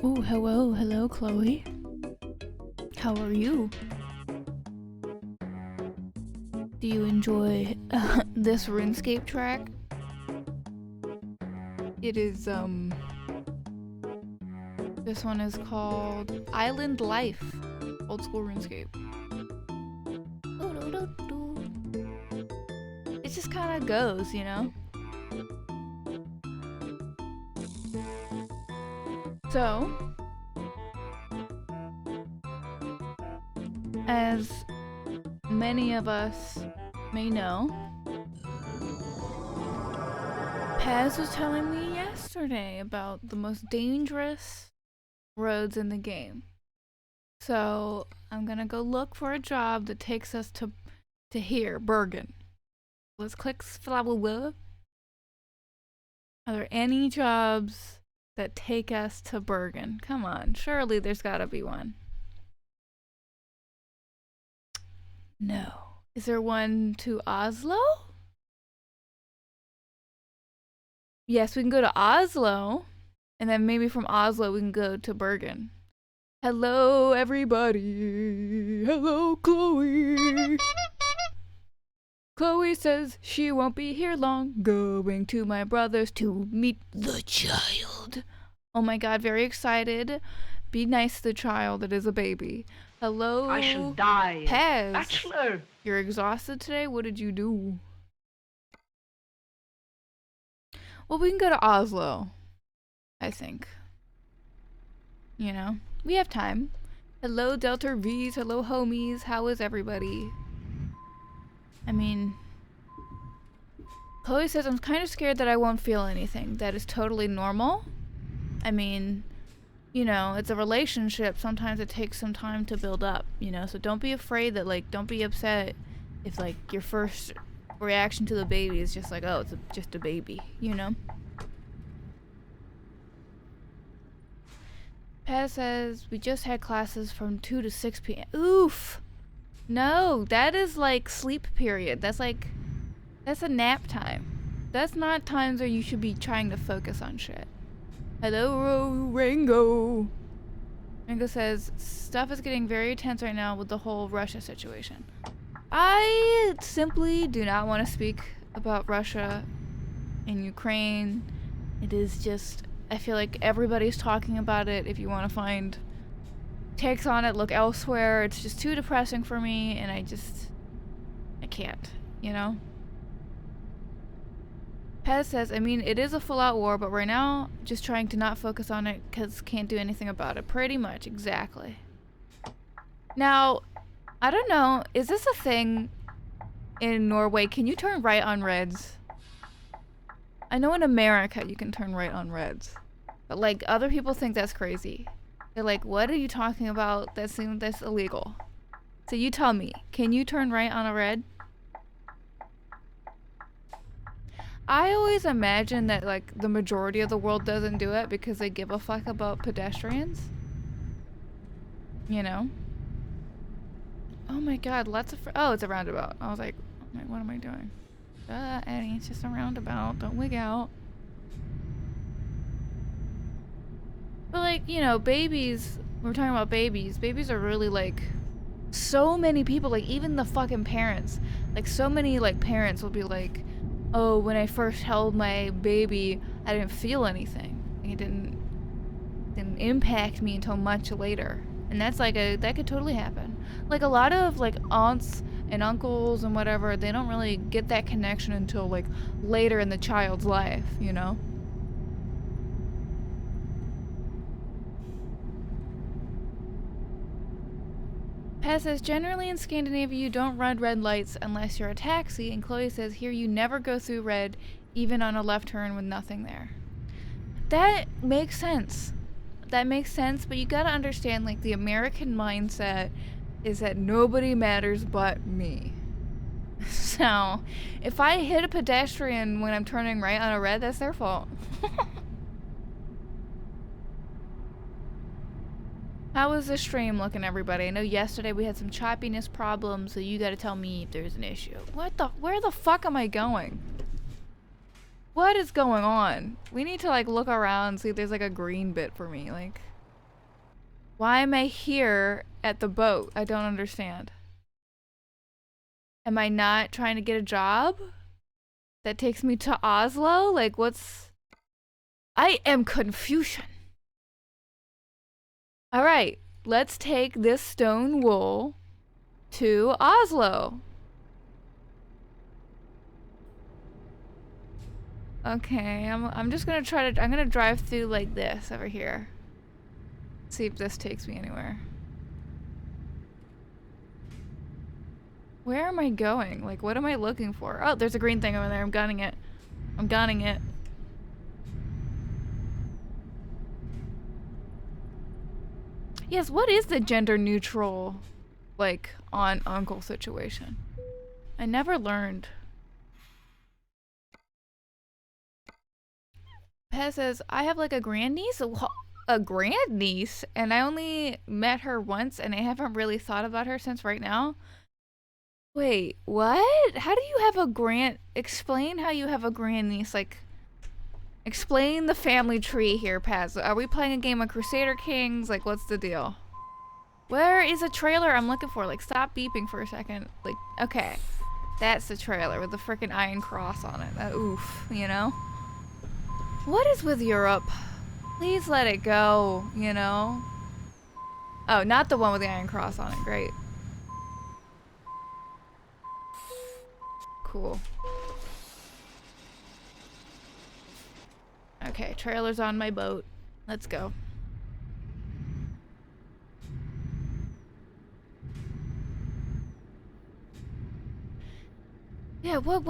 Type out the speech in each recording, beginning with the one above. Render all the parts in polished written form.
Oh, hello, Chloe. How are you? Do you enjoy this RuneScape track? It is, this one is called Island Life. Old school RuneScape. It just kind of goes, you know? So, as many of us may know, Paz was telling me yesterday about the most dangerous roads in the game. So I'm gonna go look for a job that takes us to here, Bergen. Let's click Are there any jobs that take us to Bergen? Come on, surely there's gotta be one. No. Is there one to Oslo? Yes, we can go to Oslo, and then maybe from Oslo we can go to Bergen. Hello, everybody. Hello, Chloe. Chloe says she won't be here long. Going to my brother's to meet the child. Oh my god, very excited. Be nice to the child. It is a baby. Hello. I shall die. Paz. Bachelor. You're exhausted today? What did you do? Well, we can go to Oslo, I think. You know, we have time. Hello, Delta V's. Hello, homies. How is everybody? I mean, Chloe says, I'm kind of scared that I won't feel anything. That is totally normal. I mean, you know, it's a relationship. Sometimes it takes some time to build up, you know? So don't be afraid that, like, don't be upset if, like, your first reaction to the baby is just like, oh, it's just a baby, you know? Paz says, we just had classes from 2 to 6 p.m. Oof! No, that is like sleep period. That's like, that's a nap time. That's not times where you should be trying to focus on shit. Hello, Rango. Rango says, stuff is getting very tense right now with the whole Russia situation. I simply do not want to speak about Russia and Ukraine. It is just, I feel like everybody's talking about it. If you want to find takes on it, look elsewhere. It's just too depressing for me, and I can't, you know? Pez says, I mean, it is a full-out war, but right now, just trying to not focus on it because can't do anything about it. Pretty much, exactly. Now, I don't know, is this a thing in Norway? Can you turn right on reds? I know in America you can turn right on reds, but like other people think that's crazy. They're like, what are you talking about? That's illegal. So you tell me, can you turn right on a red? I always imagine that like the majority of the world doesn't do it because they give a fuck about pedestrians. You know? Oh my god, lots of oh, it's a roundabout. I was like, oh my, what am I doing? Eddie, it's just a roundabout. Don't wig out. But like, you know, babies, we're talking about babies. Babies are really like, so many people, like even the fucking parents, like so many like parents will be like, oh, when I first held my baby, I didn't feel anything. It didn't impact me until much later. And that's like that could totally happen. Like a lot of like aunts and uncles and whatever, they don't really get that connection until like later in the child's life, you know? Pez says, generally in Scandinavia you don't run red lights unless you're a taxi, and Chloe says, here you never go through red, even on a left turn with nothing there. That makes sense. That makes sense, but you gotta understand, like, the American mindset is that nobody matters but me. So, if I hit a pedestrian when I'm turning right on a red, that's their fault. How is the stream looking, everybody? I know yesterday we had some choppiness problems, so you gotta tell me if there's an issue. Where the fuck am I going? What is going on? We need to like look around and see if there's like a green bit for me, like. Why am I here at the boat? I don't understand. Am I not trying to get a job that takes me to Oslo? Like, what's... I am Confucian. All right, let's take this stone wool to Oslo. Okay, I'm just gonna try to, I'm gonna drive through like this over here. See if this takes me anywhere. Where am I going? Like, what am I looking for? Oh, there's a green thing over there. I'm gunning it. I'm gunning it. Yes, what is the gender neutral, like, aunt uncle situation? I never learned. Pez says, I have like a grandniece? A grandniece? And I only met her once and I haven't really thought about her since right now. Wait, what? How do you have a explain how you have a grandniece, like, explain the family tree here, Paz. Are we playing a game of Crusader Kings? Like, what's the deal? Where is a trailer I'm looking for? Like, stop beeping for a second. Like, okay. That's the trailer with the freaking iron cross on it. Oof, you know? What is with Europe? Please let it go, you know? Oh, not the one with the iron cross on it. Great. Cool. Okay, trailer's on my boat. Let's go. Yeah, what,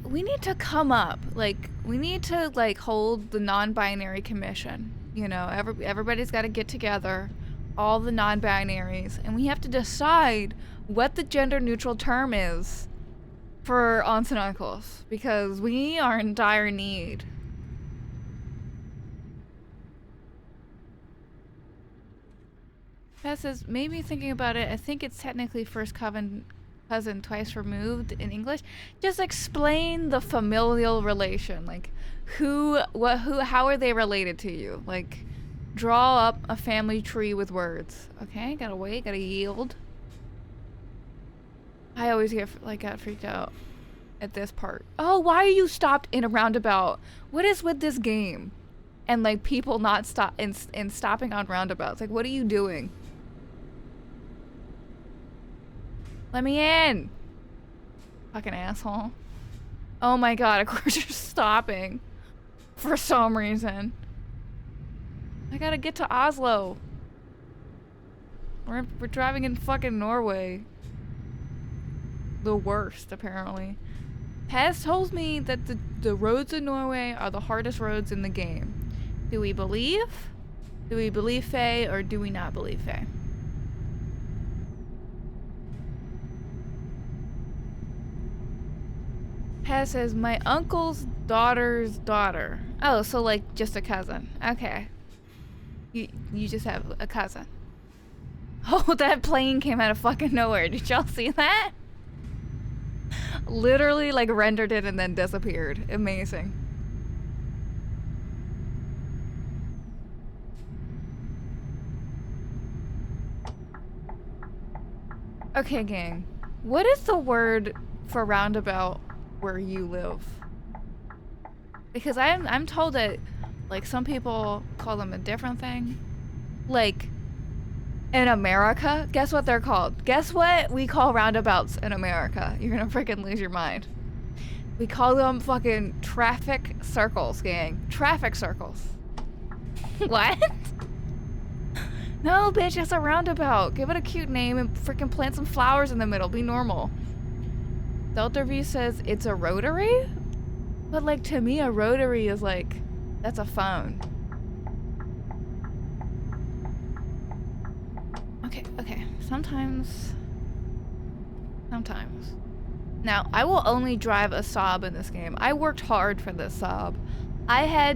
we need to come up. Like, we need to, like, hold the non-binary commission. You know, everybody's got to get together, all the non-binaries, and we have to decide what the gender-neutral term is for aunts and uncles, because we are in dire need. That says, maybe thinking about it, I think it's technically first cousin twice removed in English. Just explain the familial relation. Like, how are they related to you? Like, draw up a family tree with words. Okay, gotta wait, gotta yield. I always got freaked out at this part. Oh, why are you stopped in a roundabout? What is with this game? And like people not stopping on roundabouts. Like, what are you doing? Let me in! Fucking asshole. Oh my god, of course you're stopping. For some reason. I gotta get to Oslo. We're driving in fucking Norway. The worst, apparently. Paz told me that the roads in Norway are the hardest roads in the game. Do we believe? Do we believe Faye or do we not believe Faye? Paz says, my uncle's daughter's daughter. Oh, so like just a cousin. Okay. You just have a cousin. Oh, that plane came out of fucking nowhere. Did y'all see that? Literally like rendered it and then disappeared. Amazing. Okay, gang. What is the word for roundabout where you live? Because I'm told that like some people call them a different thing. Like in America, guess what they're called? Guess what we call roundabouts in America? You're gonna freaking lose your mind. We call them fucking traffic circles, gang. Traffic circles. What? No, bitch, it's a roundabout. Give it a cute name and freaking plant some flowers in the middle. Be normal. Delta V says it's a rotary? But like to me, a rotary is like, that's a phone. Okay. Sometimes. Now, I will only drive a Saab in this game. I worked hard for this Saab. I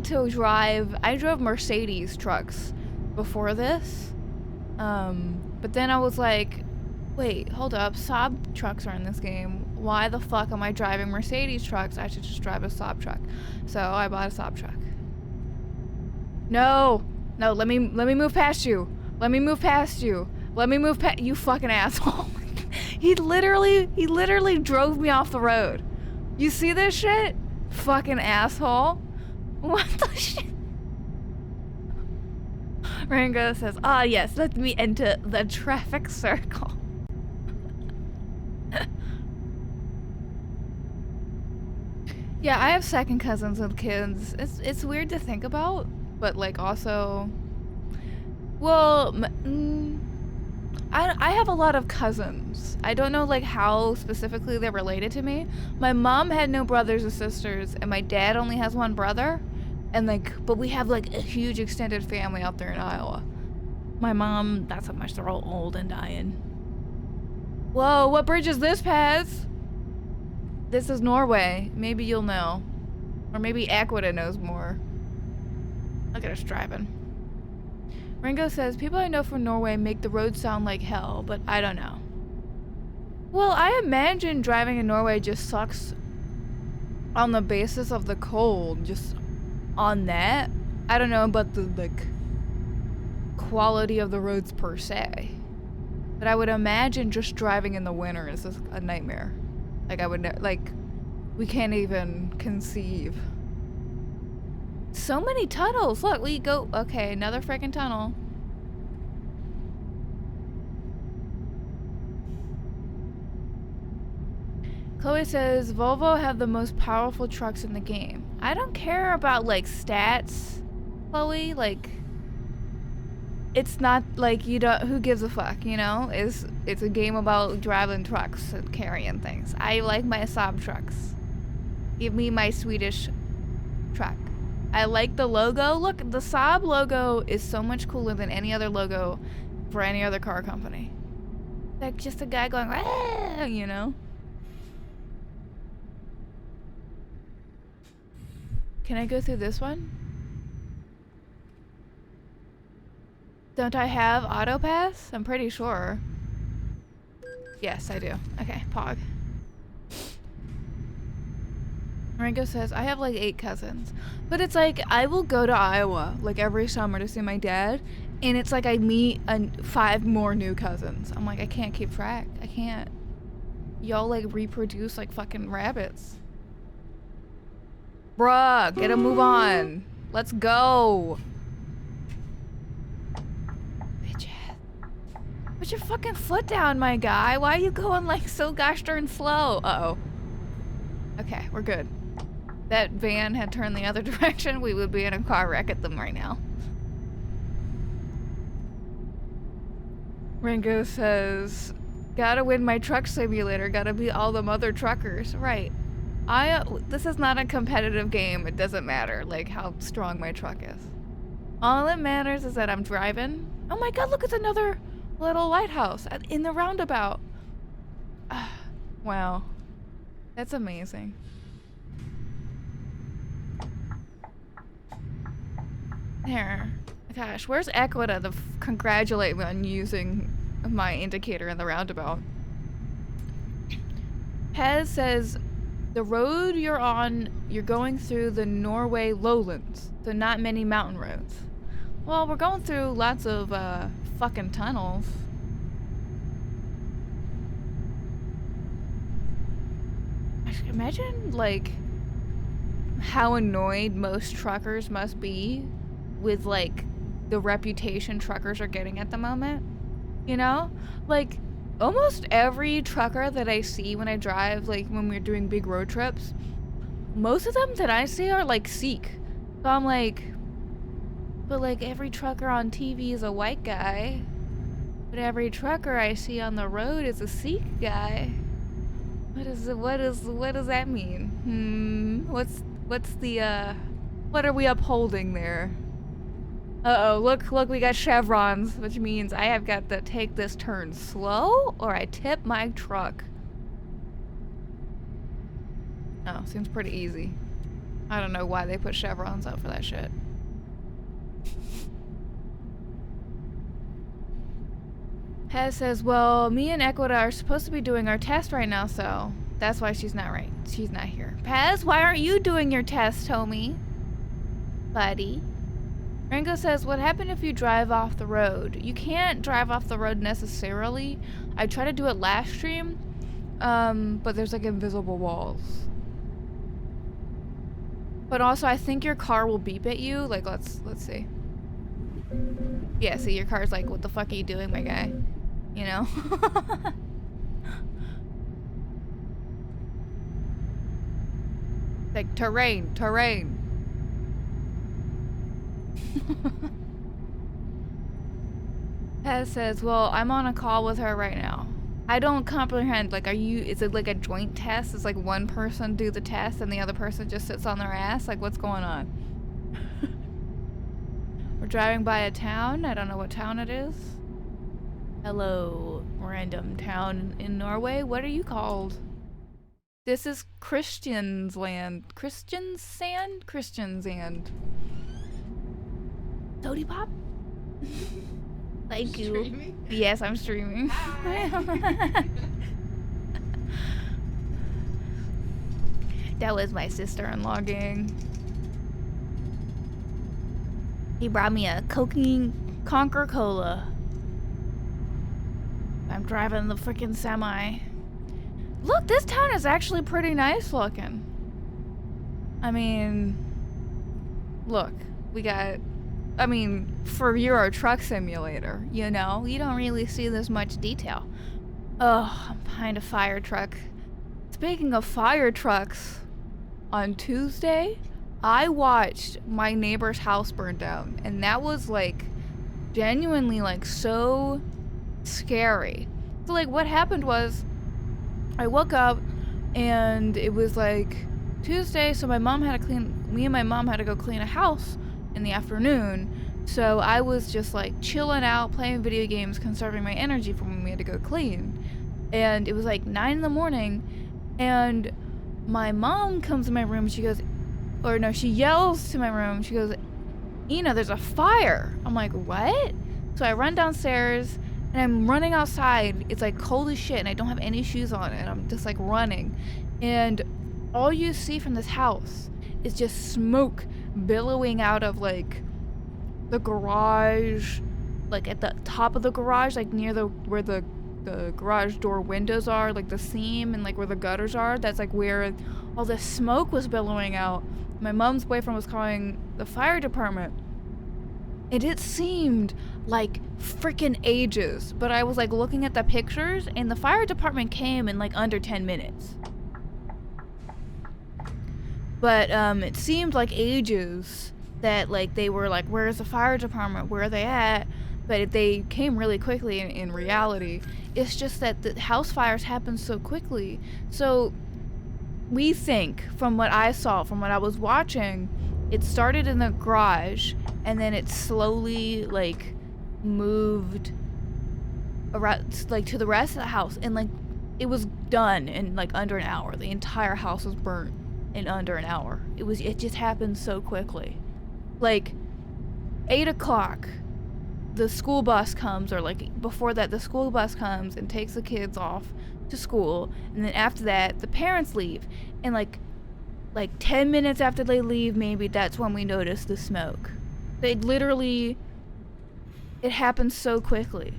drove Mercedes trucks before this. But then I was like, wait, hold up, Saab trucks are in this game. Why the fuck am I driving Mercedes trucks? I should just drive a Saab truck. So I bought a Saab truck. No, let me move past you. Let me move past you. Let me move past you, fucking asshole. He literally drove me off the road. You see this shit? Fucking asshole. What the shit? Rango says, ah yes, let me enter the traffic circle. Yeah, I have second cousins with kids. It's weird to think about, but like also, well, I have a lot of cousins. I don't know like how specifically they're related to me. My mom had no brothers or sisters, and my dad only has one brother. And like, but we have like a huge extended family out there in Iowa. My mom, not so much, they're all old and dying. Whoa, what bridge is this, Paz? This is Norway. Maybe you'll know. Or maybe Aquita knows more. Look at us driving. Ringo says, people I know from Norway make the road sound like hell, but I don't know. Well, I imagine driving in Norway just sucks on the basis of the cold, just on that. I don't know about the, like, quality of the roads per se. But I would imagine just driving in the winter is just a nightmare. Like, I would, like, we can't even conceive. So many tunnels. Look, we go, okay, another freaking tunnel. Chloe says, Volvo have the most powerful trucks in the game. I don't care about, like, stats, Chloe. Like, it's not, like, you don't, who gives a fuck, you know? It's a game about driving trucks and carrying things. I like my Saab trucks. Give me my Swedish truck. I like the logo. Look, the Saab logo is so much cooler than any other logo for any other car company. Like, just a guy going, ah, you know? Can I go through this one? Don't I have auto pass? I'm pretty sure. Yes, I do. Okay, pog. Ringo says, I have like 8 cousins. But it's like, I will go to Iowa like every summer to see my dad, and it's like I meet 5 more new cousins. I'm like, I can't keep track. I can't. Y'all like reproduce like fucking rabbits. Bruh, get a move on. Let's go. Bitch ass. Put your fucking foot down, my guy. Why are you going like so gosh darn slow? Uh-oh. Okay, we're good. That van had turned the other direction, we would be in a car wreck at them right now. Ringo says, gotta win my truck simulator, gotta beat all them other truckers. Right. This is not a competitive game. It doesn't matter, like, how strong my truck is. All that matters is that I'm driving. Oh my god, look, it's another little lighthouse in the roundabout. Wow. That's amazing. There. Gosh, where's Aquita to congratulate me on using my indicator in the roundabout? Pez says, the road you're on, you're going through the Norway lowlands, so not many mountain roads. Well, we're going through lots of fucking tunnels. Imagine, like, how annoyed most truckers must be with, like, the reputation truckers are getting at the moment. You know? Like, almost every trucker that I see when I drive, like, when we're doing big road trips, most of them that I see are, like, Sikh. So I'm like, but, like, every trucker on TV is a white guy. But every trucker I see on the road is a Sikh guy. What does that mean? What's the, what are we upholding there? Uh-oh, look, we got chevrons, which means I have got to take this turn slow, or I tip my truck. Oh, seems pretty easy. I don't know why they put chevrons up for that shit. Hez says, well, me and Aquita are supposed to be doing our test right now, so that's why she's not right. She's not here. Pez, why aren't you doing your test, homie? Buddy. Ringo says, what happened if you drive off the road? You can't drive off the road necessarily. I tried to do it last stream, but there's like invisible walls. But also, I think your car will beep at you. Like, let's see. Yeah, see, your car's like, what the fuck are you doing, my guy? You know? Like, terrain. Paz says, well, I'm on a call with her right now. I don't comprehend, like, is it like a joint test? Is like one person do the test and the other person just sits on their ass? Like, what's going on? We're driving by a town. I don't know what town it is. Hello, random town in Norway. What are you called? This is Christian's land. Christian's sand? Christian's sand. Toady Pop? Thank you. Streaming? Yes, I'm streaming. That was my sister-in-law gang. He brought me a Conquer Cola. I'm driving the freaking semi. Look, this town is actually pretty nice looking. I mean, look, we got, I mean, for Euro Truck Simulator, you know, you don't really see this much detail. Oh, I'm behind a fire truck. Speaking of fire trucks, on Tuesday, I watched my neighbor's house burn down, and that was like genuinely like so scary. So like what happened was I woke up and it was like Tuesday, so me and my mom had to go clean a house in the afternoon. So I was just like chilling out, playing video games, conserving my energy for when we had to go clean. And it was like 9 in the morning, and my mom comes in my room, she goes, or no, she yells to my room, she goes, Ina, there's a fire. I'm like, what? So I run downstairs, and I'm running outside. It's like cold as shit, and I don't have any shoes on, and I'm just like running. And all you see from this house is just smoke billowing out of like the garage, like at the top of the garage, like near where the garage door windows are, like the seam and like where the gutters are. That's like where all this smoke was billowing out. My mom's boyfriend was calling the fire department, and it seemed like freaking ages, but I was like looking at the pictures, and the fire department came in like under 10 minutes. But it seemed like ages, that like they were like, where's the fire department, where are they at? But they came really quickly in reality. It's just that the house fires happen so quickly. So we think, from what I saw, from what I was watching, it started in the garage, and then it slowly like moved around like to the rest of the house, and like it was done in like under an hour. The entire house was burnt in under an hour. It just happened so quickly. Like 8 o'clock, the school bus comes, or like before that, the school bus comes and takes the kids off to school, and then after that the parents leave, and like 10 minutes after they leave, maybe, that's when we notice the smoke. They literally, it happens so quickly.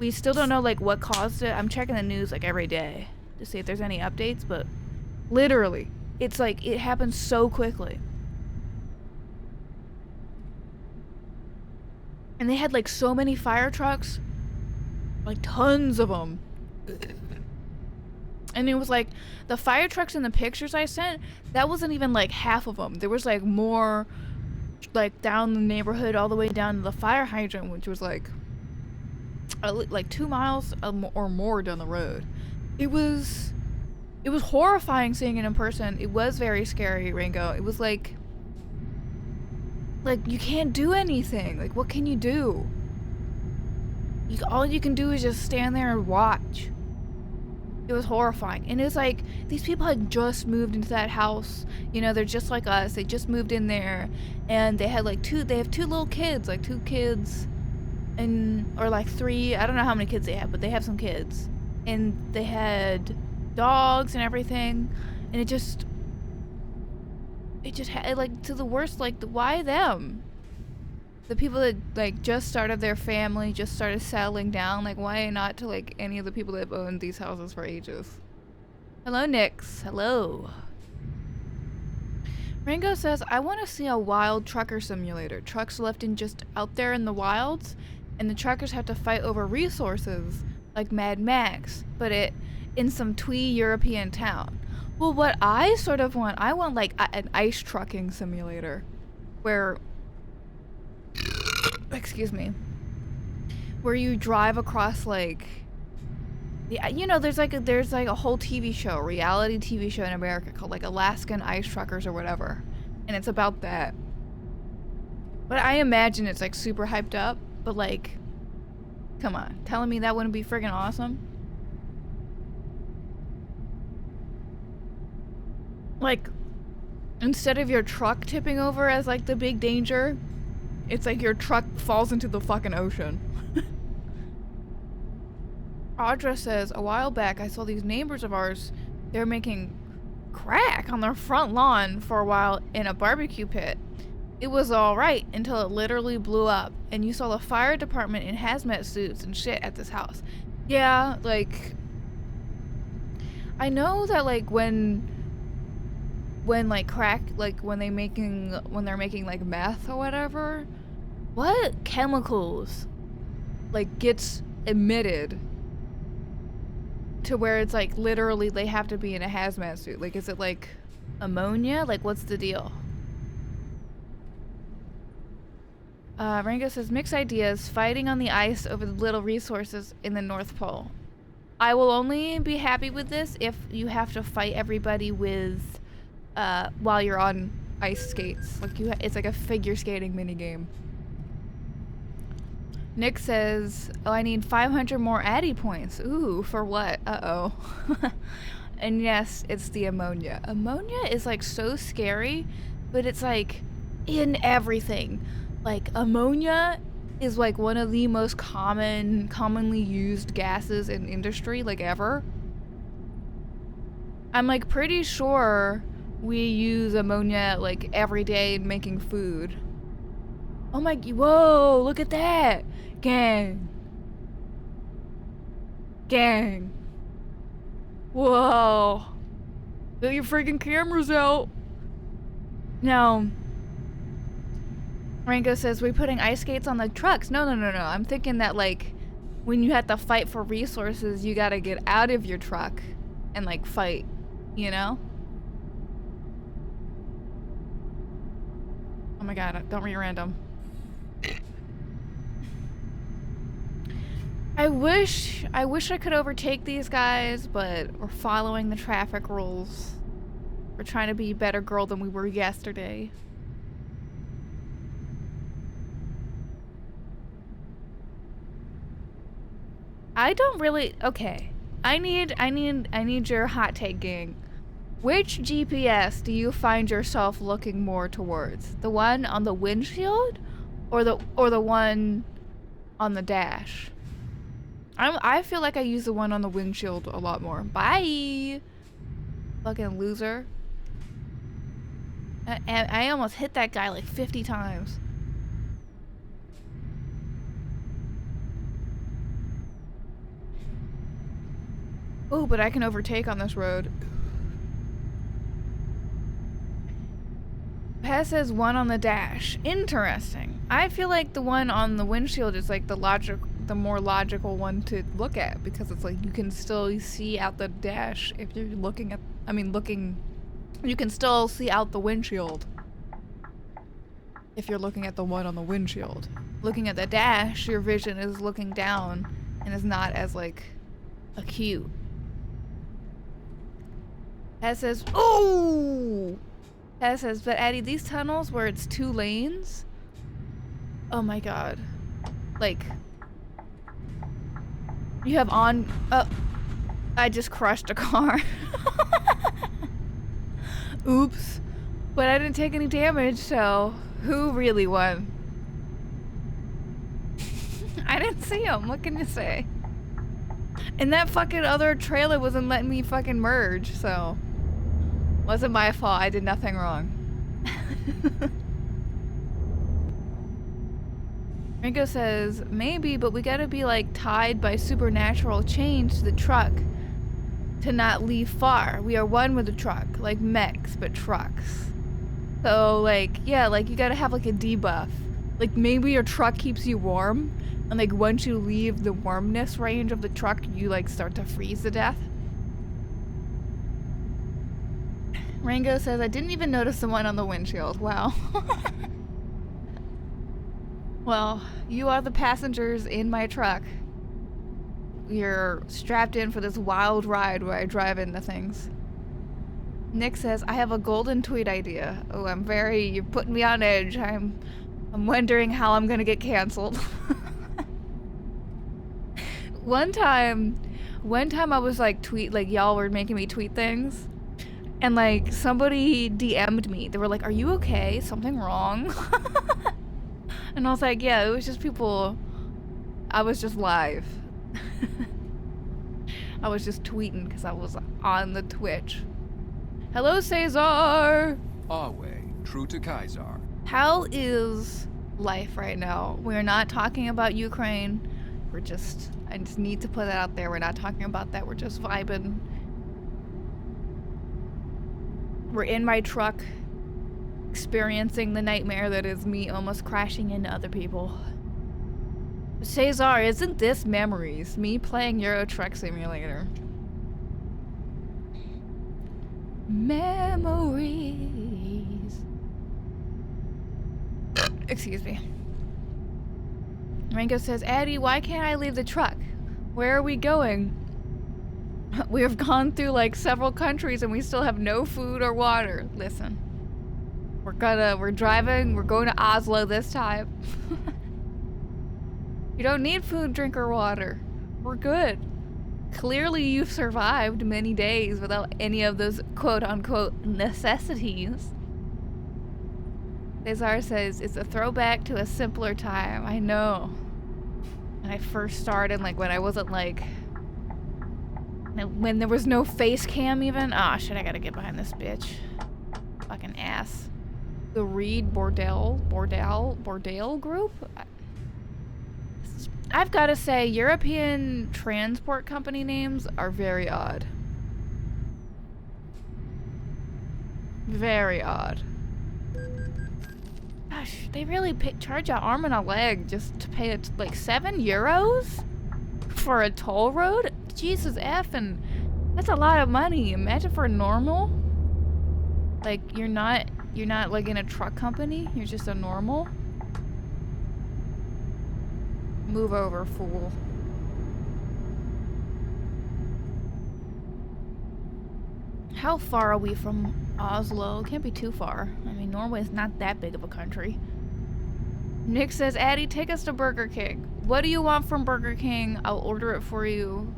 We still don't know like what caused it. I'm checking the news like every day to see if there's any updates, but literally it's like it happens so quickly. And they had like so many fire trucks, like tons of them. And it was like the fire trucks in the pictures I sent, that wasn't even like half of them. There was like more like down the neighborhood, all the way down to the fire hydrant, which was like 2 miles or more down the road. It was horrifying seeing it in person. It was very scary, Ringo. It was like you can't do anything. Like, what can you do? All you can do is just stand there and watch. It was horrifying. And it was like, these people had just moved into that house. You know, they're just like us. They just moved in there, and they had like they have 2 little kids, like 2 kids, or like 3, I don't know how many kids they have, but they have some kids. And they had dogs and everything, and it just had like, to the worst, like, why them? The people that like just started their family, just started settling down, like why not to like any of the people that have owned these houses for ages? Hello, Nix. Hello. Rango says, I want to see a wild trucker simulator. Trucks left in just out there in the wilds, and the truckers have to fight over resources, like Mad Max, but in some twee European town. Well, what I sort of want, I want like an ice trucking simulator, where, excuse me, where you drive across like, yeah, you know, there's like a whole TV show, reality TV show in America called like Alaskan Ice Truckers or whatever, and it's about that. But I imagine it's like super hyped up, but like, come on, telling me that wouldn't be friggin' awesome? Like, instead of your truck tipping over as like the big danger, it's like your truck falls into the fucking ocean. Audra says, a while back I saw these neighbors of ours, they're making crack on their front lawn for a while in a barbecue pit. It was alright until it literally blew up, and you saw the fire department in hazmat suits and shit at this house. Yeah, like, I know that like when like crack, like when they're making like meth or whatever, what chemicals like gets emitted to where it's like literally they have to be in a hazmat suit? Like, is it like ammonia? Like, what's the deal? Rango says, mixed ideas, fighting on the ice over the little resources in the North Pole. I will only be happy with this if you have to fight everybody with while you're on ice skates. Like it's like a figure skating minigame. Nick says, oh, I need 500 more Addy points. Ooh, for what? Uh-oh. And yes, it's the ammonia. Ammonia is like so scary, but it's like in everything. Like ammonia is like one of the most commonly used gases in industry, like ever. I'm like pretty sure we use ammonia like every day in making food. Oh my, whoa, look at that. Gang. Gang. Whoa. Get your freaking cameras out. No. Rango says, we're putting ice skates on the trucks. No. I'm thinking that like when you have to fight for resources, you gotta get out of your truck and like fight, you know? Oh my god, don't read random. I wish I could overtake these guys, but we're following the traffic rules. We're trying to be a better girl than we were yesterday. I don't really, okay. I need your hot take, gang. Which GPS do you find yourself looking more towards? The one on the windshield or the one on the dash? I feel like I use the one on the windshield a lot more. Bye! Fucking loser. And I almost hit that guy like 50 times. Oh, but I can overtake on this road. Pez says one on the dash. Interesting. I feel like the one on the windshield is like the more logical one to look at, because it's like you can still see out the dash if you're looking at, you can still see out the windshield if you're looking at the one on the windshield. Looking at the dash, your vision is looking down and is not as like acute. Pez says, ooh! Pez says, but Addie, these tunnels where it's 2 lanes, oh my god. Like, you have on, I just crushed a car. Oops. But I didn't take any damage, so who really won? I didn't see him, what can you say? And that fucking other trailer wasn't letting me fucking merge, so wasn't my fault, I did nothing wrong. Ringo says, maybe, but we gotta be like tied by supernatural chains to the truck to not leave far. We are one with the truck, like mechs, but trucks. So like, yeah, like you gotta have like a debuff. Like maybe your truck keeps you warm, and like once you leave the warmness range of the truck, you like start to freeze to death. Rango says, I didn't even notice the one on the windshield. Wow. Well, you are the passengers in my truck. You're strapped in for this wild ride where I drive into things. Nick says, I have a golden tweet idea. Oh, you're putting me on edge. I'm wondering how I'm gonna get canceled. One time I was like y'all were making me tweet things. And like somebody DM'd me. They were like, are you okay? Something wrong? And I was like, yeah, it was just people. I was just live. I was just tweeting because I was on the Twitch. Hello, Cesar! Always true to Kaiser. How is life right now? We're not talking about Ukraine. I just need to put that out there. We're not talking about that. We're just vibing. We're in my truck, experiencing the nightmare that is me almost crashing into other people. Cesar, isn't this memories? Me playing Euro Truck Simulator. Memories. Excuse me. Rango says, Addie, why can't I leave the truck? Where are we going? We have gone through like several countries and we still have no food or water. Listen. We're driving, we're going to Oslo this time. You don't need food, drink, or water. We're good. Clearly you've survived many days without any of those quote-unquote necessities. Cesar says, it's a throwback to a simpler time. I know. When I first started, like when I wasn't like... When there was no face cam even. Ah, shit, I gotta get behind this bitch. Fucking ass. The Reed Bordale group? I've gotta say, European transport company names are very odd. Very odd. Gosh, they really charge an arm and a leg just to pay it like €7 for a toll road? Jesus effing, that's a lot of money. Imagine for normal. Like you're not like in a truck company. You're just a normal. Move over, fool. How far are we from Oslo? Can't be too far. I mean, Norway is not that big of a country. Nick says, Addie, take us to Burger King. What do you want from Burger King? I'll order it for you.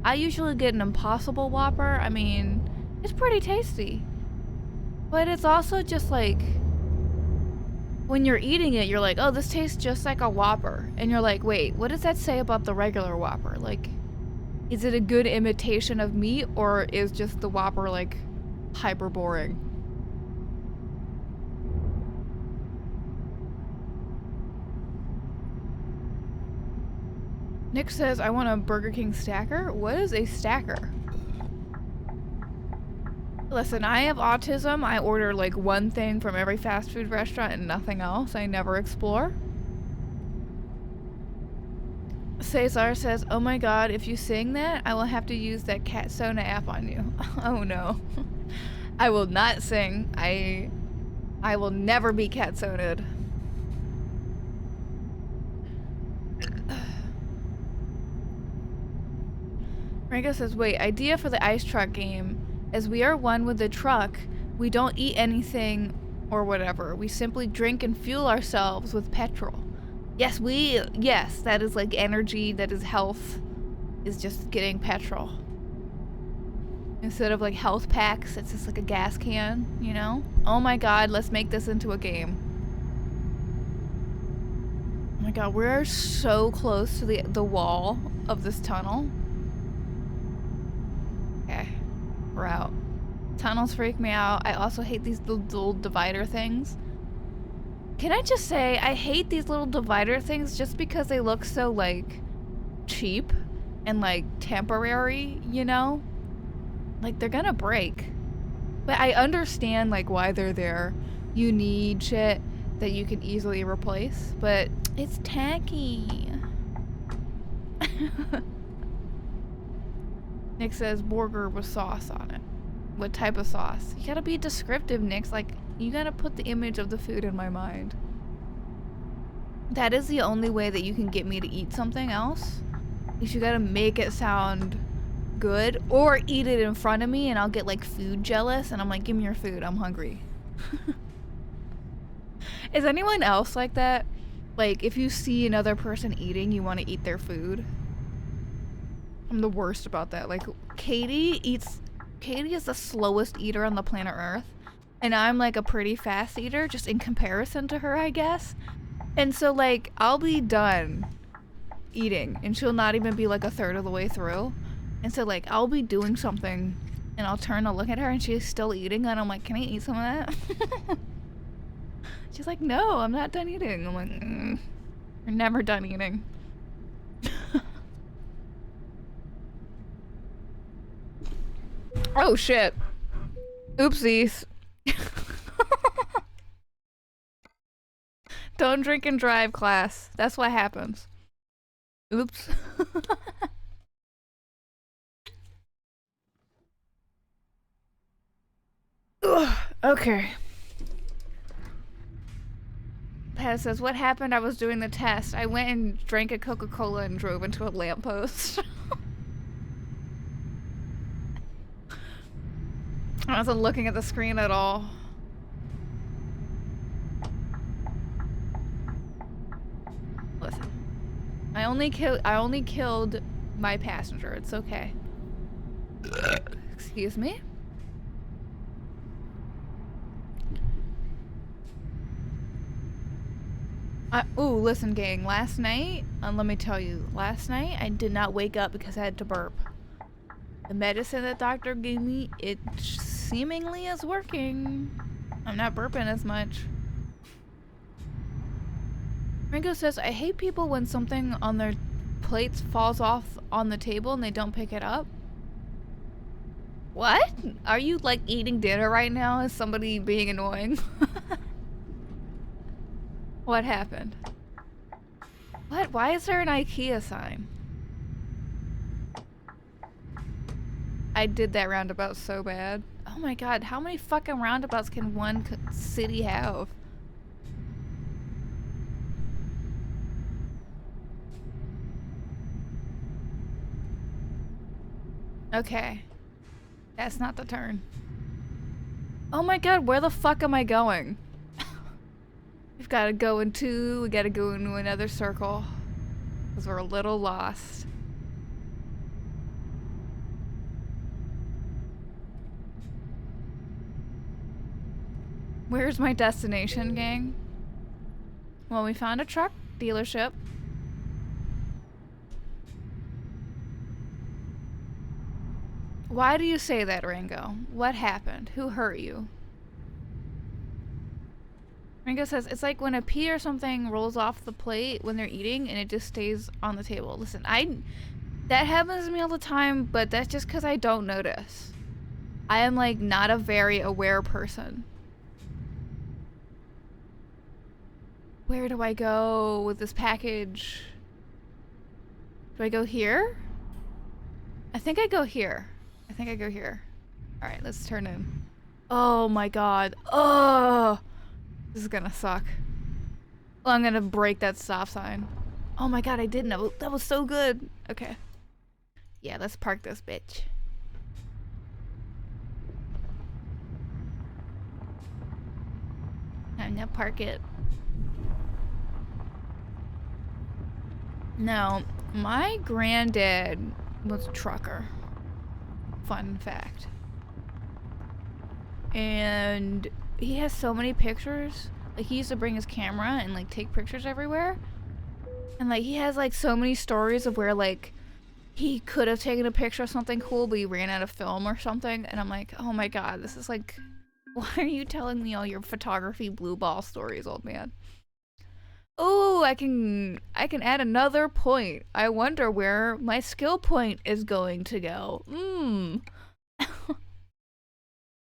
I usually get an Impossible Whopper. I mean, it's pretty tasty. But it's also just like, when you're eating it, you're like, oh, this tastes just like a Whopper. And you're like, wait, what does that say about the regular Whopper? Like, is it a good imitation of meat, or is just the Whopper like hyper boring? Nick says, I want a Burger King stacker. What is a stacker? Listen, I have autism. I order like one thing from every fast food restaurant and nothing else. I never explore. Cesar says, oh my god, if you sing that, I will have to use that Cat Sona app on you. Oh no. I will not sing. I will never be Cat Sona'd. Rango says, wait, idea for the ice truck game. As we are one with the truck, we don't eat anything or whatever. We simply drink and fuel ourselves with petrol. Yes, that is like energy, that is health, is just getting petrol. Instead of like health packs, it's just like a gas can, you know? Oh my god, let's make this into a game. Oh my god, we're so close to the wall of this tunnel. Okay, we're out. Tunnels freak me out. I also hate these little divider things. Can I just say, I hate these little divider things just because they look so, like, cheap and, like, temporary, you know? Like, they're gonna break. But I understand, like, why they're there. You need shit that you can easily replace, but it's tacky. Nick says burger with sauce on it. What type of sauce? You gotta be descriptive, Nick. Like, you gotta put the image of the food in my mind. That is the only way that you can get me to eat something else. Is you gotta make it sound good, or eat it in front of me and I'll get like food jealous and I'm like, give me your food, I'm hungry. Is anyone else like that? Like, if you see another person eating, you want to eat their food? I'm the worst about that. Like, Katie is the slowest eater on the planet Earth, and I'm like a pretty fast eater, just in comparison to her, I guess. And so, like, I'll be done eating and she'll not even be like a third of the way through. And so, like, I'll be doing something and I'll turn to look at her and she's still eating and I'm like, can I eat some of that? She's like, no, I'm not done eating. I'm like, you're never done eating. Oh shit. Oopsies. Don't drink and drive, class. That's what happens. Oops. Ugh, okay. Pat says, what happened? I was doing the test. I went and drank a Coca-Cola and drove into a lamppost. I wasn't looking at the screen at all. Listen. I only killed my passenger. It's okay. Excuse me? Ooh, listen, gang. Last night, let me tell you, last night I did not wake up because I had to burp. The medicine that doctor gave me, it seemingly is working. I'm not burping as much. Ringo says, I hate people when something on their plates falls off on the table and they don't pick it up. What? Are you like eating dinner right now? Is somebody being annoying? What happened? What? Why is there an IKEA sign? I did that roundabout so bad. Oh my god, how many fucking roundabouts can one city have? Okay. That's not the turn. Oh my god, where the fuck am I going? We've got to go into, we got to go into another circle. Because we're a little lost. Where's my destination, gang? Well, we found a truck dealership. Why do you say that, Ringo? What happened? Who hurt you? Ringo says, it's like when a pea or something rolls off the plate when they're eating and it just stays on the table. Listen, that happens to me all the time, but that's just because I don't notice. I am like not a very aware person. Where do I go with this package? Do I go here? I think I go here. I think I go here. Alright, let's turn in. Oh my god. Oh! This is gonna suck. Well, I'm gonna break that stop sign. Oh my god, I didn't. That was so good. Okay. Yeah, let's park this bitch. I'm gonna park it. Now, my granddad was a trucker. Fun fact. And he has so many pictures. Like, he used to bring his camera and like take pictures everywhere. And like, he has like so many stories of where like he could have taken a picture of something cool, but he ran out of film or something. And I'm like, oh my god, this is like Why are you telling me all your photography blue ball stories, old man? Oh, I can add another point. I wonder where my skill point is going to go.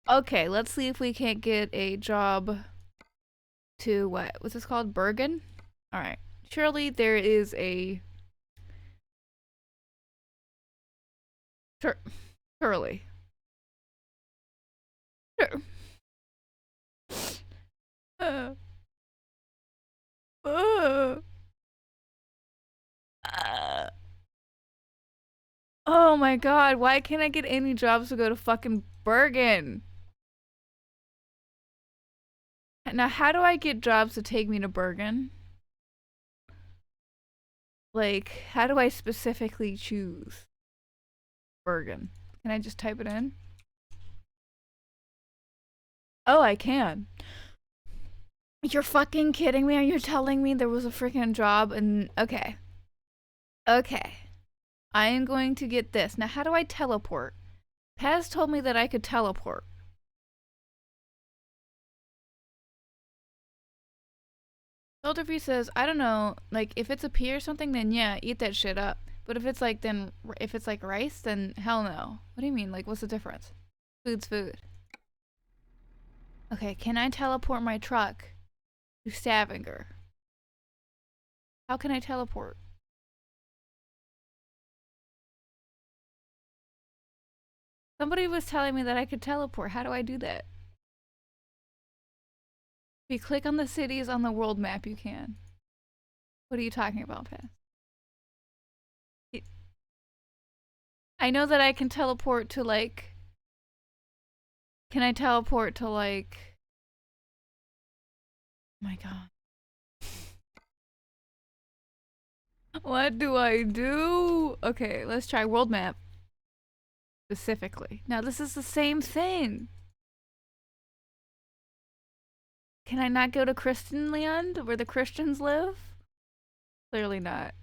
Okay, let's see if we can't get a job to what? What's this called? Bergen? Alright. Surely there is a... Surely. Sure. Uh, uh, uh. Oh my god, why can't I get any jobs to go to fucking Bergen? Now, how do I get jobs to take me to Bergen? Like, how do I specifically choose Bergen? Can I just type it in? Oh, I can. You're fucking kidding me? Are you telling me there was a freaking job and... Okay. Okay. I am going to get this. Now, how do I teleport? Paz told me that I could teleport. Elderview says, I don't know, like, if it's a pea or something, then yeah, eat that shit up. But if it's like, then, if it's like rice, then hell no. What do you mean? Like, what's the difference? Food's food. Okay, can I teleport my truck to Stavanger? How can I teleport? Somebody was telling me that I could teleport. How do I do that? If you click on the cities on the world map, you can. What are you talking about, Paz? I know that I can teleport to, like... Can I teleport to, like... Oh my god. What do I do? Okay, let's try world map. Specifically. Now, this is the same thing. Can I not go to Christenland, where the Christians live? Clearly not.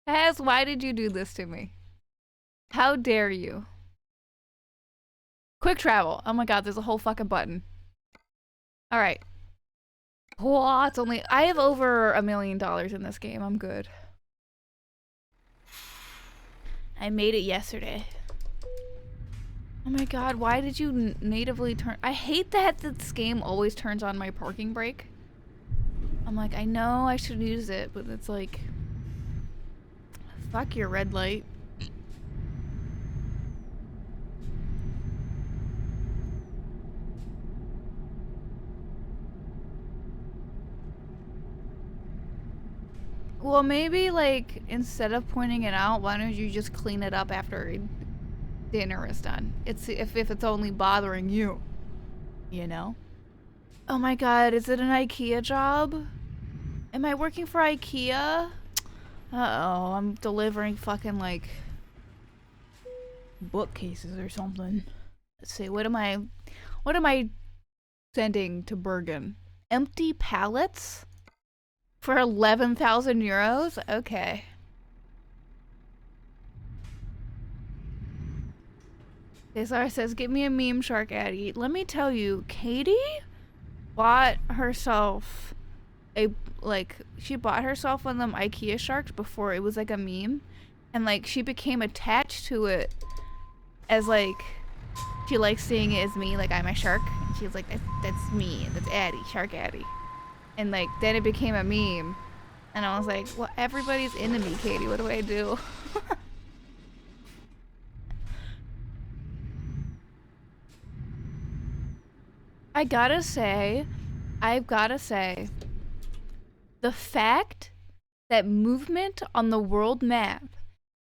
Paz, why did you do this to me? How dare you? Quick travel. Oh my god, there's a whole fucking button. Alright. Oh, it's only... I have over $1 million in this game. I'm good. I made it yesterday. Oh my god, why did you natively turn... I hate that this game always turns on my parking brake. I'm like, I know I should use it, but it's like... Fuck your red light. Well, maybe, like, instead of pointing it out, why don't you just clean it up after dinner is done? It's if it's only bothering you. You know? Oh my god, is it an IKEA job? Am I working for IKEA? Uh-oh, I'm delivering fucking, like, bookcases or something. Let's see, what am I sending to Bergen? Empty pallets? For 11,000 euros? Okay. Cesar says, give me a meme shark, Addy. Let me tell you, Katie bought herself she bought herself one of them IKEA sharks before it was like a meme. And like, she became attached to it as like, she likes seeing it as me, like I'm a shark. And she's like, that's me, that's Addy, Shark Addy. And like, then it became a meme. And I was like, well, everybody's into me, Katie. What do I do? I've gotta say, the fact that movement on the world map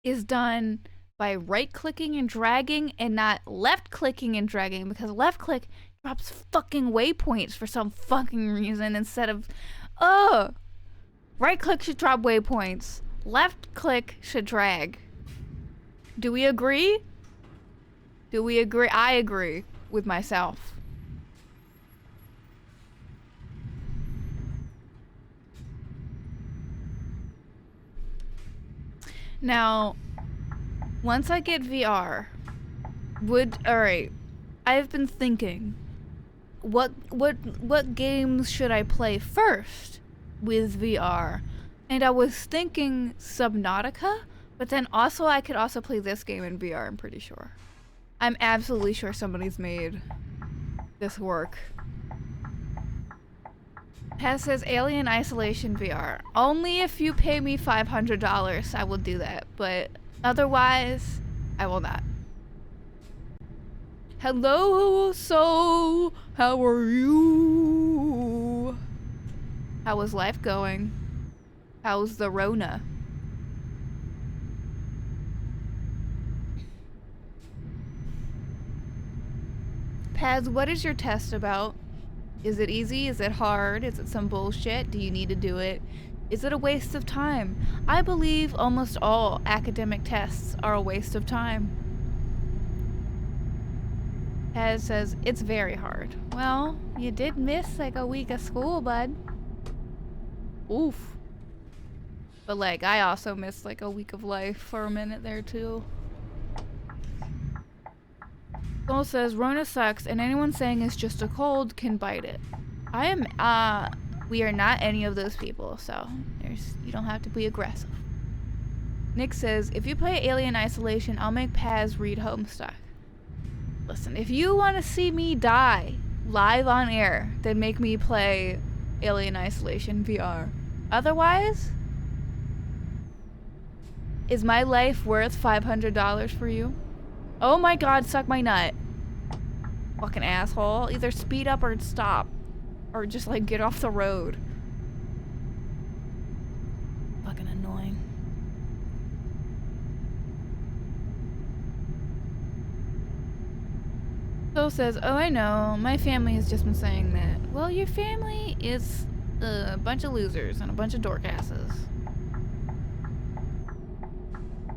is done by right-clicking and dragging and not left-clicking and dragging, because left-click drops fucking waypoints for some fucking reason instead of... Right-click should drop waypoints. Left-click should drag. Do we agree? Do we agree? I agree with myself. Now, once I get VR, Alright. I've been thinking, what games should I play first with VR? And I was thinking Subnautica, but then also I could also play this game in VR, I'm pretty sure. I'm absolutely sure somebody's made this work. Paz says Alien Isolation VR. Only if you pay me $500 I will do that, but otherwise I will not. Hello, so how are you? How is life going? How's the Rona? Paz, what is your test about? Is it easy? Is it hard? Is it some bullshit? Do you need to do it? Is it a waste of time? I believe almost all academic tests are a waste of time. Paz says, it's very hard. Well, you did miss like a week of school, bud. Oof. But like, I also missed like a week of life for a minute there too. Soul says, Rona sucks, and anyone saying it's just a cold can bite it. We are not any of those people, so you don't have to be aggressive. Nick says, if you play Alien Isolation, I'll make Paz read Homestuck. Listen, if you want to see me die live on air, then make me play Alien Isolation VR. Otherwise, is my life worth $500 for you? Oh my god, suck my nut. Fucking asshole. Either speed up or stop. Or just like get off the road. Fucking annoying. Phil says, oh I know, my family has just been saying that. Well, your family is a bunch of losers and a bunch of dork asses.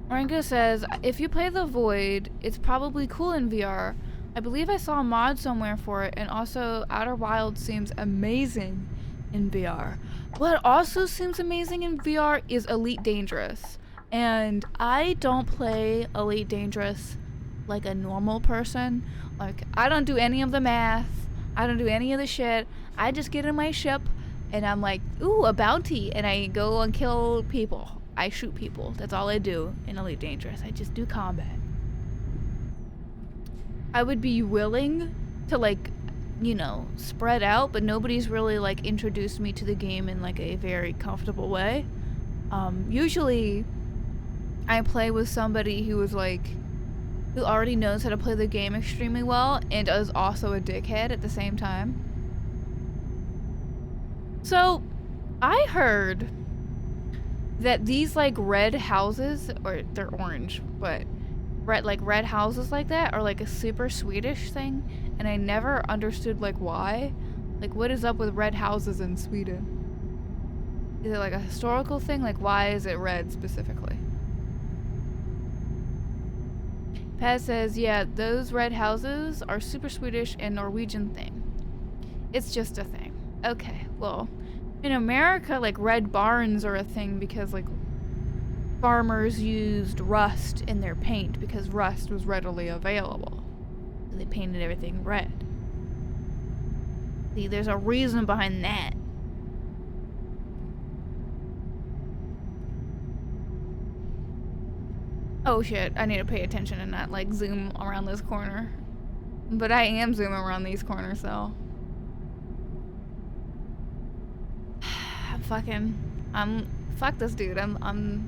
Rango says, if you play The Void, it's probably cool in VR. I believe I saw a mod somewhere for it, and also Outer Wilds seems amazing in VR. What also seems amazing in VR is Elite Dangerous. And I don't play Elite Dangerous like a normal person. Like, I don't do any of the math. I don't do any of the shit. I just get in my ship, and I'm like, ooh, a bounty, and I go and kill people. I shoot people. That's all I do in Elite Dangerous. I just do combat. I would be willing to like, you know, spread out, but nobody's really like introduced me to the game in like a very comfortable way. Usually I play with somebody who already knows how to play the game extremely well and is also a dickhead at the same time. So I heard that these like red houses, or they're orange, but red houses like that are like a super Swedish thing, and I never understood like why. Like, what is up with red houses in Sweden? Is it like a historical thing? Like, why is it red specifically? Paz says, yeah, those red houses are super Swedish and Norwegian thing. It's just a thing. Okay, well, in America, like, red barns are a thing because, like, farmers used rust in their paint because rust was readily available. So they painted everything red. See, there's a reason behind that. Oh shit, I need to pay attention and not, like, zoom around this corner. But I am zooming around these corners, so. Fuck this dude. I'm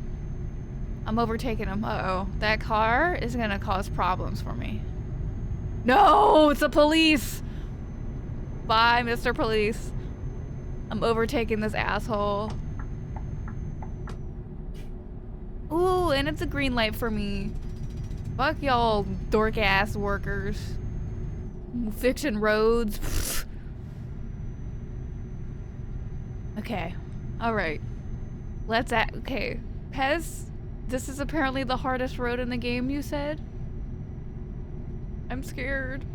overtaking him. Uh-oh. That car is gonna cause problems for me. No, it's the police. Bye, Mr. Police. I'm overtaking this asshole. Ooh, and it's a green light for me. Fuck y'all dork ass workers. Fixing roads. Okay. Alright. Okay. Pez, this is apparently the hardest road in the game, you said? I'm scared.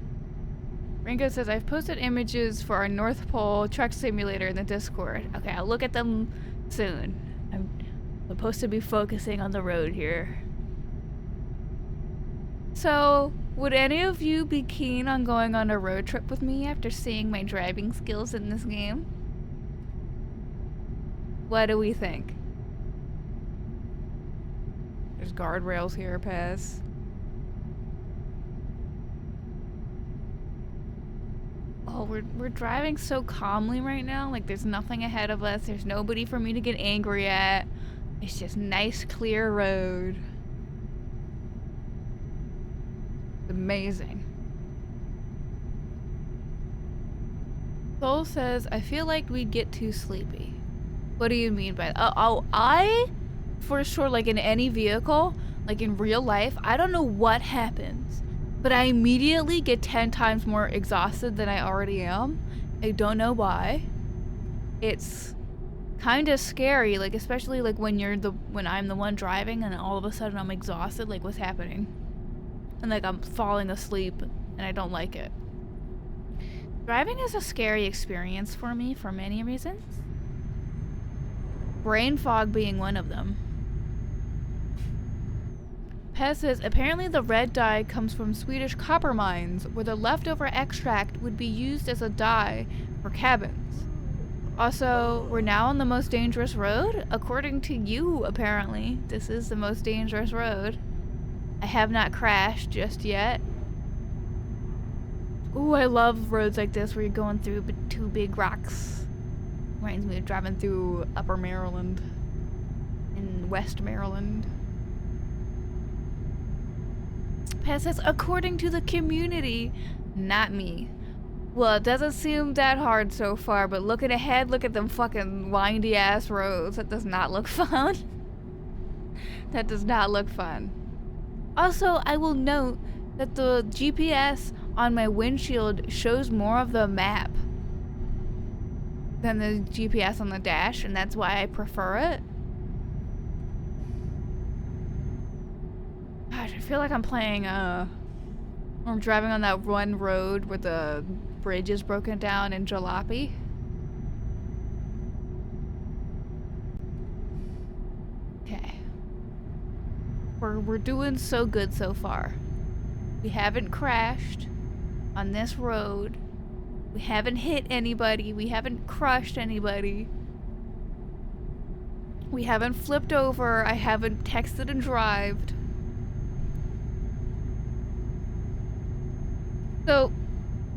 Ringo says, I've posted images for our North Pole truck simulator in the Discord. Okay, I'll look at them soon. I'm supposed to be focusing on the road here. So, Would any of you be keen on going on a road trip with me after seeing my driving skills in this game? What do we think? There's guardrails here, Pez. Oh, we're driving so calmly right now. Like, there's nothing ahead of us. There's nobody for me to get angry at. It's just nice, clear road. Amazing. Soul says, I feel like we'd get too sleepy. What do you mean by that? I, for sure, like in any vehicle, like in real life, I don't know what happens, but I immediately get 10 times more exhausted than I already am. I don't know why. It's kind of scary, like especially like when I'm the one driving and all of a sudden I'm exhausted, like what's happening? And like I'm falling asleep and I don't like it. Driving is a scary experience for me for many reasons. Brain fog being one of them. Pez says, apparently the red dye comes from Swedish copper mines, where the leftover extract would be used as a dye for cabins. Also, we're now on the most dangerous road? According to you, apparently. This is the most dangerous road. I have not crashed just yet. Ooh, I love roads like this where you're going through two big rocks. Reminds me of driving through Upper Maryland and West Maryland. Pez says, according to the community, not me. Well, it doesn't seem that hard so far, but looking ahead, look at them fucking windy ass roads. That does not look fun. That does not look fun. Also, I will note that the GPS on my windshield shows more of the map than the GPS on the dash, and that's why I prefer it. Gosh, I feel like I'm playing, I'm driving on that one road where the bridge is broken down in Jalopy. Okay. We're doing so good so far. We haven't crashed on this road. We haven't hit anybody. We haven't crushed anybody. We haven't flipped over. I haven't texted and drived. So,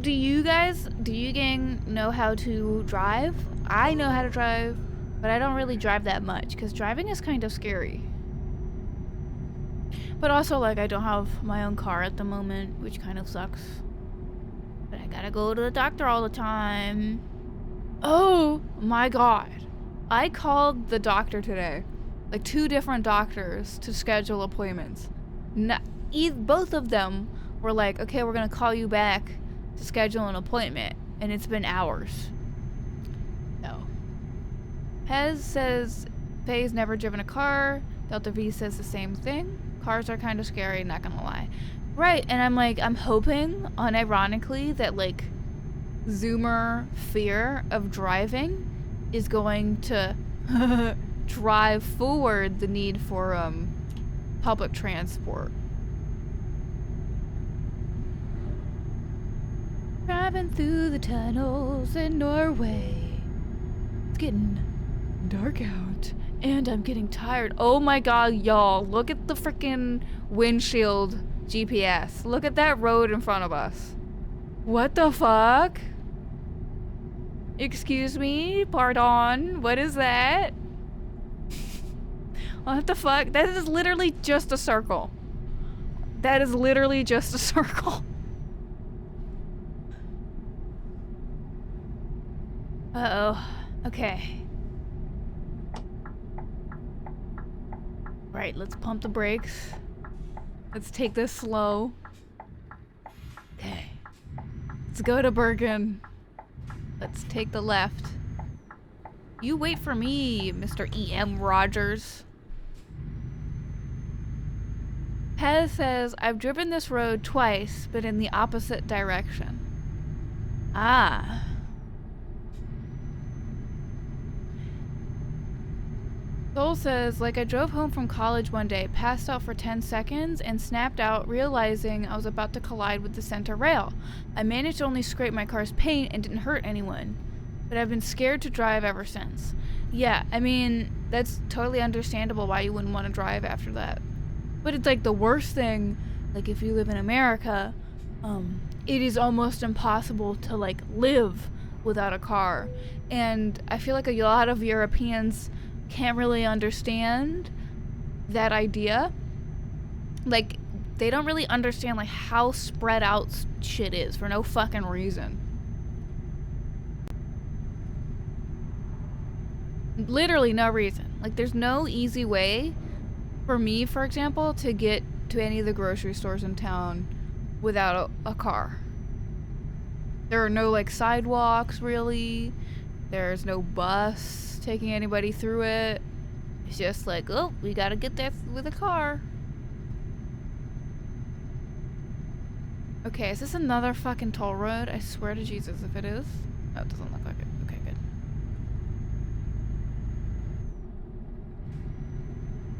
do you gang know how to drive? I know how to drive, but I don't really drive that much because driving is kind of scary. But also, like, I don't have my own car at the moment, which kind of sucks. But I gotta go to the doctor all the time. Oh my god. I called the doctor today. Like 2 different doctors to schedule appointments. Both of them were like, okay, we're gonna call you back to schedule an appointment. And it's been hours. No. Pez says Faye's never driven a car. Delta V says the same thing. Cars are kind of scary, not gonna lie. Right, and I'm like, I'm hoping, unironically, that like Zoomer fear of driving is going to drive forward the need for public transport. Driving through the tunnels in Norway. It's getting dark out. And I'm getting tired. Oh my god, y'all. Look at the freaking windshield GPS. Look at that road in front of us. What the fuck? Excuse me? Pardon? What is that? What the fuck? That is literally just a circle. That is literally just a circle. Uh-oh. Okay. Right, let's pump the brakes. Let's take this slow. Okay. Let's go to Bergen. Let's take the left. You wait for me, Mr. E.M. Rogers. Pez says, I've driven this road twice, but in the opposite direction. Ah. Soul says, like I drove home from college one day, passed out for 10 seconds, and snapped out, realizing I was about to collide with the center rail. I managed to only scrape my car's paint and didn't hurt anyone, but I've been scared to drive ever since. Yeah, I mean, that's totally understandable why you wouldn't want to drive after that. But it's like the worst thing, like if you live in America, it is almost impossible to like live without a car. And I feel like a lot of Europeans can't really understand that idea. Like, they don't really understand like how spread out shit is for no fucking reason. Literally no reason. Like, there's no easy way for me, for example, to get to any of the grocery stores in town without a car. There are no like sidewalks really. There's no bus taking anybody through it. It's just like, oh, we gotta get there with a car. Okay, is this another fucking toll road? I swear to Jesus if it is. Oh, it doesn't look like it. Okay, good.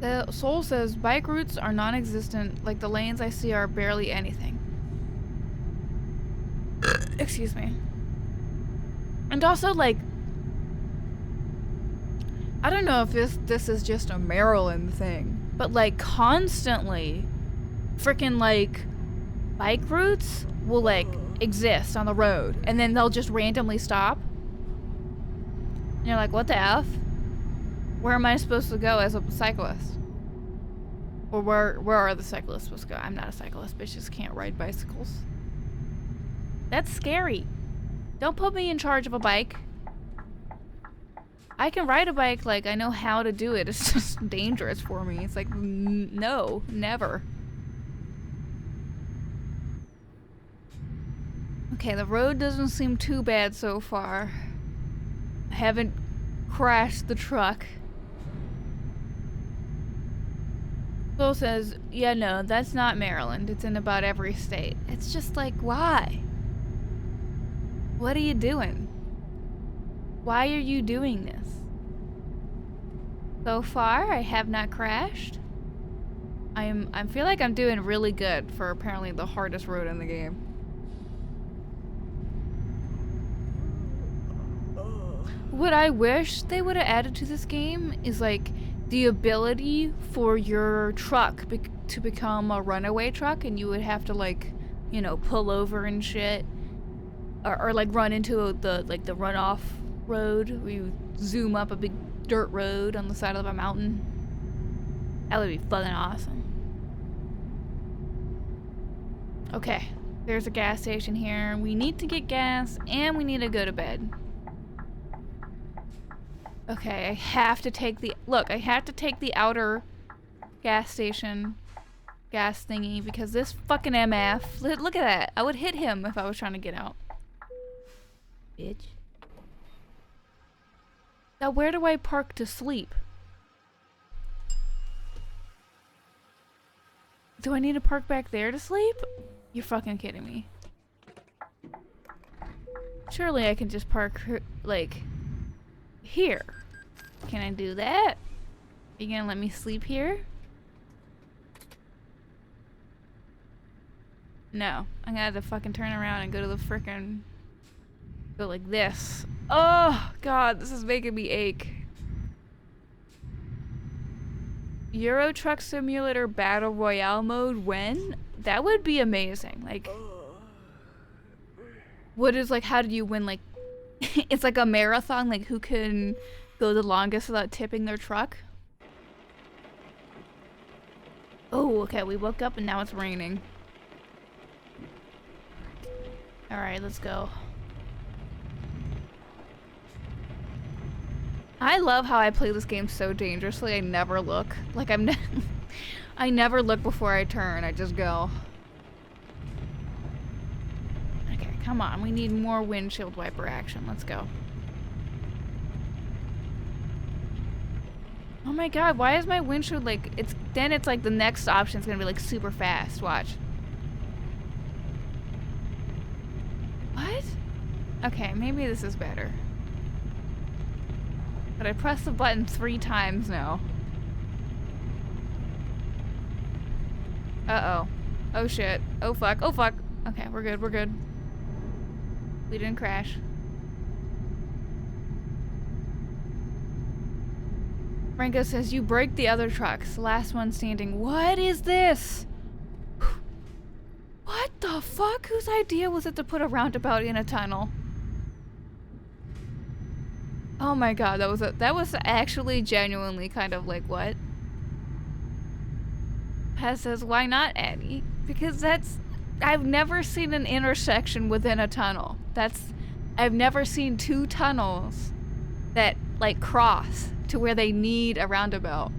The soul says bike routes are non-existent, like the lanes I see are barely anything. Excuse me. And also, like, I don't know if this is just a Maryland thing, but like constantly freaking like bike routes will like exist on the road and then they'll just randomly stop. And you're like, what the F? Where am I supposed to go as a cyclist? Or where are the cyclists supposed to go? I'm not a cyclist, bitches can't ride bicycles. That's scary. Don't put me in charge of a bike. I can ride a bike, like, I know how to do it. It's just dangerous for me. It's like, no, never. Okay, the road doesn't seem too bad so far. I haven't crashed the truck. Soul says, yeah, no, that's not Maryland. It's in about every state. It's just like, why? What are you doing? Why are you doing this? So far, I have not crashed. I feel like I'm doing really good for apparently the hardest road in the game. What I wish they would have added to this game is like the ability for your truck to become a runaway truck, and you would have to like, you know, pull over and shit, or like run into the runoff road where you zoom up a big dirt road on the side of a mountain. That would be fucking awesome. Okay, there's a gas station here. We need to get gas and we need to go to bed. Okay, I have to take the outer gas station gas thingy because this fucking MF, look at that. I would hit him if I was trying to get out. Bitch. Now where do I park to sleep? Do I need to park back there to sleep? You're fucking kidding me. Surely I can just park, like, here. Can I do that? Are you gonna let me sleep here? No. I'm gonna have to fucking turn around and go to the frickin'... go like this. Oh, God, this is making me ache. Euro Truck Simulator Battle Royale mode, when? That would be amazing. Like, what is, like, how do you win, like, it's like a marathon, like, who can go the longest without tipping their truck? Oh, okay, we woke up and now it's raining. Alright, let's go. I love how I play this game so dangerously. I never look. Like, I never look before I turn. I just go. Okay, come on. We need more windshield wiper action. Let's go. Oh my god, why is my windshield like... It's like the next option is gonna be like super fast. Watch. What? Okay, maybe this is better. But I pressed the button 3 times now. Uh-oh. Oh shit. Oh fuck. Oh fuck. Okay, we're good, we're good. We didn't crash. Franco says, you break the other trucks. Last one standing. What is this? What the fuck? Whose idea was it to put a roundabout in a tunnel? Oh my god, that was actually genuinely kind of like, what? Paz says, why not, Annie? Because I've never seen an intersection within a tunnel. I've never seen 2 tunnels that, like, cross to where they need a roundabout.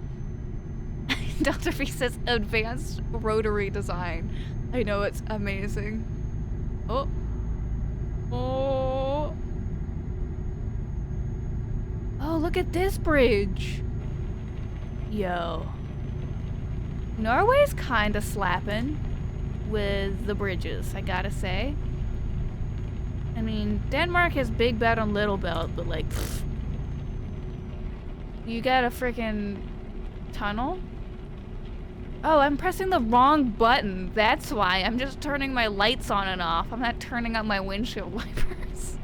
Dr. V says, advanced rotary design. I know, it's amazing. Oh. Oh. Oh, look at this bridge. Yo. Norway's kinda slapping with the bridges, I gotta say. I mean, Denmark has big belt on little belt, but like, pfft. You got a freaking tunnel? Oh, I'm pressing the wrong button. That's why. I'm just turning my lights on and off. I'm not turning up my windshield wipers.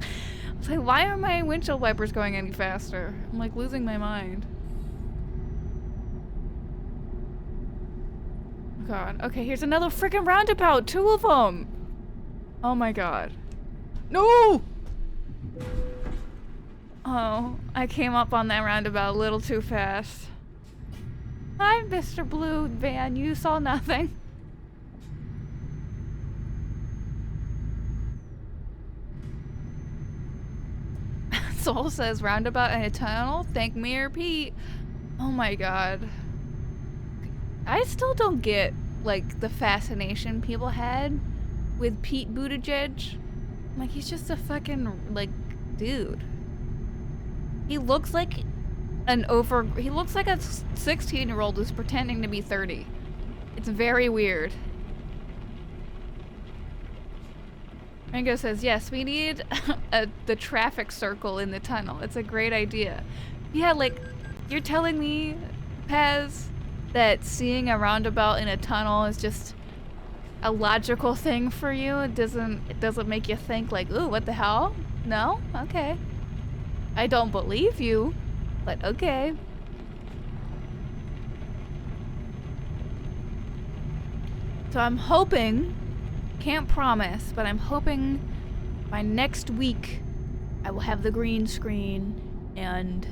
I was like, why are my windshield wipers going any faster? I'm like losing my mind. God. Okay, here's another freaking roundabout. 2 of them. Oh my god. No! Oh, I came up on that roundabout a little too fast. Hi, Mr. Blue Van. You saw nothing. Soul says roundabout and a tunnel. Thank Mayor Pete. Oh my god. I still don't get, like, the fascination people had with Pete Buttigieg. Like, he's just a fucking, like, dude. He looks like he looks like a 16-year-old who's pretending to be 30. It's very weird. Ringo says, yes, we need the traffic circle in the tunnel. It's a great idea. Yeah, like, you're telling me, Paz, that seeing a roundabout in a tunnel is just a logical thing for you? It doesn't make you think like, ooh, what the hell? No? Okay. I don't believe you, but okay. So I'm hoping, can't promise, but I'm hoping by next week I will have the green screen and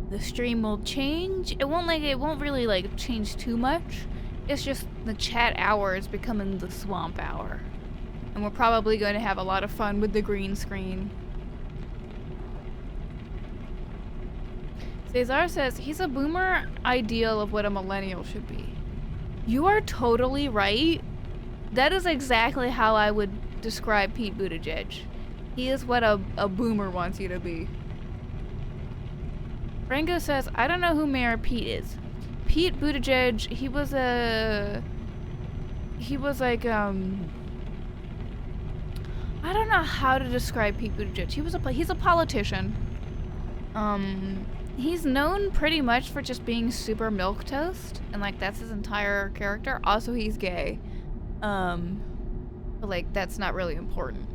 the stream will change. It won't really like change too much. It's just the chat hour is becoming the swamp hour. And we're probably going to have a lot of fun with the green screen. Cesar says, he's a boomer ideal of what a millennial should be. You are totally right. That is exactly how I would describe Pete Buttigieg. He is what a boomer wants you to be. Rango says, I don't know who Mayor Pete is. Pete Buttigieg, he was like, I don't know how to describe Pete Buttigieg. He's a politician. He's known pretty much for just being super milquetoast, and like that's his entire character. Also, he's gay. But like that's not really important,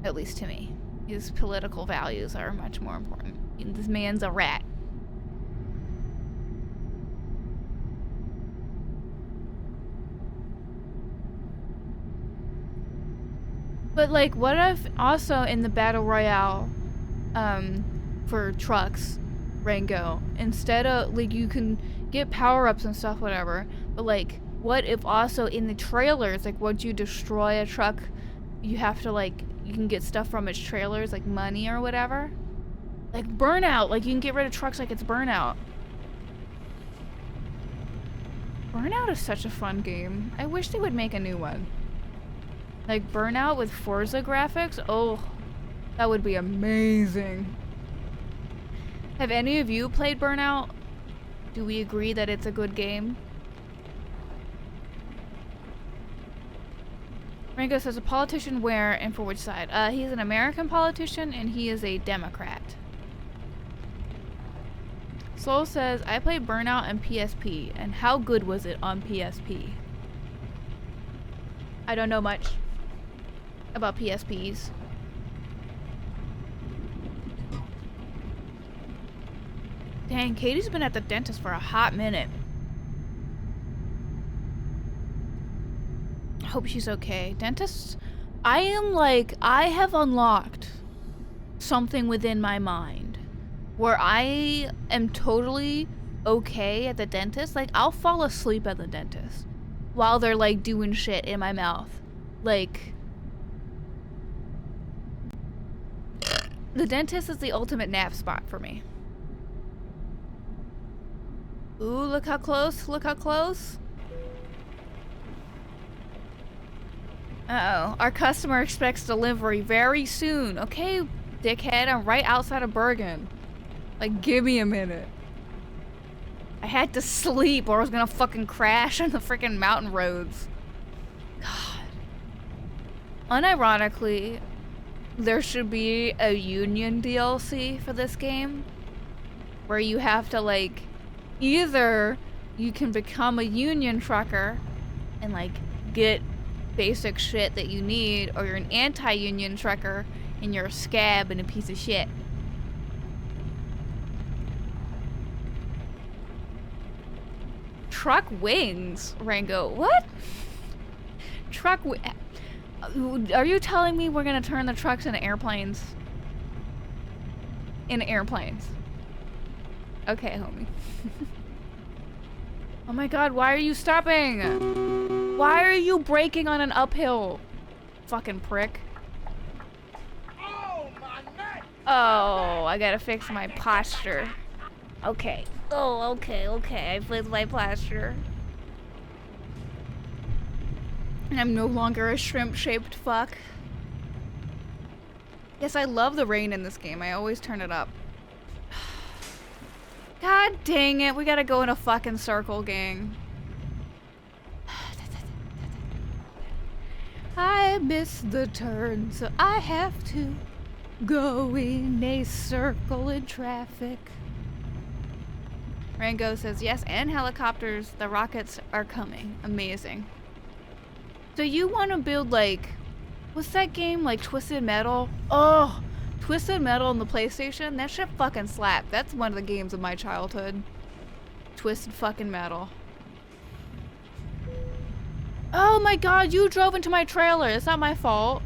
at least to me. His political values are much more important. This man's a rat. But like, what if also in the battle royale, for trucks, Rango, instead of like you can get power-ups and stuff, whatever, but like what if also in the trailers, like once you destroy a truck, you have to like, you can get stuff from its trailers, like money or whatever? Like Burnout, like you can get rid of trucks like it's Burnout. Burnout is such a fun game. I wish they would make a new one. Like Burnout with Forza graphics, oh, that would be amazing. Have any of you played Burnout? Do we agree that it's a good game? Rango says, a politician where and for which side? He's an American politician and he is a Democrat. Soul says, I played Burnout and PSP, and how good was it on PSP? I don't know much about PSPs. Dang, Katie's been at the dentist for a hot minute. I hope she's okay. Dentists, I have unlocked something within my mind where I am totally okay at the dentist. Like, I'll fall asleep at the dentist while they're like doing shit in my mouth. Like, the dentist is the ultimate nap spot for me. Ooh, look how close, look how close. Uh-oh, our customer expects delivery very soon. Okay, dickhead, I'm right outside of Bergen. Like, give me a minute. I had to sleep or I was gonna fucking crash on the freaking mountain roads. God. Unironically, there should be a Union DLC for this game where you have to, like, either you can become a Union trucker and, like, get basic shit that you need, or you're an anti-Union trucker and you're a scab and a piece of shit. Truck wings, Rango. What? Truck are you telling me we're gonna turn the trucks into airplanes? Into airplanes. Okay, homie. Oh my god, why are you stopping? Why are you braking on an uphill? Fucking prick. Oh, my neck! Oh, I gotta fix my posture. Okay. Oh, okay. I fixed my posture. And I'm no longer a shrimp-shaped fuck. Yes, I love the rain in this game. I always turn it up. God dang it, we gotta go in a fucking circle, gang. I miss the turn, so I have to go in a circle in traffic. Rango says, yes, and helicopters. The rockets are coming. Amazing. So you want to build, like, what's that game, like Twisted Metal? Oh, Twisted Metal on the PlayStation? That shit fucking slapped. That's one of the games of my childhood. Twisted fucking Metal. Oh my god, you drove into my trailer. It's not my fault.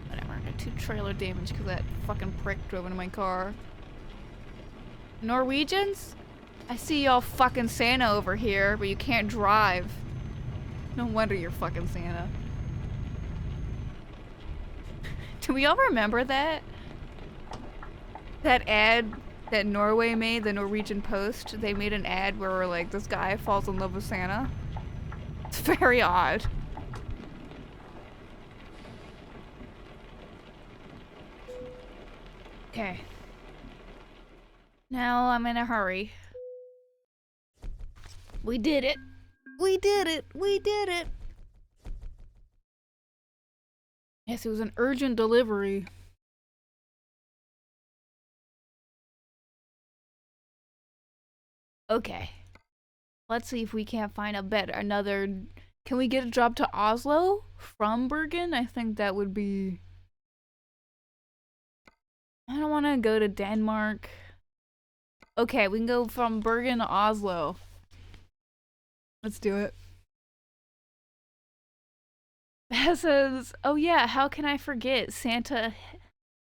Whatever, I got 2 trailer damage because that fucking prick drove into my car. Norwegians? I see y'all fucking Santa over here, but you can't drive. No wonder you're fucking Santa. Do we all remember that? That ad that Norway made, the Norwegian Post? They made an ad where, like, this guy falls in love with Santa. It's very odd. Okay. Now I'm in a hurry. We did it. We did it. We did it. Yes, it was an urgent delivery. Okay. Let's see if we can't find another. Can we get a job to Oslo from Bergen? I think that would be. I don't want to go to Denmark. Okay, we can go from Bergen to Oslo. Let's do it. That says, oh yeah, how can I forget Santa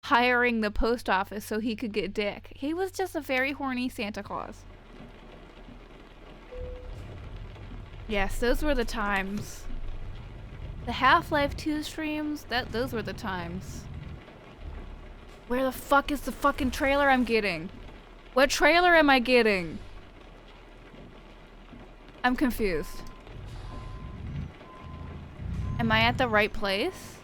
hiring the post office so he could get dick? He was just a very horny Santa Claus. Yes, those were the times. The Half-Life 2 streams, those were the times. Where the fuck is the fucking trailer I'm getting? What trailer am I getting? I'm confused. Am I at the right place?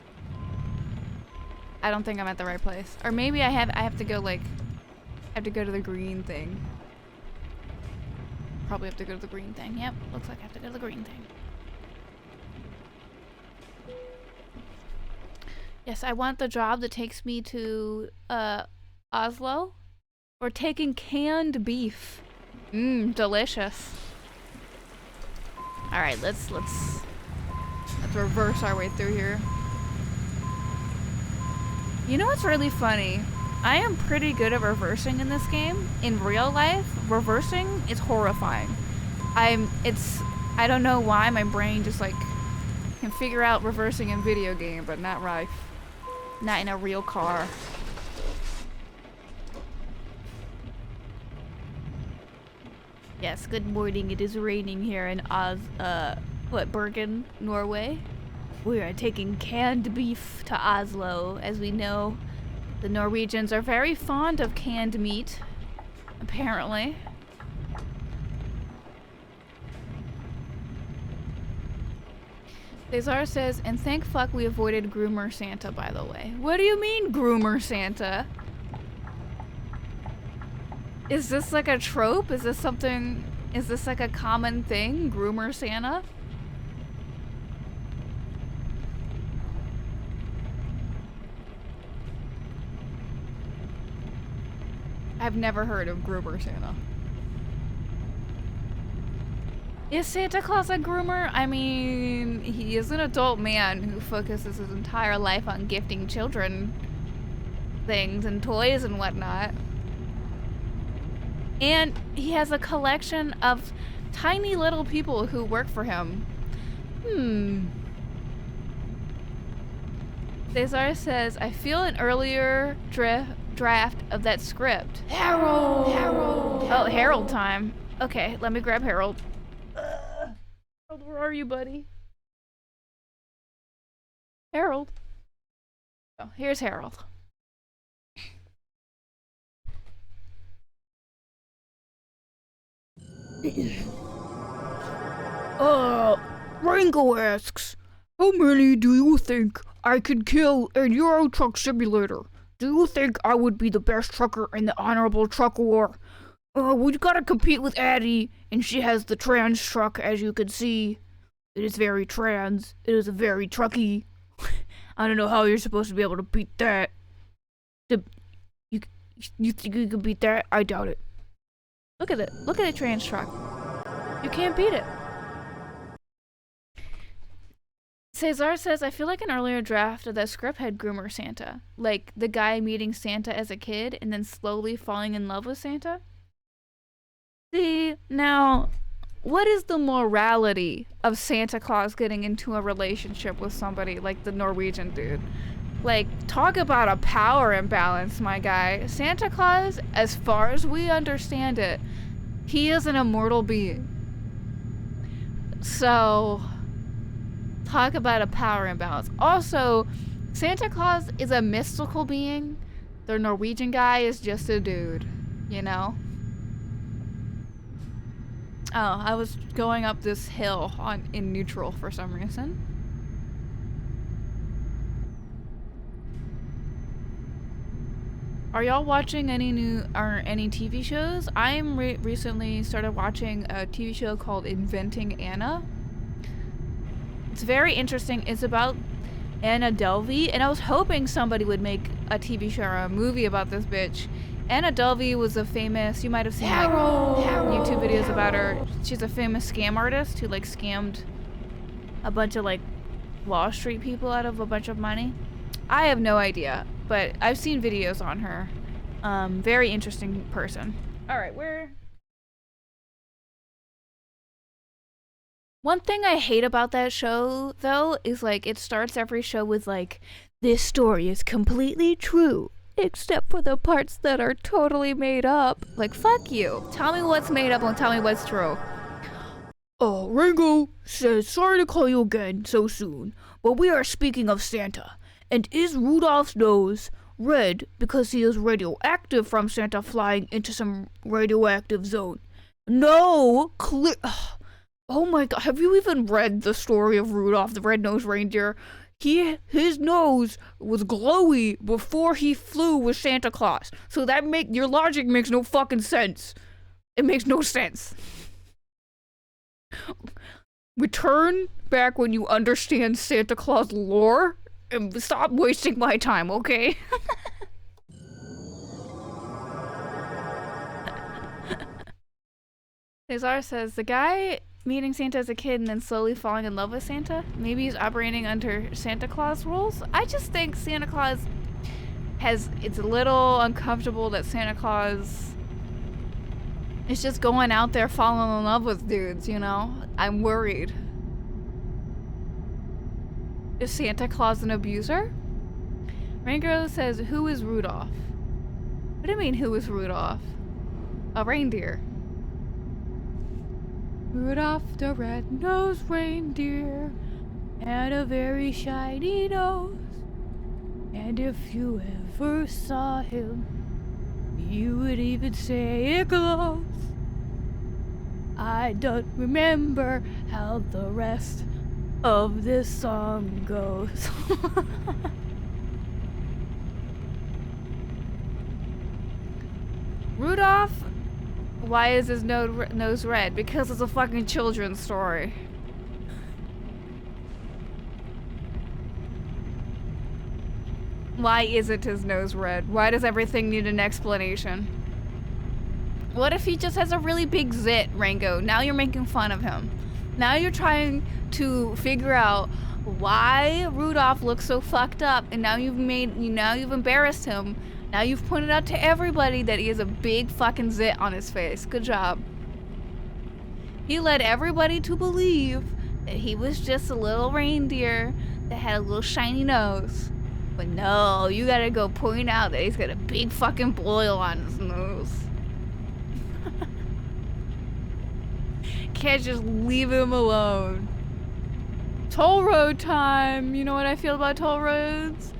I don't think I'm at the right place. Or maybe I have to go, like, I have to go to the green thing. Probably have to go to the green thing. Yep, looks like I have to go to the green thing. Yes, I want the job that takes me to Oslo We're taking canned beef. Mmm, delicious. Alright, let's reverse our way through here. You know what's really funny? I am pretty good at reversing in this game. In real life, reversing is horrifying. I don't know why my brain just like can figure out reversing in video game, but not right. Not in a real car. Yes, good morning. It is raining here in Bergen, Norway. We are taking canned beef to Oslo. As we know, the Norwegians are very fond of canned meat, apparently. Cesar says, and thank fuck we avoided Groomer Santa, by the way. What do you mean, Groomer Santa? Is this like a trope? Is this like a common thing? Groomer Santa? I've never heard of Groomer Santa. Is Santa Claus a groomer? I mean, he is an adult man who focuses his entire life on gifting children things and toys and whatnot. And he has a collection of tiny little people who work for him. Cesar says, I feel an earlier draft of that script. Harold! Oh, Harold time. Okay, let me grab Harold. Harold, where are you, buddy? Harold. Oh, here's Harold. Ringo asks, how many do you think I could kill in Euro Truck Simulator? Do you think I would be the best trucker in the Honorable Truck War? We gotta compete with Addie, and she has the trans truck, as you can see. It is very trans. It is very trucky. I don't know how you're supposed to be able to beat that. You think you can beat that? I doubt it. Look at it. Look at the trans truck. You can't beat it. Cesar says, I feel like an earlier draft of that script had Groomer Santa. Like, the guy meeting Santa as a kid and then slowly falling in love with Santa. See, now, what is the morality of Santa Claus getting into a relationship with somebody like the Norwegian dude? Like, talk about a power imbalance, my guy. Santa Claus, as far as we understand it, he is an immortal being. So, talk about a power imbalance. Also, Santa Claus is a mystical being. The Norwegian guy is just a dude, you know? Oh, I was going up this hill in neutral for some reason. Are y'all watching any TV shows? I recently started watching a TV show called Inventing Anna. It's very interesting. It's about Anna Delvey, and I was hoping somebody would make a TV show or a movie about this bitch. Anna Delvey was a famous, you might have seen like YouTube videos about her. She's a famous scam artist who like scammed a bunch of like Wall Street people out of a bunch of money. I have no idea, but I've seen videos on her. Very interesting person. Alright, one thing I hate about that show, though, is like it starts every show with like, this story is completely true, except for the parts that are totally made up. Like, fuck you. Tell me what's made up and tell me what's true. Ringo says, sorry to call you again so soon, but we are speaking of Santa. And is Rudolph's nose red because he is radioactive from Santa flying into some radioactive zone? No, clear. Oh my god, have you even read the story of Rudolph the Red-Nosed Reindeer? His nose was glowy before he flew with Santa Claus. So your logic makes no fucking sense. It makes no sense. Return back when you understand Santa Claus lore and stop wasting my time, okay? Cesar says, the guy meeting Santa as a kid and then slowly falling in love with Santa, maybe he's operating under Santa Claus rules. I just think Santa Claus it's a little uncomfortable that Santa Claus is just going out there falling in love with dudes, you know? I'm worried. Is Santa Claus an abuser? Rainbow says, who is Rudolph? What do you mean, who is Rudolph? A reindeer. Rudolph the red-nosed reindeer had a very shiny nose. And if you ever saw him, you would even say it glows. I don't remember how the rest of this song goes. Rudolph, why is his nose red? Because it's a fucking children's story. Why isn't his nose red? Why does everything need an explanation? What if he just has a really big zit, Rango? Now you're making fun of him. Now you're trying to figure out why Rudolph looks so fucked up, and now you've embarrassed him. Now you've pointed out to everybody that he has a big fucking zit on his face. Good job. He led everybody to believe that he was just a little reindeer that had a little shiny nose. But no, you gotta go point out that he's got a big fucking boil on his nose. Can't just leave him alone. Toll road time. You know what I feel about toll roads?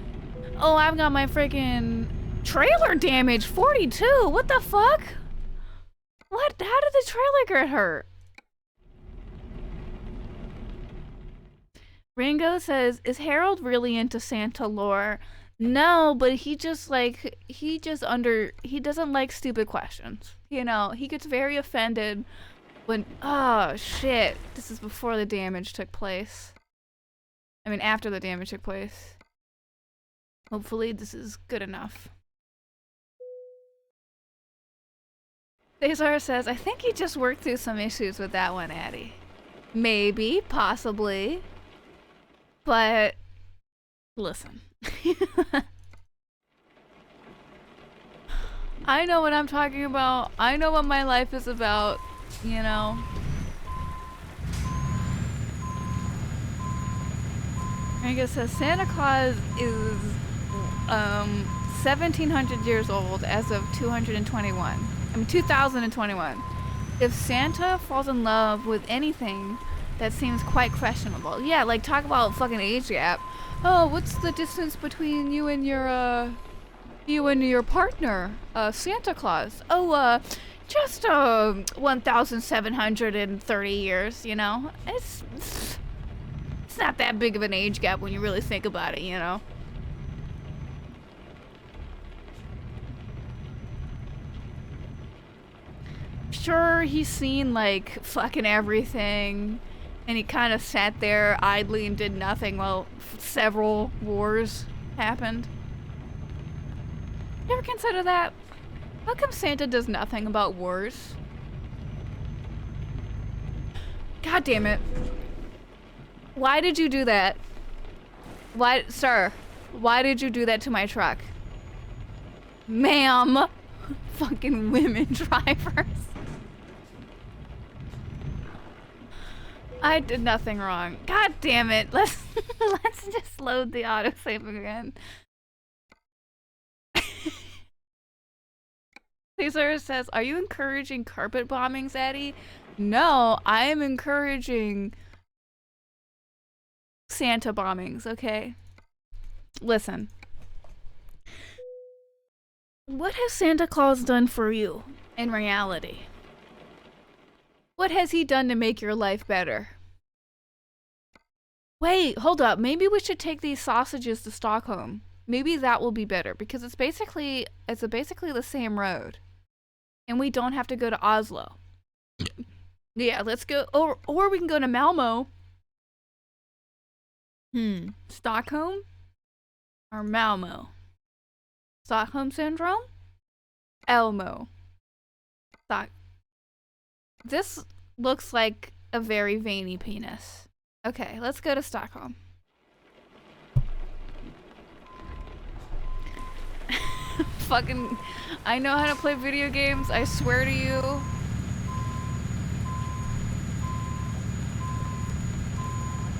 Oh, I've got my freaking trailer damaged. 42. What the fuck? What? How did the trailer get hurt? Ringo says, is Harold really into Santa lore? No, but he doesn't like stupid questions. You know, he gets very offended when, oh shit, this is before the damage took place. I mean, after the damage took place. Hopefully this is good enough. Cesar says, I think he just worked through some issues with that one, Addie. Maybe, possibly. But, listen. I know what I'm talking about. I know what my life is about, you know. Rango says, Santa Claus is 1,700 years old as of 2021. If Santa falls in love with anything, that seems quite questionable. Yeah, like talk about fucking age gap. Oh, what's the distance between you and your partner, Santa Claus? Oh, just 1,730 years. You know, it's not that big of an age gap when you really think about it. You know. Sure, he's seen like fucking everything. And he kind of sat there idly and did nothing while several wars happened. You ever consider that? How come Santa does nothing about wars? God damn it. Why did you do that? Why, sir, why did you do that to my truck? Ma'am. Fucking women drivers. I did nothing wrong. God damn it. Let's just load the autosave again. Cesar says, are you encouraging carpet bombings, Eddie? No, I am encouraging Santa bombings, okay? Listen. What has Santa Claus done for you in reality? What has he done to make your life better? Wait, hold up. Maybe we should take these sausages to Stockholm. Maybe that will be better because it's basically the same road. And we don't have to go to Oslo. Yeah, let's go. Or we can go to Malmo. Stockholm or Malmo? Stockholm Syndrome? Elmo. This looks like a very veiny penis. Okay, let's go to Stockholm. Fucking, I know how to play video games, I swear to you.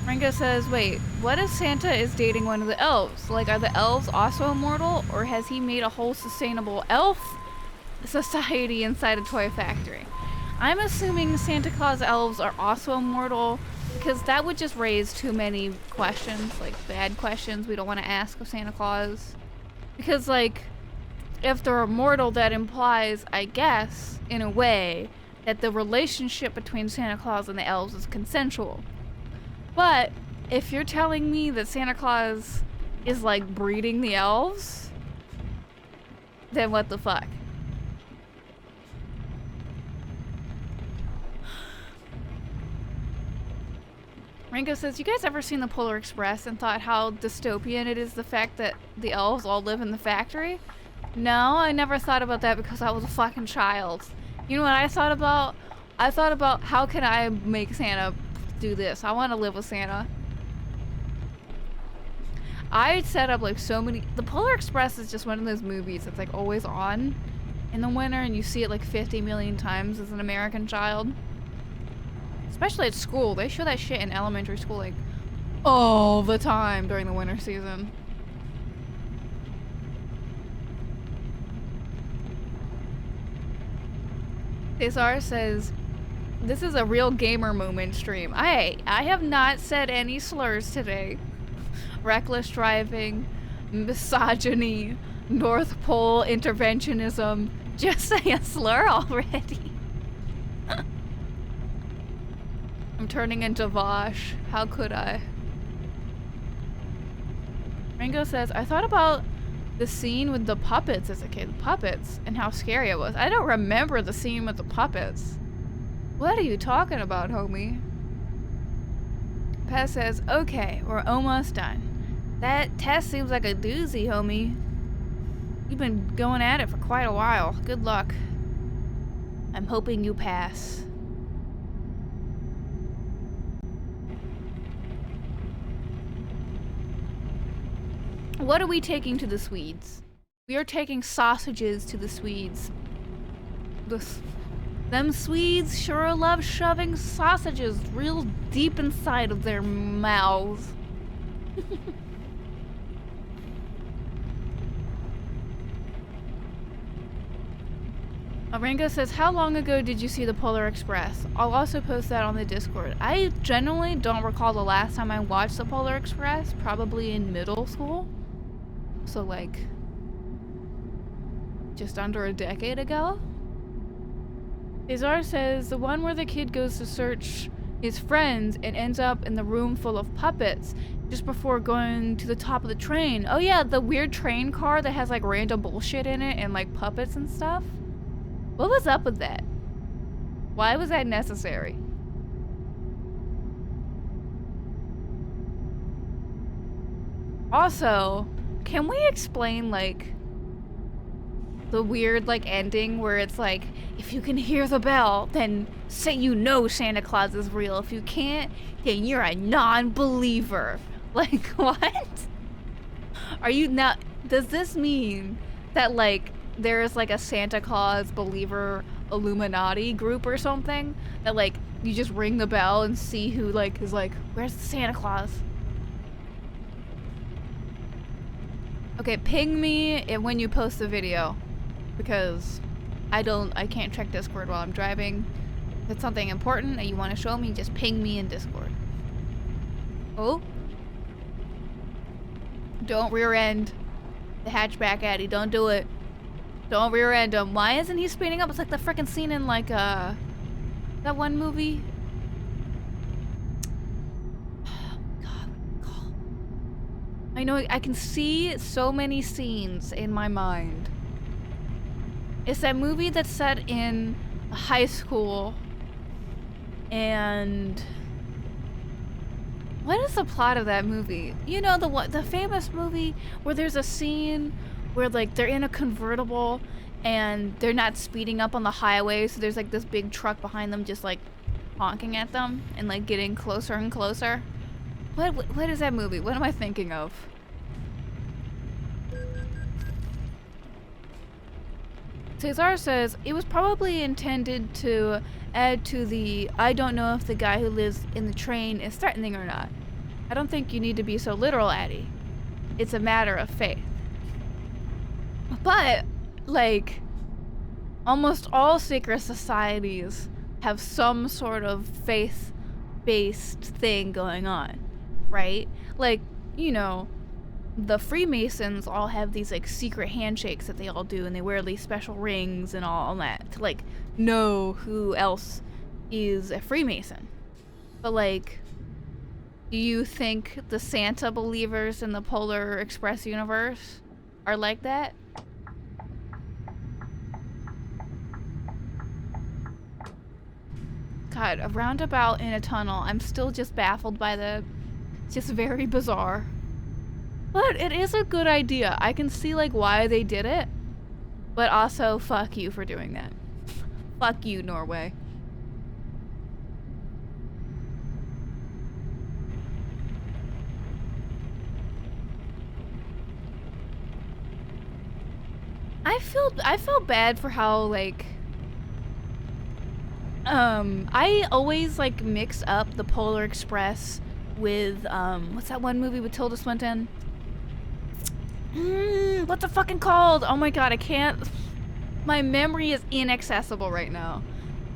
Ringo says, wait, what if Santa is dating one of the elves? Like, are the elves also immortal, or has he made a whole sustainable elf society inside a toy factory? I'm assuming Santa Claus elves are also immortal, because that would just raise too many questions, like bad questions we don't want to ask of Santa Claus. Because, like, if they're immortal, that implies, I guess, in a way, that the relationship between Santa Claus and the elves is consensual. But if you're telling me that Santa Claus is like breeding the elves, then what the fuck? Ringo says, you guys ever seen the Polar Express and thought how dystopian it is the fact that the elves all live in the factory? No, I never thought about that because I was a fucking child. You know what I thought about? I thought about how can I make Santa do this. I want to live with Santa. I'd set up like so many. The Polar Express is just one of those movies that's like always on in the winter, and you see it like 50 million times as an American child. Especially at school. They show that shit in elementary school like all the time during the winter season. Cesar says, this is a real gamer moment stream. I have not said any slurs today. Reckless driving, misogyny, North Pole interventionism. Just say a slur already. I'm turning into Vosh. How could I? Ringo says, I thought about the scene with the puppets as a kid. Puppets, and how scary it was. I don't remember the scene with the puppets. What are you talking about, homie? Paz says, okay, we're almost done. That test seems like a doozy, homie. You've been going at it for quite a while. Good luck. I'm hoping you pass. What are we taking to the Swedes? We are taking sausages to the Swedes. Them Swedes sure love shoving sausages real deep inside of their mouths. Arango says, how long ago did you see the Polar Express? I'll also post that on the Discord. I genuinely don't recall the last time I watched the Polar Express, probably in middle school. So like, just under a decade ago? Cesar says, the one where the kid goes to search his friends and ends up in the room full of puppets just before going to the top of the train. Oh yeah, the weird train car that has like random bullshit in it and like puppets and stuff. What was up with that? Why was that necessary? Also, can we explain like the weird like ending where it's like, if you can hear the bell, then say you know Santa Claus is real. If you can't, then you're a non-believer. Like, what? Are you not? Does this mean that like there's like a Santa Claus believer Illuminati group or something that like you just ring the bell and see who like is like, where's the Santa Claus? Okay, ping me when you post the video, because I can't check Discord while I'm driving. If it's something important that you want to show me, just ping me in Discord. Oh, don't rear end the hatchback Addy. Don't do it. Don't rear end him. Why isn't he speeding up? It's like the freaking scene in like that one movie. I know, I can see so many scenes in my mind. It's that movie that's set in a high school, and what is the plot of that movie? You know, the famous movie where there's a scene where like they're in a convertible and they're not speeding up on the highway, so there's like this big truck behind them just like honking at them and like getting closer and closer. What is that movie? What am I thinking of? Cesar says it was probably intended to add to the I don't know if the guy who lives in the train is threatening or not. I don't think you need to be so literal, Addie. It's a matter of faith. But, like, almost all secret societies have some sort of faith-based thing going on, right? Like, you know, the Freemasons all have these, like, secret handshakes that they all do, and they wear these special rings and all that to, like, know who else is a Freemason. But, like, do you think the Santa believers in the Polar Express universe are like that? God, a roundabout in a tunnel. I'm still just baffled by the... It's just very bizarre. But it is a good idea. I can see, like, why they did it. But also, fuck you for doing that. Fuck you, Norway. I felt bad for how, like... I always, like, mix up the Polar Express with, what's that one movie with Tilda Swinton? What's it fucking called? Oh my god, I can't... My memory is inaccessible right now.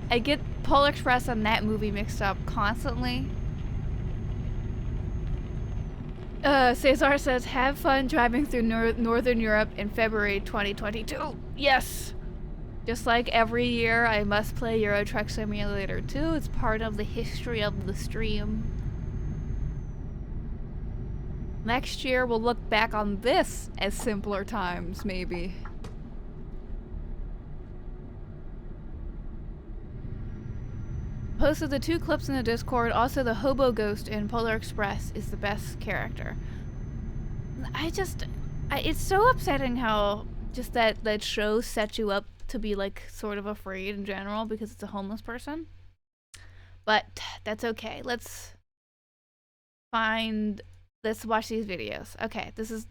I get Polar Express and that movie mixed up constantly. Cesar says, have fun driving through Northern Europe in February 2022. Yes! Just like every year, I must play Euro Truck Simulator 2. It's part of the history of the stream. Next year, we'll look back on this as simpler times, maybe. Posted the 2 clips in the Discord. Also, the hobo ghost in Polar Express is the best character. It's so upsetting how just that show sets you up to be, like, sort of afraid in general because it's a homeless person. But that's okay. Let's watch these videos. Okay, this is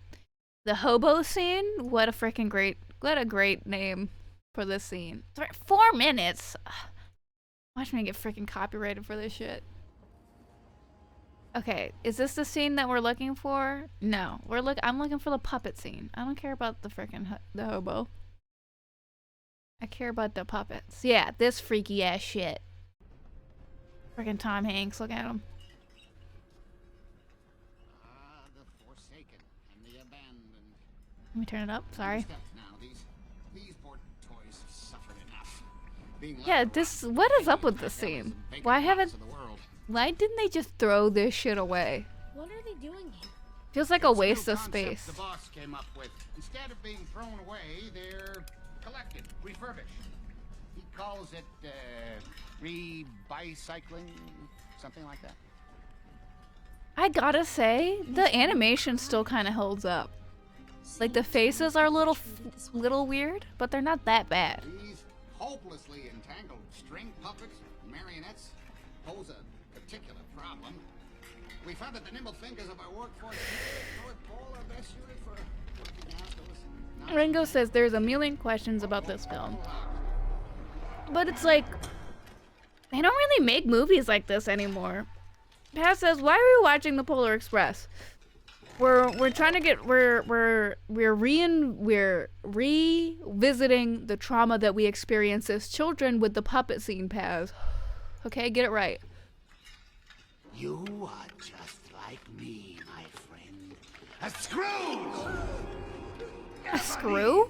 the hobo scene. What a great name for this scene. 4 minutes. Watch me get freaking copyrighted for this shit. Okay, is this the scene that we're looking for? No, I'm looking for the puppet scene. I don't care about the freaking the hobo. I care about the puppets. Yeah, this freaky ass shit. Freaking Tom Hanks, look at him. The forsaken and the abandoned. Let me turn it up, sorry. These poor toys have suffered enough. Yeah, what is up with this scene? Why didn't they just throw this shit away? What are they doing here? Feels like a waste of space. The boss came up with. Instead of being thrown away, they're collected, refurbished. He calls it re-bicycling, something like that. I gotta say, the animation still kind of holds up. Like, the faces are a little weird, but they're not that bad. These hopelessly entangled string puppets, marionettes, pose a particular problem. We found that the nimble fingers of our workforce are best suited for working out those. Ringo says there's a million questions about this film. But it's like, they don't really make movies like this anymore. Pat says, why are we watching the Polar Express? We're trying to get we're revisiting the trauma that we experienced as children with the puppet scene, Paz. Okay, get it right. You are just like me, my friend. A Scrooge! A screw?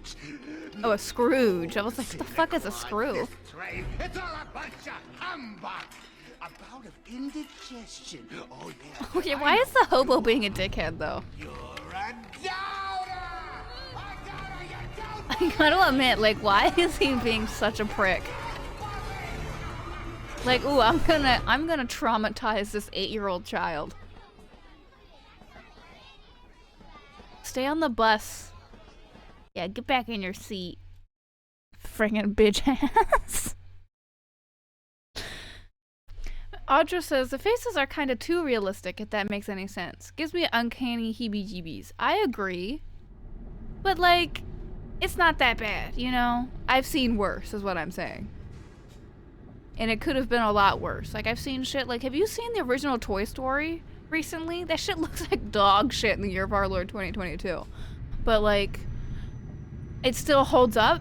Scrooge. Oh, a Scrooge. I was like, what the fuck is a screw? It's all a bunch of humbug. A bout of indigestion. Oh, yeah. Okay, why is the hobo being a dickhead, though? You're a doubter! I gotta admit, like, why is he being such a prick? Like, ooh, I'm gonna traumatize this 8-year-old child. Stay on the bus. Yeah, get back in your seat. Friggin' bitch ass. Audra says, the faces are kind of too realistic, if that makes any sense. Gives me uncanny heebie-jeebies. I agree. But, like, it's not that bad, you know? I've seen worse, is what I'm saying. And it could have been a lot worse. Like, I've seen shit, like, have you seen the original Toy Story recently? That shit looks like dog shit in the year of our Lord 2022. But, like, it still holds up.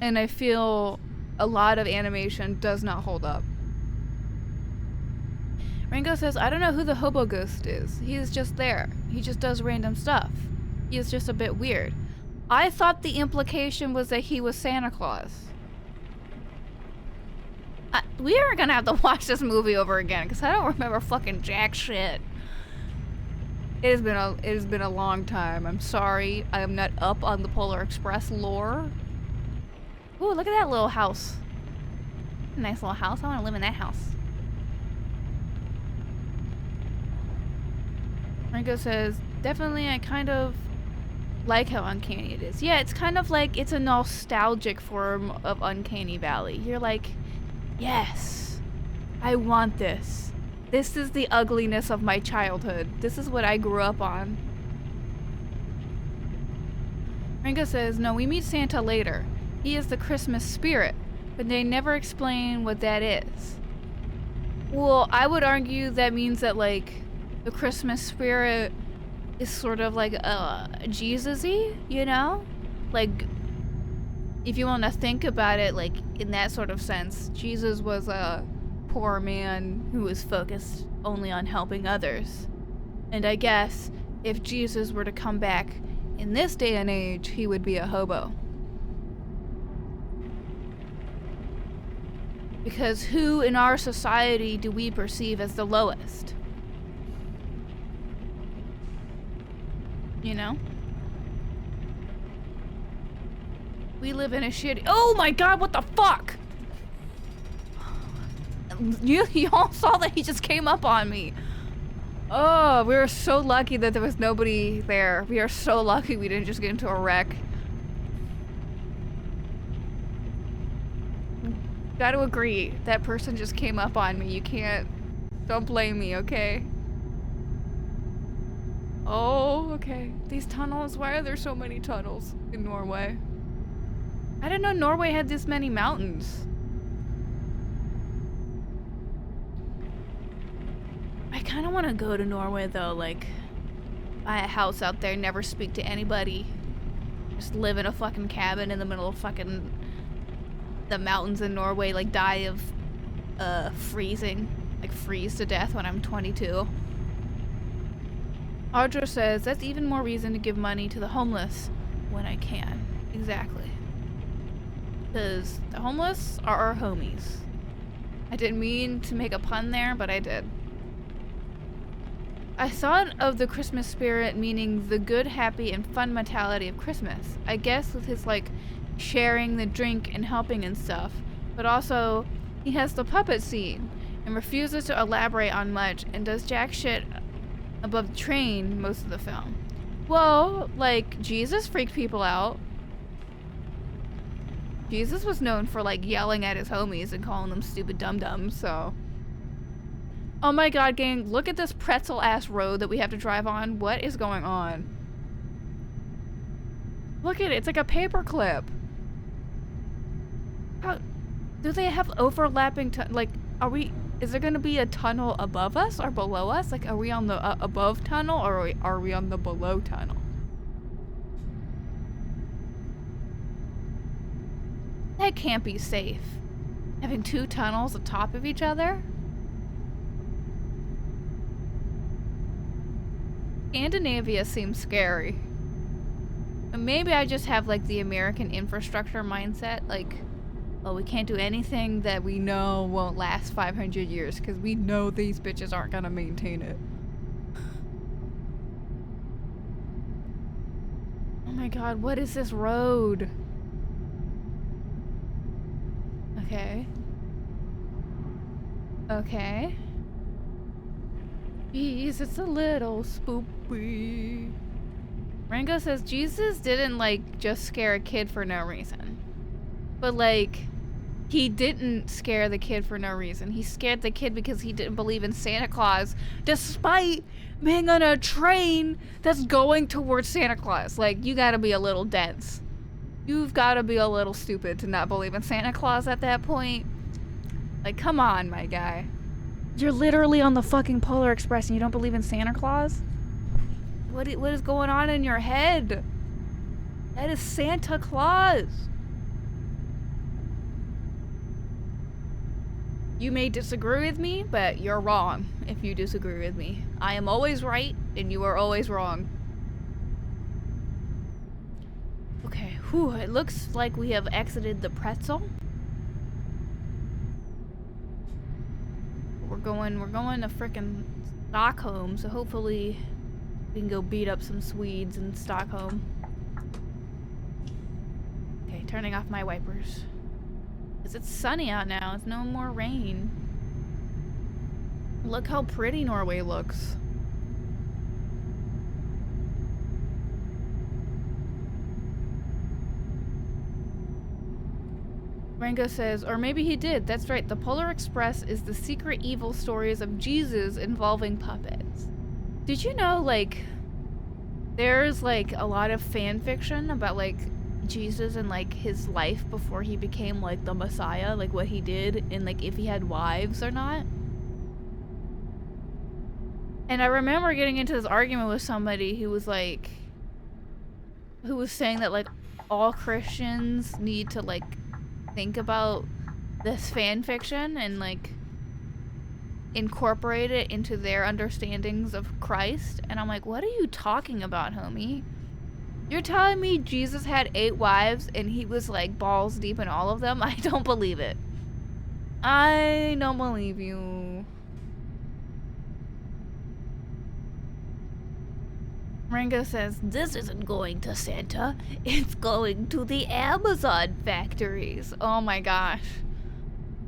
And I feel a lot of animation does not hold up. Ringo says, I don't know who the hobo ghost is. He is just there. He just does random stuff. He is just a bit weird. I thought the implication was that he was Santa Claus. We are gonna have to watch this movie over again because I don't remember fucking jack shit. It has been a long time. I'm sorry. I am not up on the Polar Express lore. Ooh, look at that little house. Nice little house. I want to live in that house. Ringo says, definitely I kind of like how uncanny it is. Yeah, it's kind of like it's a nostalgic form of Uncanny Valley. You're like, yes, I want this. This is the ugliness of my childhood. This is what I grew up on. Ringo says, no, we meet Santa later. He is the Christmas spirit, but they never explain what that is. Well, I would argue that means that, like, the Christmas spirit is sort of like Jesus-y, you know? Like, if you want to think about it, like, in that sort of sense, Jesus was a poor man who was focused only on helping others. And I guess if Jesus were to come back in this day and age, he would be a hobo. Because who in our society do we perceive as the lowest? You know? We live in a shitty— oh my god, what the fuck? Y'all saw that he just came up on me. Oh, we were so lucky that there was nobody there. We are so lucky we didn't just get into a wreck. Gotta agree, that person just came up on me. You can't— don't blame me, okay? Oh, okay. These tunnels, why are there so many tunnels in Norway? I didn't know Norway had this many mountains. I kind of want to go to Norway though, like, buy a house out there, never speak to anybody. Just live in a fucking cabin in the middle of fucking the mountains in Norway, like die of freezing. Like freeze to death when I'm 22. Audra says, that's even more reason to give money to the homeless when I can. Exactly. Because the homeless are our homies. I didn't mean to make a pun there, but I did. I thought of the Christmas spirit meaning the good, happy, and fun mentality of Christmas. I guess with his, like, sharing the drink and helping and stuff. But also, he has the puppet scene and refuses to elaborate on much and does jack shit above the train most of the film. Well, like, Jesus freaked people out. Jesus was known for, like, yelling at his homies and calling them stupid dum-dums, so. Oh my god, gang, look at this pretzel-ass road that we have to drive on. What is going on? Look at it, it's like a paperclip. How do they have overlapping like, is there gonna be a tunnel above us or below us? Like, are we on the above tunnel or are we on the below tunnel? That can't be safe. Having two tunnels atop of each other? Scandinavia seems scary. Maybe I just have, like, the American infrastructure mindset, like, oh, we can't do anything that we know won't last 500 years because we know these bitches aren't gonna maintain it. Oh my god, what is this road? Okay. Okay. Jeez, it's a little spoopy. Rango says Jesus didn't like just scare a kid for no reason. But like, he didn't scare the kid for no reason. He scared the kid because he didn't believe in Santa Claus, despite being on a train that's going towards Santa Claus. Like, you gotta be a little dense. You've gotta be a little stupid to not believe in Santa Claus at that point. Like, come on, my guy. You're literally on the fucking Polar Express and you don't believe in Santa Claus? What is going on in your head? That is Santa Claus. You may disagree with me, but you're wrong if you disagree with me. I am always right, and you are always wrong. Okay, whew, it looks like we have exited the pretzel. We're going to frickin' Stockholm, so hopefully we can go beat up some Swedes in Stockholm. Okay, turning off my wipers. Because it's sunny out now, it's no more rain. Look how pretty Norway looks. Rango says, or maybe he did. That's right, the Polar Express is the secret evil stories of Jesus involving puppets. Did you know, like, there's, like, a lot of fan fiction about, like, Jesus and, like, his life before he became, like, the Messiah, like, what he did, and, like, if he had wives or not? And I remember getting into this argument with somebody who was, like, who was saying that, like, all Christians need to, like, think about this fan fiction and, like, incorporate it into their understandings of Christ. And I'm like, what are you talking about, homie? You're telling me Jesus had 8 wives and he was, like, balls deep in all of them? I don't believe it. I don't believe you. Rango says, this isn't going to Santa. It's going to the Amazon factories. Oh my gosh.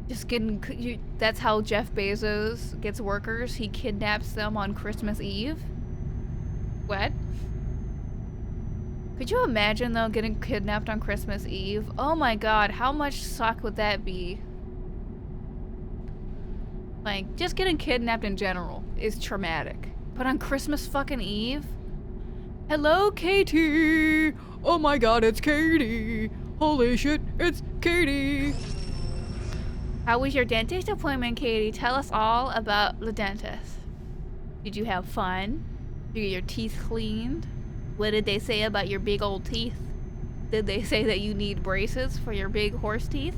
Just getting... that's how Jeff Bezos gets workers. He kidnaps them on Christmas Eve. What? Could you imagine, though, getting kidnapped on Christmas Eve? Oh my god, how much suck would that be? Like, just getting kidnapped in general is traumatic. But on Christmas fucking Eve? Hello, Katie! Oh my god, it's Katie! Holy shit, it's Katie! How was your dentist appointment, Katie? Tell us all about the dentist. Did you have fun? Did you get your teeth cleaned? What did they say about your big old teeth? Did they say that you need braces for your big horse teeth?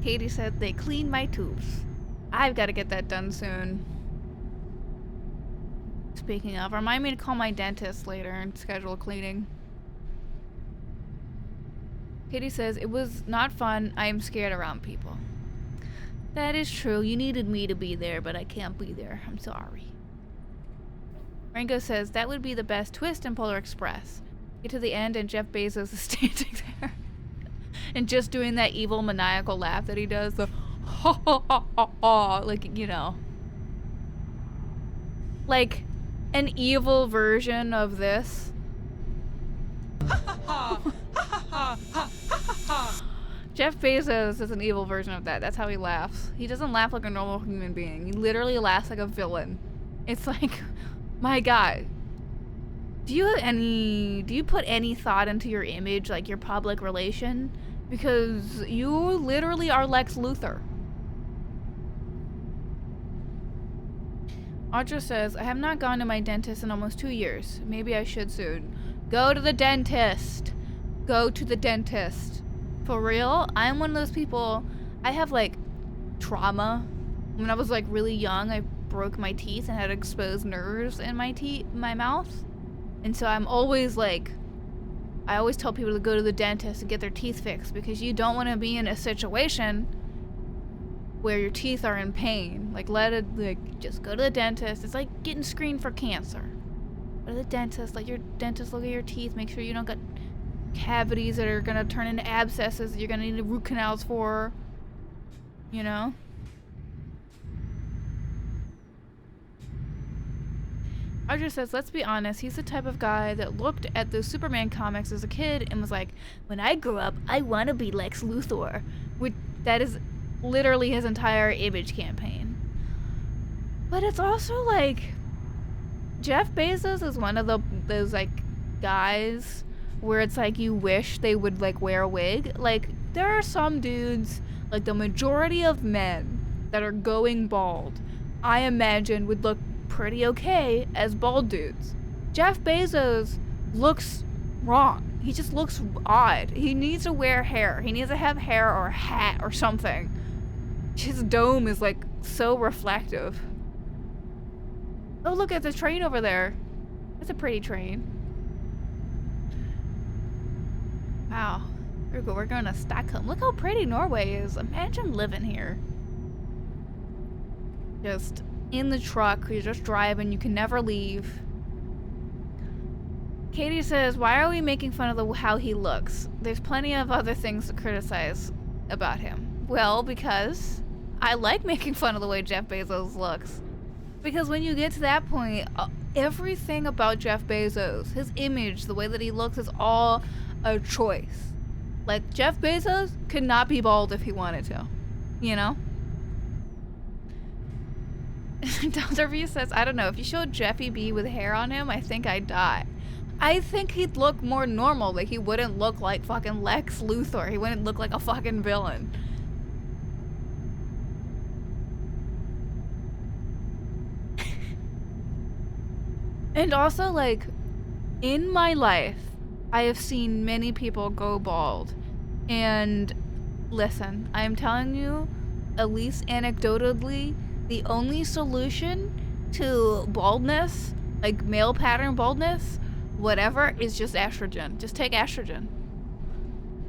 Katie said they cleaned my tooth. I've got to get that done soon. Speaking of, remind me to call my dentist later and schedule a cleaning. Katie says, it was not fun. I am scared around people. That is true. You needed me to be there, but I can't be there. I'm sorry. Rango says, that would be the best twist in Polar Express. Get to the end and Jeff Bezos is standing there. And just doing that evil maniacal laugh that he does. The ha ha ha ha ha. Like, you know. Like, an evil version of this. Jeff Bezos is an evil version of that. That's how he laughs. He doesn't laugh like a normal human being. He literally laughs like a villain. It's like, my god. Do you put any thought into your image, like your public relation? Because you literally are Lex Luthor. Audra says, I have not gone to my dentist in almost 2 years. Maybe I should soon. Go to the dentist. Go to the dentist. For real, I'm one of those people, I have like trauma. When I was like really young, I broke my teeth and had exposed nerves in my mouth. And so I'm always like, I always tell people to go to the dentist and get their teeth fixed because you don't want to be in a situation where your teeth are in pain. Like, just go to the dentist. It's like getting screened for cancer. Go to the dentist, let your dentist look at your teeth, make sure you don't got cavities that are gonna turn into abscesses that you're gonna need root canals for. You know? Audrey says, let's be honest, he's the type of guy that looked at those Superman comics as a kid and was like, when I grow up, I want to be Lex Luthor. That is literally his entire image campaign. But it's also like, Jeff Bezos is one of those like guys where it's like you wish they would like wear a wig. Like, there are some dudes, like the majority of men that are going bald, I imagine would look pretty okay as bald dudes. Jeff Bezos looks wrong. He just looks odd. He needs to wear hair. He needs to have hair or a hat or something. His dome is like so reflective. Oh, look at the train over there. That's a pretty train. Wow. We're going to Stockholm. Look how pretty Norway is. Imagine living here. Just in the truck, you're just driving, you can never leave. Katie says, why are we making fun of how he looks? There's plenty of other things to criticize about him. Well, because I like making fun of the way Jeff Bezos looks. Because when you get to that point, everything about Jeff Bezos, his image, the way that he looks is all a choice. Like, Jeff Bezos could not be bald if he wanted to, you know? Dr. V says, I don't know, if you showed Jeffy B with hair on him, I think I'd die. I think he'd look more normal. Like, he wouldn't look like fucking Lex Luthor. He wouldn't look like a fucking villain. And also, like, in my life, I have seen many people go bald. And listen, I am telling you, at least anecdotally, the only solution to baldness, like male pattern baldness, whatever, is just estrogen. Just take estrogen.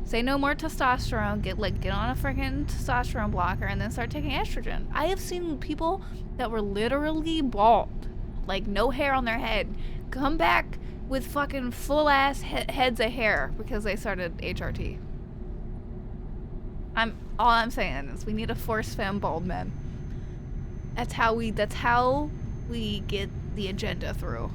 Say no more testosterone. Get on a freaking testosterone blocker and then start taking estrogen. I have seen people that were literally bald, like no hair on their head, come back with fucking full ass heads of hair because they started HRT. All I'm saying is we need to force femme bald men. That's how we get the agenda through.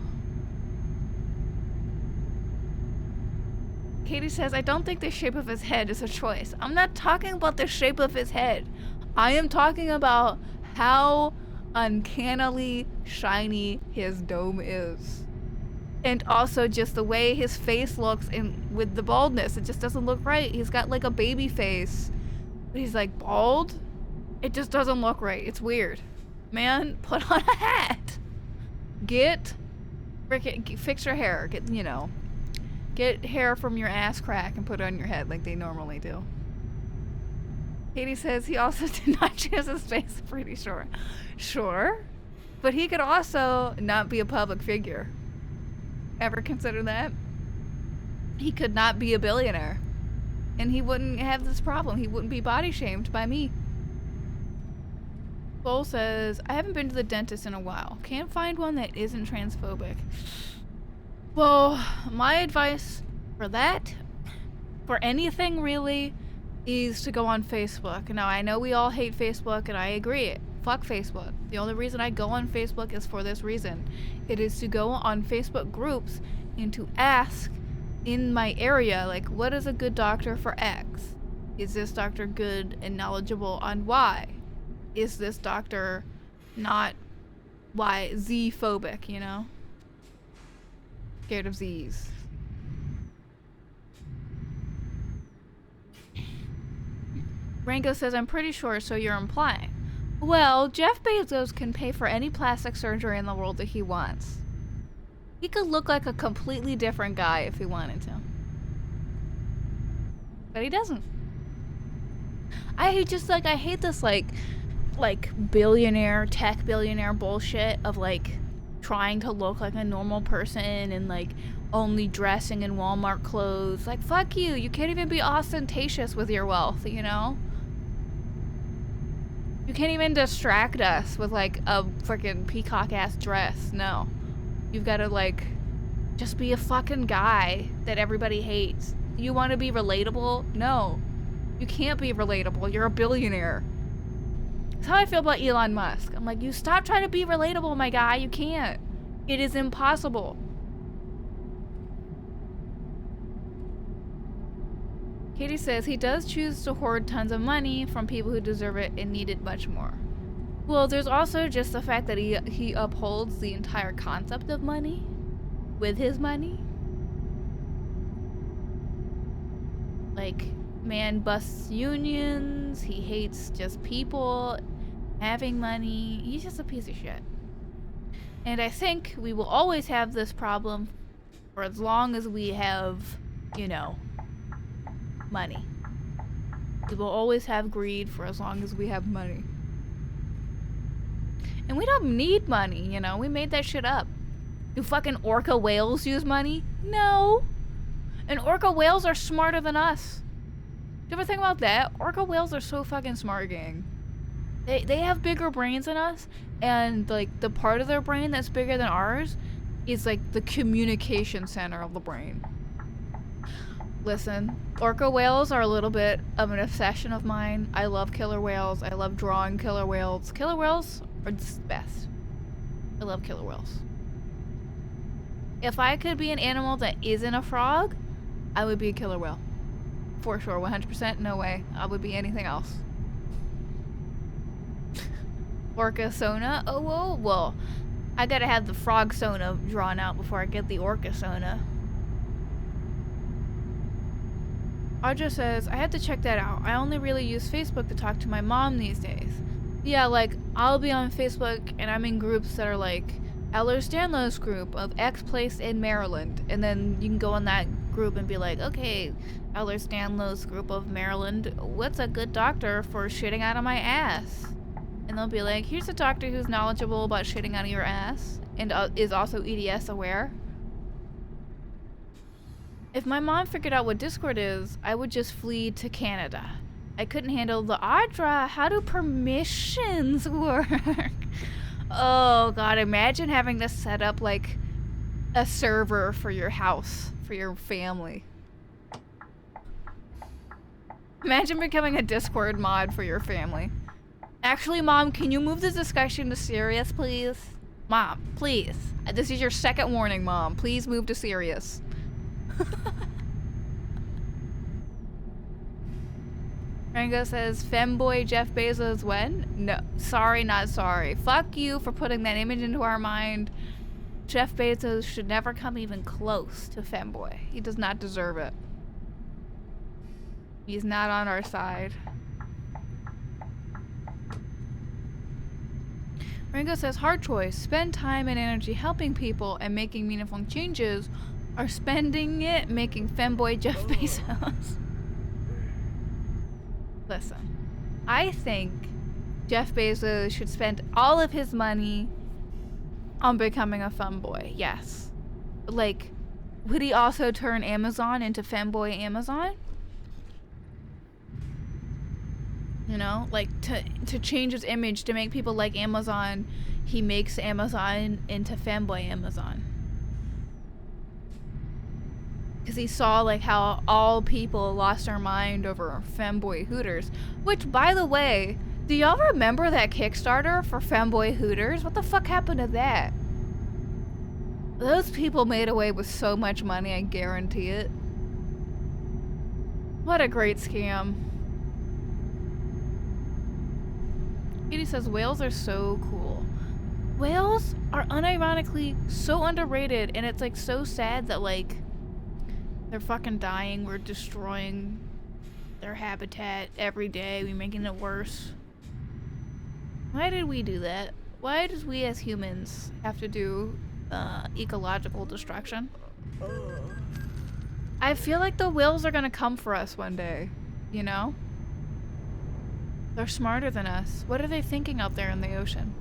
Katie says, I don't think the shape of his head is a choice. I'm not talking about the shape of his head. I am talking about how uncannily shiny his dome is. And also just the way his face looks with the baldness. It just doesn't look right. He's got like a baby face, but he's like bald. It just doesn't look right. It's weird. Man, put on a hat. Fix your hair. Get hair from your ass crack and put it on your head like they normally do. Katie says he also did not choose his face, pretty sure. Sure. But he could also not be a public figure. Ever consider that? He could not be a billionaire. And he wouldn't have this problem. He wouldn't be body shamed by me. Bull says, I haven't been to the dentist in a while. Can't find one that isn't transphobic. Well, my advice for that, for anything really, is to go on Facebook. Now, I know we all hate Facebook, and I agree. Fuck Facebook. The only reason I go on Facebook is for this reason. It is to go on Facebook groups and to ask in my area, like, what is a good doctor for X? Is this doctor good and knowledgeable on Y? Is this doctor not Z-phobic, you know? Scared of Z's. Rango says, I'm pretty sure, so you're implying. Well, Jeff Bezos can pay for any plastic surgery in the world that he wants. He could look like a completely different guy if he wanted to. But he doesn't. I hate this billionaire, tech billionaire bullshit of like trying to look like a normal person and like only dressing in Walmart clothes. Like, fuck you. You can't even be ostentatious with your wealth, you know? You can't even distract us with like a freaking peacock ass dress. No. You've got to like just be a fucking guy that everybody hates. You want to be relatable? No. You can't be relatable. You're a billionaire. That's how I feel about Elon Musk. I'm like, you stop trying to be relatable, my guy. You can't. It is impossible. Katie says he does choose to hoard tons of money from people who deserve it and need it much more. Well, there's also just the fact that he upholds the entire concept of money with his money. Like, man busts unions, he hates just people having money. He's just a piece of shit. And I think we will always have this problem for as long as we have, you know, money. We will always have greed for as long as we have money. And we don't need money, you know? We made that shit up. Do fucking orca whales use money? No. And orca whales are smarter than us. Do you ever think about that? Orca whales are so fucking smart, gang. They have bigger brains than us, and like the part of their brain that's bigger than ours is like the communication center of the brain. Listen, orca whales are a little bit of an obsession of mine. I love killer whales. I love drawing killer whales. Killer whales are the best. I love killer whales. If I could be an animal that isn't a frog, I would be a killer whale. For sure, 100%, no way. I would be anything else. Orca sona? Oh, whoa, well, I gotta have the frog sona drawn out before I get the orca sona. Audra says, I had to check that out. I only really use Facebook to talk to my mom these days. Yeah, like, I'll be on Facebook and I'm in groups that are like, Eller Stanlow's group of X place in Maryland. And then you can go in that group and be like, okay, Eller Stanlow's group of Maryland, what's a good doctor for shitting out of my ass? And they'll be like, here's a doctor who's knowledgeable about shitting out of your ass and is also EDS aware. If my mom figured out what Discord is, I would just flee to Canada. I couldn't handle the Audra. How do permissions work? Oh god, imagine having to set up like a server for your house, for your family. Imagine becoming a Discord mod for your family. Actually, Mom, can you move this discussion to serious, please? Mom, please. This is your second warning, Mom. Please move to serious. Rango says, femboy Jeff Bezos when? No, sorry, not sorry. Fuck you for putting that image into our mind. Jeff Bezos should never come even close to femboy. He does not deserve it. He's not on our side. Rango says, hard choice. Spend time and energy helping people and making meaningful changes, or spending it making femboy Jeff Bezos. Listen, I think Jeff Bezos should spend all of his money on becoming a femboy. Yes. Like, would he also turn Amazon into femboy Amazon? You know, like to change his image to make people like Amazon, he makes Amazon into femboy Amazon. Because he saw like how all people lost their mind over femboy Hooters. Which, by the way, do y'all remember that Kickstarter for femboy Hooters? What the fuck happened to that? Those people made away with so much money, I guarantee it. What a great scam. Katie says whales are so cool. Whales are unironically so underrated, and it's like so sad that like they're fucking dying. We're destroying their habitat every day. We're making it worse. Why did we do that? Why did we as humans have to do ecological destruction? I feel like the whales are gonna come for us one day, you know? They're smarter than us. What are they thinking out there in the ocean?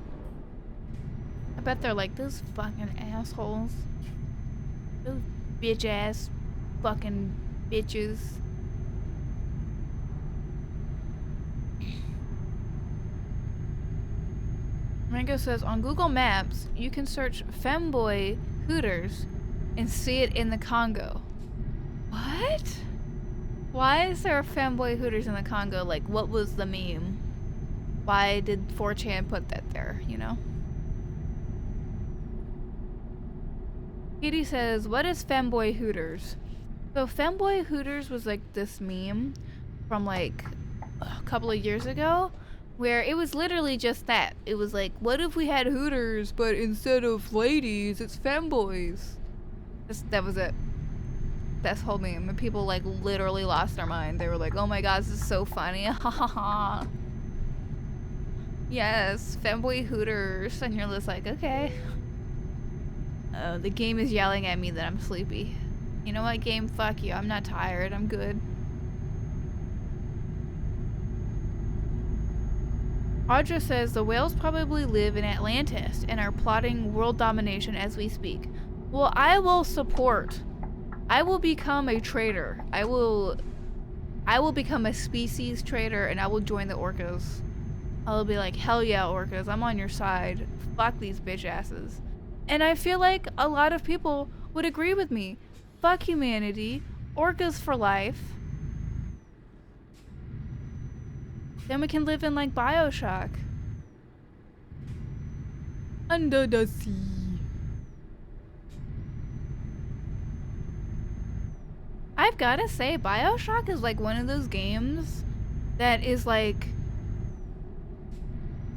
I bet they're like, those fucking assholes. Those bitch ass fucking bitches. Rango says, on Google Maps, you can search femboy Hooters and see it in the Congo. What? Why is there a femboy Hooters in the Congo? Like, what was the meme? Why did 4chan put that there, you know? Katie says, what is Femboy Hooters? So Femboy Hooters was like this meme from like a couple of years ago where it was literally just that. It was like, what if we had Hooters, but instead of ladies, it's femboys? That was it. That's the whole meme. And people like literally lost their mind. They were like, oh my god, this is so funny. Ha ha ha. Yes, Femboy Hooters. And you're just like, okay. Oh, the game is yelling at me that I'm sleepy. You know what, game? Fuck you. I'm not tired. I'm good. Audra says the whales probably live in Atlantis and are plotting world domination as we speak. Well, I will support. I will become a trader. I will become a species trader and I will join the orcas. I'll be like, hell yeah, orcas. I'm on your side. Fuck these bitch asses. And I feel like a lot of people would agree with me. Fuck humanity. Orcas for life. Then we can live in like BioShock. Under the sea. I've gotta say, BioShock is like one of those games that is like,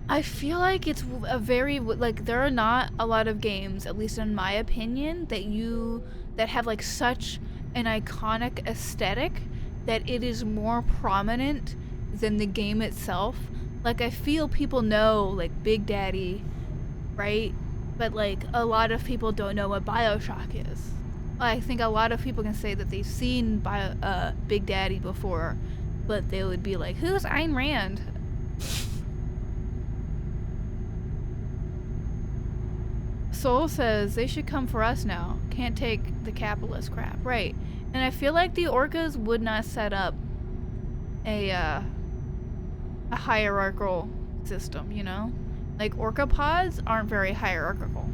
I feel like it's a very, like, there are not a lot of games, at least in my opinion, that have like such an iconic aesthetic that it is more prominent than the game itself. Like, I feel people know like Big Daddy, right? But like a lot of people don't know what BioShock is. I think a lot of people can say that they've seen Big Daddy before, but they would be like, who's Ayn Rand? Soul says they should come for us now. Can't take the capitalist crap. Right. And I feel like the orcas would not set up a hierarchical system, you know? Like, orca pods aren't very hierarchical.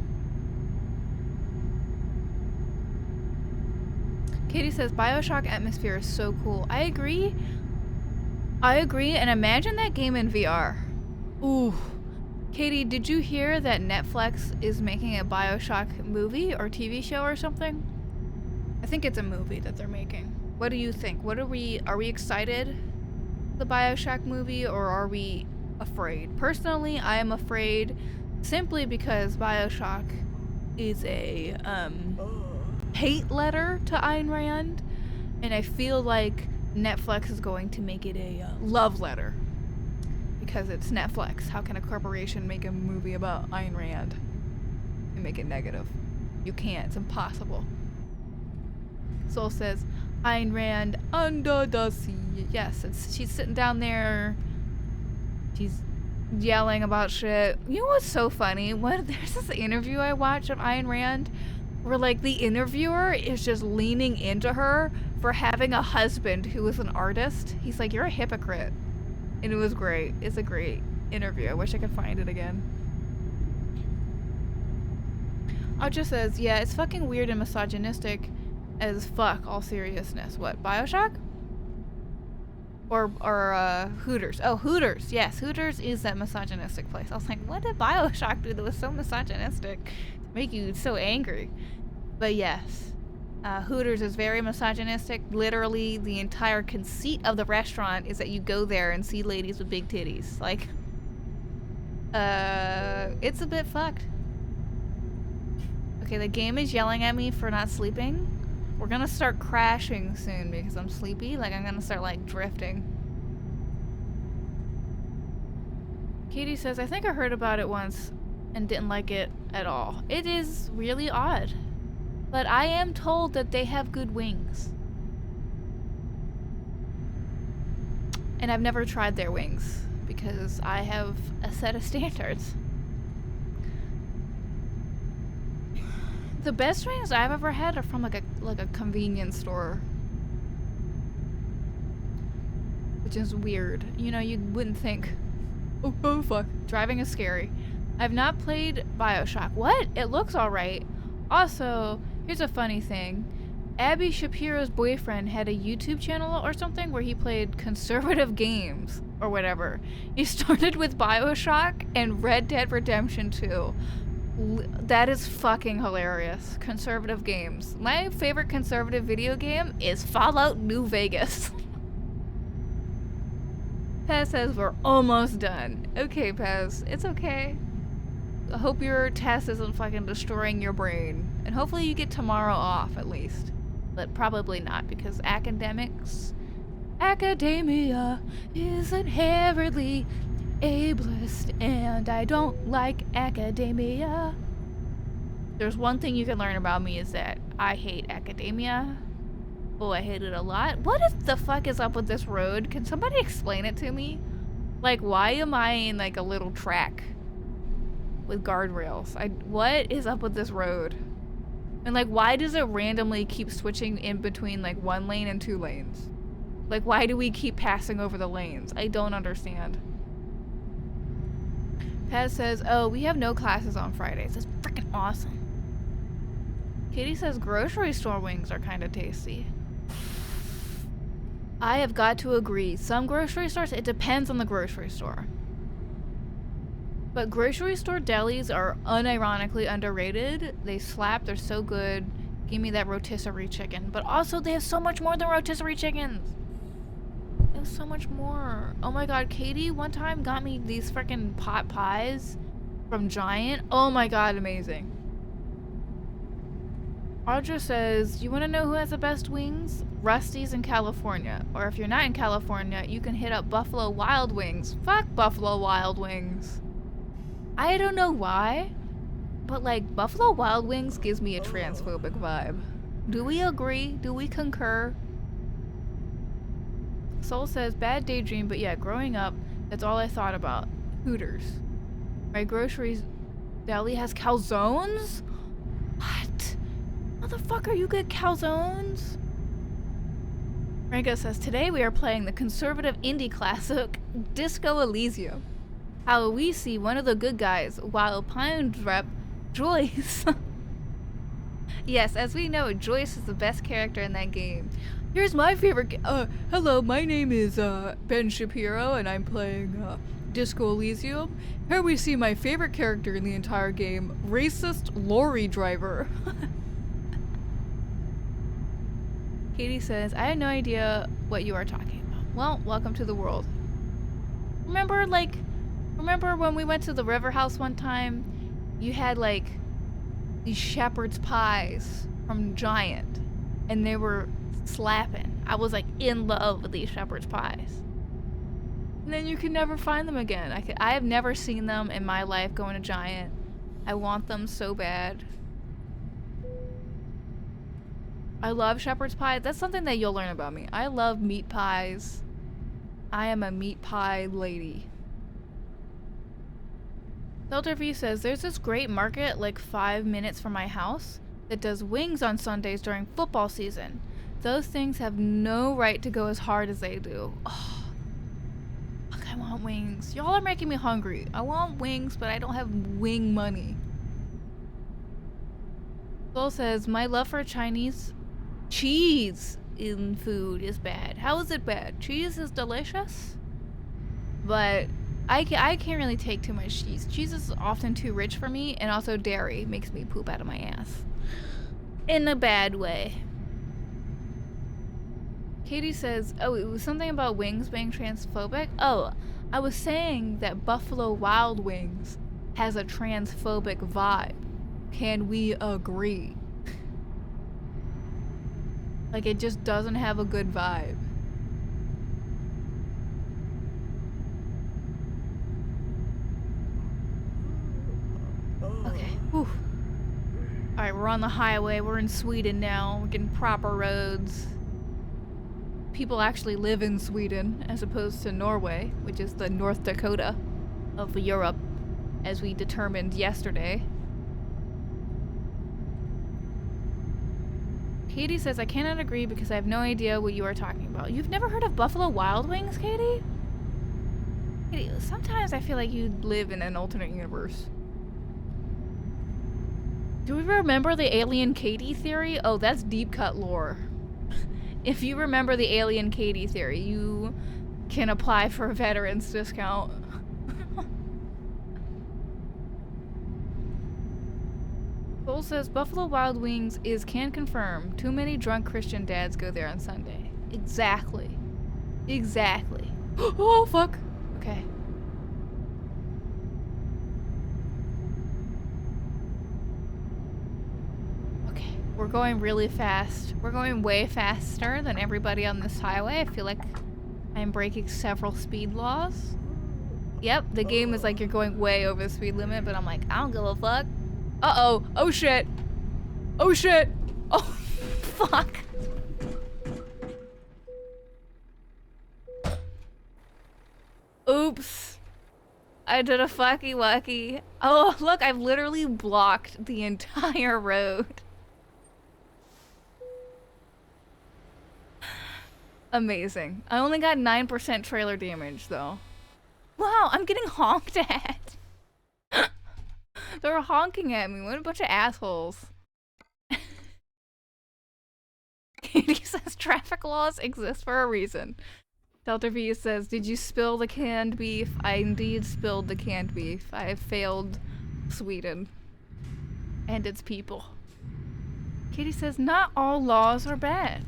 Katie says BioShock atmosphere is so cool. I agree. And imagine that game in VR. Ooh. Katie, did you hear that Netflix is making a BioShock movie or TV show or something? I think it's a movie that they're making. What do you think? Are we excited for the BioShock movie, or are we afraid? Personally, I am afraid simply because BioShock is a hate letter to Ayn Rand, and I feel like Netflix is going to make it a love letter because it's Netflix. How can a corporation make a movie about Ayn Rand and make it negative? You can't. It's impossible. Soul says Ayn Rand under the sea. Yes, she's sitting down there. She's yelling about shit. You know what's so funny? There's this interview I watched of Ayn Rand where like the interviewer is just leaning into her for having a husband who was an artist. He's like, you're a hypocrite. And it was great. It's a great interview. I wish I could find it again. Audra says, yeah, it's fucking weird and misogynistic as fuck, all seriousness. What, BioShock? Or Hooters. Oh, Hooters. Yes, Hooters is that misogynistic place. I was like, what did BioShock do that was so misogynistic to make you so angry? But yes, Hooters is very misogynistic. Literally, the entire conceit of the restaurant is that you go there and see ladies with big titties. Like, it's a bit fucked. Okay, the game is yelling at me for not sleeping. We're gonna start crashing soon because I'm sleepy. Like, I'm gonna start, like, drifting. Katie says, I think I heard about it once and didn't like it at all. It is really odd. But I am told that they have good wings. And I've never tried their wings because I have a set of standards. The best wings I've ever had are from like a convenience store. Which is weird. You know, you wouldn't think, oh fuck, driving is scary. I've not played BioShock. What? It looks alright. Also, here's a funny thing. Abby Shapiro's boyfriend had a YouTube channel or something where he played conservative games or whatever. He started with BioShock and Red Dead Redemption 2. That is fucking hilarious. Conservative games. My favorite conservative video game is Fallout New Vegas. Paz says we're almost done. Okay, Paz, it's okay. I hope your test isn't fucking destroying your brain. And hopefully you get tomorrow off at least. But probably not, because academia is inherently ableist, and I don't like academia. There's one thing you can learn about me is that I hate academia. Oh, I hate it a lot. What the fuck is up with this road? Can somebody explain it to me? Like, why am I in like a little track with guardrails? What is up with this road? And like, why does it randomly keep switching in between like 1 lane and 2 lanes? Like, why do we keep passing over the lanes? I don't understand. Paz says, oh, we have no classes on Fridays. That's freaking awesome. Katie says grocery store wings are kind of tasty. I have got to agree. Some grocery stores, it depends on the grocery store. But grocery store delis are unironically underrated. They slap, they're so good. Give me that rotisserie chicken. But also, they have so much more than rotisserie chickens. There's so much more. Oh my god, Katie one time got me these freaking pot pies from Giant. Oh my god, amazing. Audra says, you want to know who has the best wings? Rusty's in California. Or if you're not in California, you can hit up Buffalo Wild Wings. Fuck Buffalo Wild Wings. I don't know why, but like Buffalo Wild Wings gives me a transphobic vibe. Do we agree? Do we concur? Soul says, bad daydream, but yeah, growing up, that's all I thought about. Hooters. My groceries deli has calzones? What? Motherfucker, you get calzones? Rango says, today we are playing the conservative indie classic, Disco Elysium. How we see one of the good guys, while Pine rep Joyce. Yes, as we know, Joyce is the best character in that game. Here's my favorite hello, my name is Ben Shapiro, and I'm playing Disco Elysium. Here we see my favorite character in the entire game, racist lorry driver. Katie says, I had no idea what you are talking about. Well, welcome to the world. Remember when we went to the river house one time? You had like these shepherd's pies from Giant, and they were slapping. I was like in love with these shepherd's pies. And then you can never find them again. I have never seen them in my life going to Giant. I want them so bad. I love shepherd's pie. That's something that you'll learn about me. I love meat pies. I am a meat pie lady. Delta V says, there's this great market like 5 minutes from my house that does wings on Sundays during football season. Those things have no right to go as hard as they do. Oh, fuck, I want wings. Y'all are making me hungry. I want wings, but I don't have wing money. Soul says, my love for Chinese cheese in food is bad. How is it bad? Cheese is delicious, but I can't really take too much cheese. Cheese is often too rich for me, and also dairy makes me poop out of my ass. In a bad way. Katie says, oh, it was something about wings being transphobic? Oh, I was saying that Buffalo Wild Wings has a transphobic vibe. Can we agree? Like, it just doesn't have a good vibe. Okay. Whew. Alright, we're on the highway. We're in Sweden now. We're getting proper roads. People actually live in Sweden as opposed to Norway, which is the North Dakota of Europe, as we determined yesterday. Katie says, I cannot agree because I have no idea what you are talking about. You've never heard of Buffalo Wild Wings, Katie? Katie, sometimes I feel like you live in an alternate universe. Do we remember the alien Katie theory? Oh, that's deep cut lore. If you remember the alien Katie theory, you can apply for a veterans discount. Nicole says Buffalo Wild Wings can confirm. Too many drunk Christian dads go there on Sunday. Exactly. Exactly. Oh, fuck. Okay. Okay. We're going really fast. We're going way faster than everybody on this highway. I feel like I'm breaking several speed laws. Yep, the game is like you're going way over the speed limit, but I'm like, I don't give a fuck. Uh-oh. Oh, shit. Oh, shit. Oh, fuck. Oops. I did a fucky wucky. Oh, look, I've literally blocked the entire road. Amazing. I only got 9% trailer damage, though. Wow, I'm getting honked at. They're honking at me. What a bunch of assholes. Katie says traffic laws exist for a reason. Delta V says, did you spill the canned beef? I indeed spilled the canned beef. I have failed Sweden and its people. Katie says, not all laws are bad.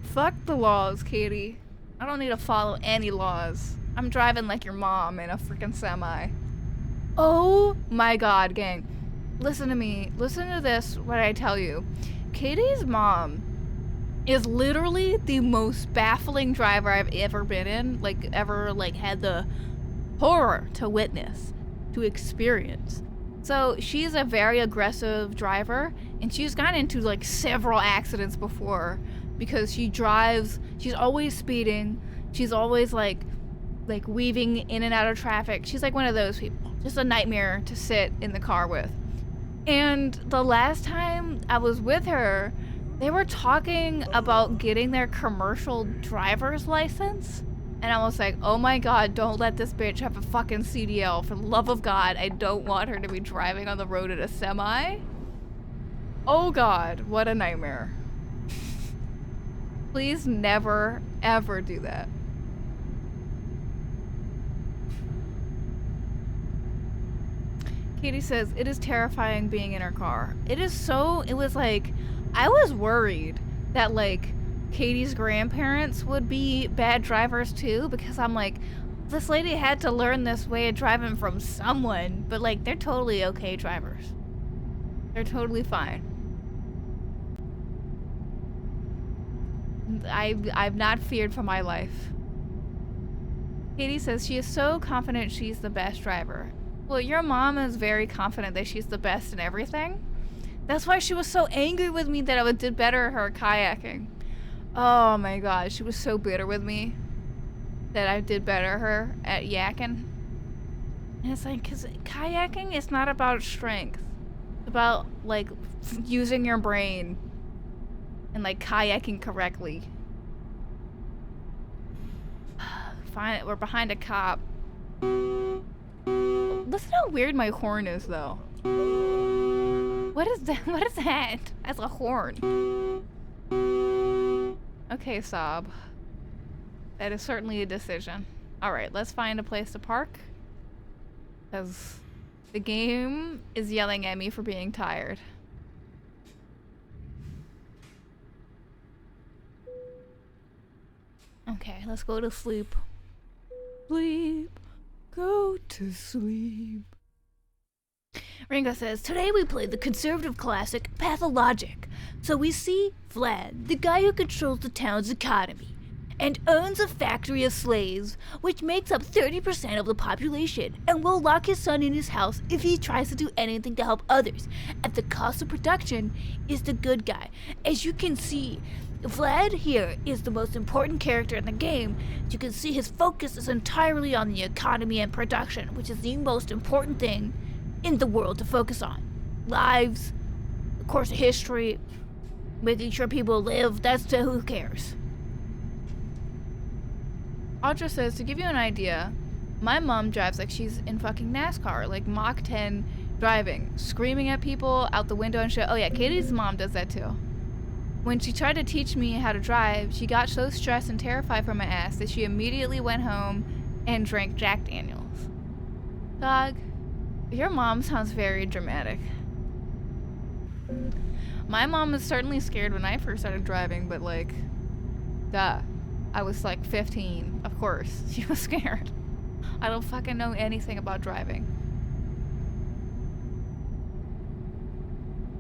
Fuck the laws, Katie. I don't need to follow any laws. I'm driving like your mom in a freaking semi. Oh my god, gang. Listen to me. Listen to this, what I tell you. Katie's mom is literally the most baffling driver I've ever been in. Ever had the horror to witness, to experience. So she's a very aggressive driver, and she's gotten into several accidents before because she's always speeding. She's always weaving in and out of traffic. She's like one of those people. Just a nightmare to sit in the car with. And the last time I was with her, they were talking about getting their commercial driver's license. And I was like, oh my god, don't let this bitch have a fucking CDL. For the love of God, I don't want her to be driving on the road in a semi. Oh god, what a nightmare. Please never, ever do that. Katie says, it is terrifying being in her car. It was I was worried that Katie's grandparents would be bad drivers too, because I'm like, this lady had to learn this way of driving from someone, but they're totally okay drivers. They're totally fine. I've not feared for my life. Katie says she is so confident she's the best driver. Well, your mom is very confident that she's the best in everything. That's why she was so angry with me that I did better at her kayaking. Oh my god, she was so bitter with me that I did better her at yakking. And it's because kayaking is not about strength. It's about, using your brain and, kayaking correctly. Fine, we're behind a cop. Listen how weird my horn is, though. What is that? What is that? That's a horn. Okay, Sob. That is certainly a decision. Alright, let's find a place to park. Because the game is yelling at me for being tired. Okay, let's go to sleep. Sleep. Go to sleep. Ringo says, today we played the conservative classic Pathologic. So we see Vlad, the guy who controls the town's economy, and owns a factory of slaves, which makes up 30% of the population, and will lock his son in his house if he tries to do anything to help others. At the cost of production is the good guy. As you can see, Vlad here is the most important character in the game. You can see his focus is entirely on the economy and production, which is the most important thing in the world to focus on. Lives, of course, history, making sure people live, that's to who cares. Audra says, to give you an idea, my mom drives like she's in fucking NASCAR, Mach 10 driving, screaming at people out the window and shit. Oh yeah, Katie's mom does that too. When she tried to teach me how to drive, she got so stressed and terrified for my ass that she immediately went home and drank Jack Daniels. Dog, your mom sounds very dramatic. My mom was certainly scared when I first started driving, but like, duh. I was like 15. Of course, she was scared. I don't fucking know anything about driving.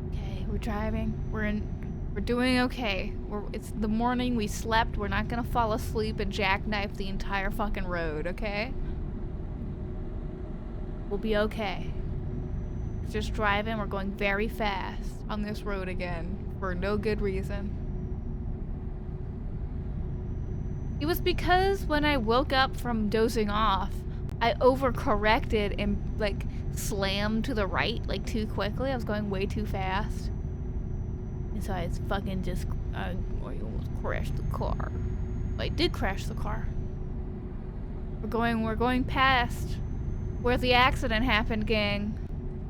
Okay, we're driving. We're doing okay. It's the morning, we slept. We're not gonna fall asleep and jackknife the entire fucking road, okay? We'll be okay. Just driving, we're going very fast on this road again for no good reason. It was because when I woke up from dozing off, I overcorrected and like slammed to the right like too quickly. I was going way too fast. And so I fucking just, I almost crashed the car. I did crash the car. We're going past where the accident happened, gang.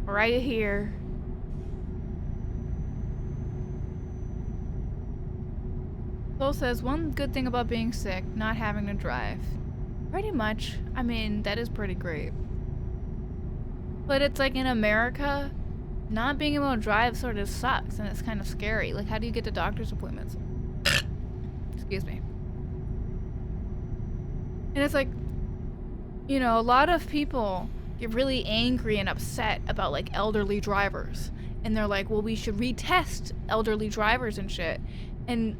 Right here. Soul says, one good thing about being sick, not having to drive. Pretty much. I mean, that is pretty great. But it's like in America, not being able to drive sort of sucks and it's kind of scary. Like, how do you get to doctor's appointments? Excuse me. And it's like, you know, a lot of people get really angry and upset about like elderly drivers. And they're like, well, we should retest elderly drivers and shit. And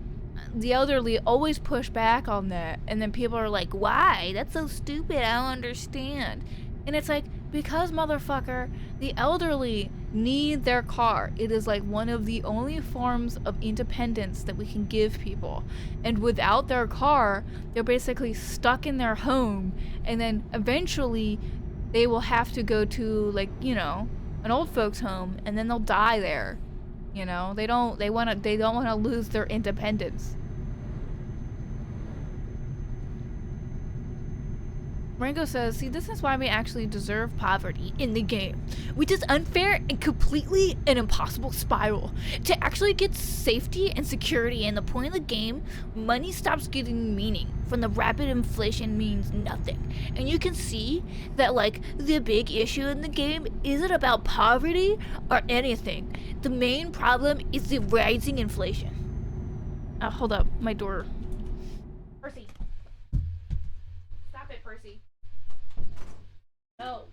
the elderly always push back on that. And then people are like, why? That's so stupid. I don't understand. And it's like, because motherfucker, the elderly need their car. It is like one of the only forms of independence that we can give people. And without their car, they're basically stuck in their home. And then eventually they will have to go to, like, you know, an old folks home, and then they'll die there. You know, they don't want to lose their independence. Rango says, see, this is why we actually deserve poverty in the game. Which is unfair and completely an impossible spiral. To actually get safety and security in the point of the game, money stops getting meaning. From the rapid inflation means nothing. And you can see that, like, the big issue in the game isn't about poverty or anything. The main problem is the rising inflation. Hold up, my door. Percy. Stop it, Percy. No.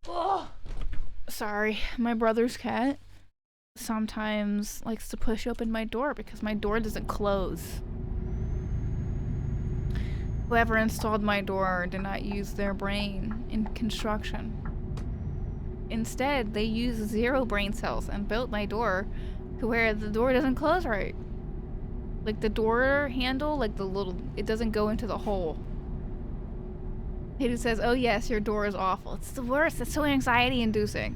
Oh. Sorry, my brother's cat sometimes likes to push open my door because my door doesn't close. Whoever installed my door did not use their brain in construction. Instead, they used 0 brain cells and built my door to where the door doesn't close right. Like the door handle, like the little, it doesn't go into the hole. Katie says, oh yes, your door is awful. It's the worst. It's so anxiety inducing.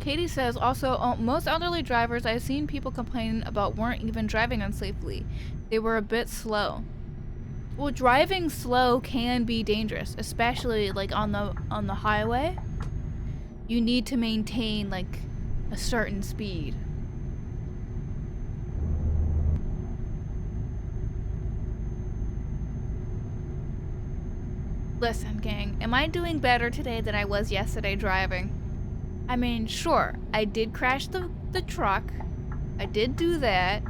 Katie says, also, most elderly drivers I've seen people complain about weren't even driving unsafely. They were a bit slow. Well, driving slow can be dangerous, especially like on the highway. You need to maintain like a certain speed. Listen, gang, am I doing better today than I was yesterday driving? I mean, sure, I did crash the truck. I did do that.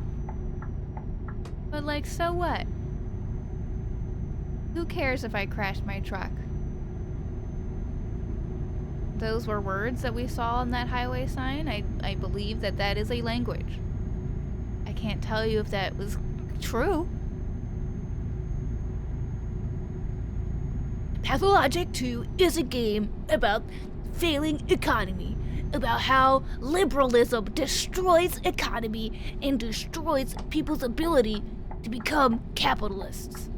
But like, so what? Who cares if I crashed my truck? Those were words that we saw on that highway sign. I believe that that is a language. I can't tell you if that was true. Pathologic 2 is a game about failing economy, about how liberalism destroys economy and destroys people's ability to become capitalists.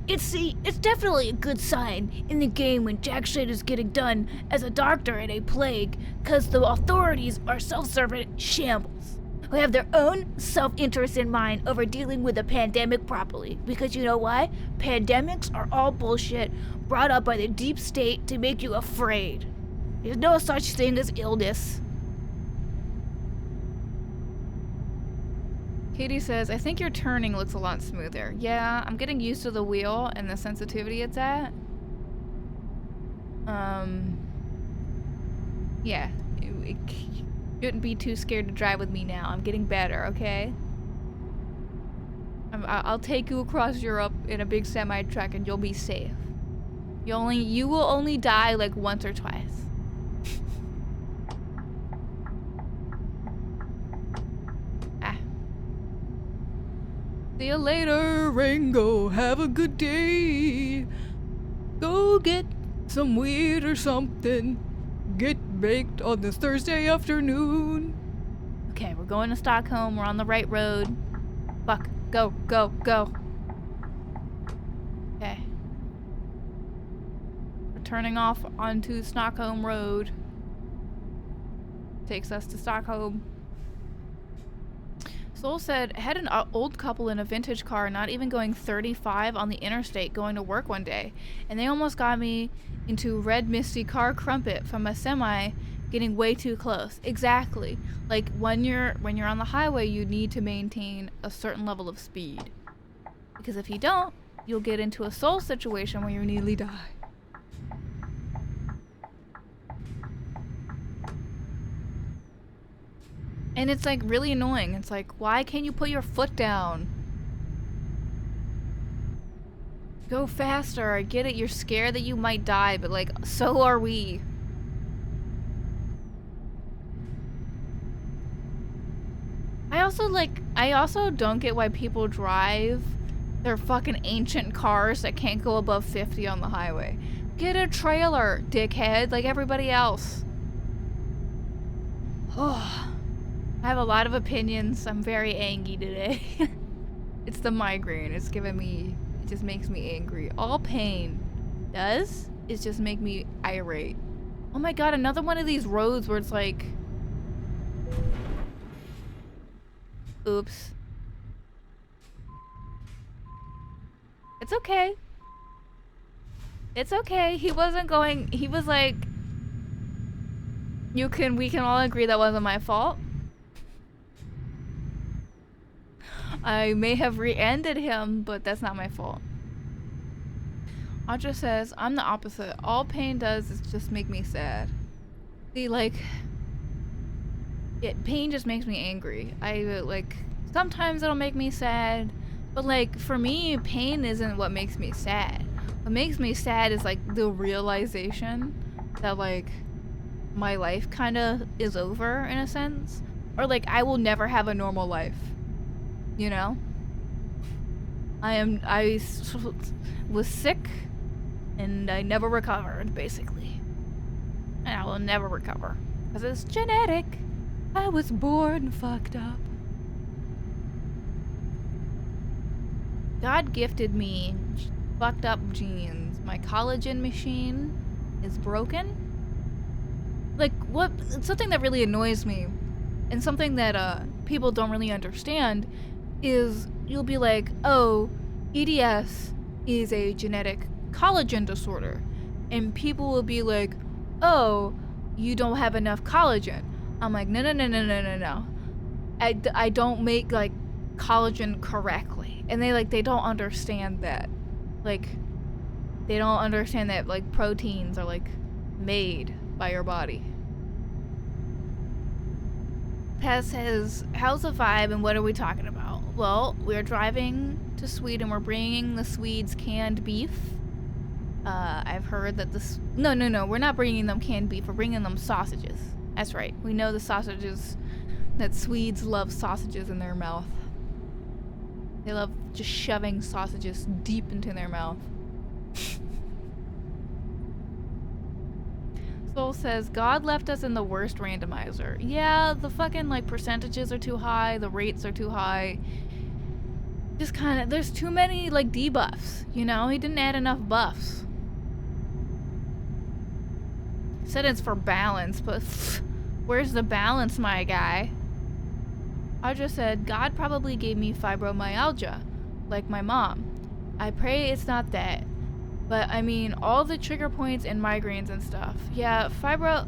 It's definitely a good sign in the game when jack shit is getting done as a doctor in a plague, cause the authorities are self-serving shambles who have their own self-interest in mind over dealing with a pandemic properly. Because you know why? Pandemics are all bullshit brought up by the deep state to make you afraid. There's no such thing as illness. Katie says, I think your turning looks a lot smoother. Yeah, I'm getting used to the wheel and the sensitivity it's at. Yeah. You shouldn't be too scared to drive with me now. I'm getting better, okay? I'll take you across Europe in a big semi-truck and you'll be safe. You will only die like once or twice. Ah. See you later, Rango. Have a good day. Go get some weed or something. Get baked on this Thursday afternoon. Okay, we're going to Stockholm. We're on the right road. Fuck. Go, go, go. Okay. We're turning off onto Stockholm Road. Takes us to Stockholm. Soul said, had an old couple in a vintage car not even going 35 on the interstate going to work one day, and they almost got me into red misty car crumpet from a semi getting way too close. Exactly. Like when you're on the highway, you need to maintain a certain level of speed, because if you don't, you'll get into a soul situation where you nearly die. And it's like really annoying. It's like, why can't you put your foot down? Go faster. I get it. You're scared that you might die, but like, so are we. I also don't get why people drive their fucking ancient cars that can't go above 50 on the highway. Get a trailer, dickhead, like everybody else. Oh. I have a lot of opinions. I'm very angry today. It's the migraine. It's giving me... It just makes me angry. All pain does is just make me irate. Oh my god, another one of these roads where it's like... Oops. It's okay. It's okay. He wasn't going... He was like... We can all agree that wasn't my fault. I may have re-ended him, but that's not my fault. Audra says, I'm the opposite. All pain does is just make me sad. See, like... pain just makes me angry. Sometimes it'll make me sad, but like, for me, pain isn't what makes me sad. What makes me sad is like the realization that like, my life kinda is over in a sense. Or like, I will never have a normal life. You know? I was sick and I never recovered, basically. And I will never recover. Because it's genetic. I was born fucked up. God gifted me fucked up genes. My collagen machine is broken. Like, something that really annoys me, and something that people don't really understand, is you'll be like, oh, EDS is a genetic collagen disorder. And people will be like, oh, you don't have enough collagen. I'm like, no. I don't make like collagen correctly. And they don't understand that. Like, they don't understand that like proteins are like made by your body. Paz says, how's the vibe and what are we talking about? Well, we're driving to Sweden. We're bringing the Swedes canned beef. I've heard that this... No, we're not bringing them canned beef. We're bringing them sausages. That's right. We know the sausages... that Swedes love sausages in their mouth. They love just shoving sausages deep into their mouth. Soul says, God left us in the worst randomizer. Yeah, the fucking, like, percentages are too high. The rates are too high. Just kind of... There's too many, like, debuffs. You know? He didn't add enough buffs. Said it's for balance, but where's the balance, my guy? Audra said, God probably gave me fibromyalgia, like my mom. I pray it's not that. But, I mean, all the trigger points and migraines and stuff. Yeah, fibro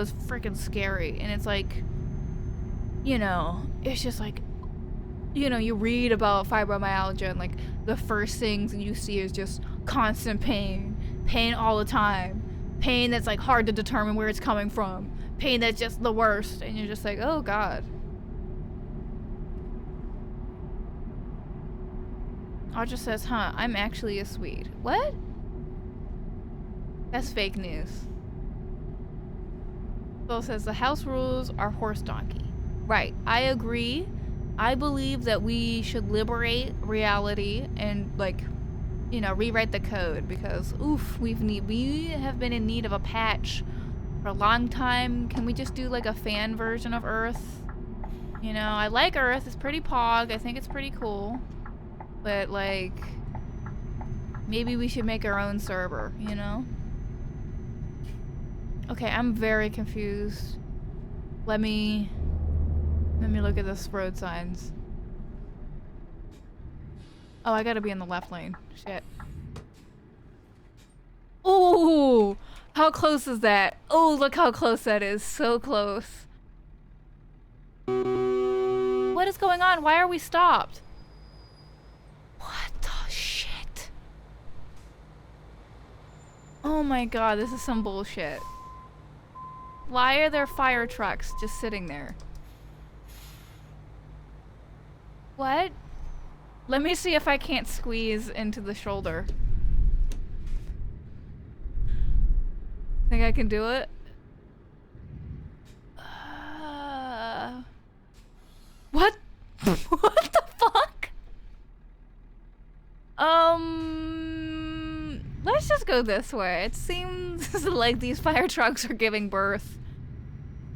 is freaking scary. And it's like, you know, it's just like, you know, you read about fibromyalgia and like the first things you see is just constant pain. Pain all the time. Pain that's like hard to determine where it's coming from. Pain that's just the worst. And you're just like, oh God. Audra says, huh, I'm actually a Swede. What? That's fake news. Phil says the house rules are horse donkey. Right, I agree. I believe that we should liberate reality and like, you know, rewrite the code because oof, we have been in need of a patch for a long time. Can we just do like a fan version of Earth? You know, I like Earth. It's pretty pog. I think it's pretty cool. But like, maybe we should make our own server, you know? Okay, I'm very confused. Let me look at this road signs. Oh, I gotta be in the left lane. Shit. Oh, how close is that? Oh, look how close that is. So close. What is going on? Why are we stopped? What the shit? Oh my God, this is some bullshit. Why are there fire trucks just sitting there? What? Let me see if I can't squeeze into the shoulder. Think I can do it? What? What the fuck? Let's just go this way. It seems like these fire trucks are giving birth.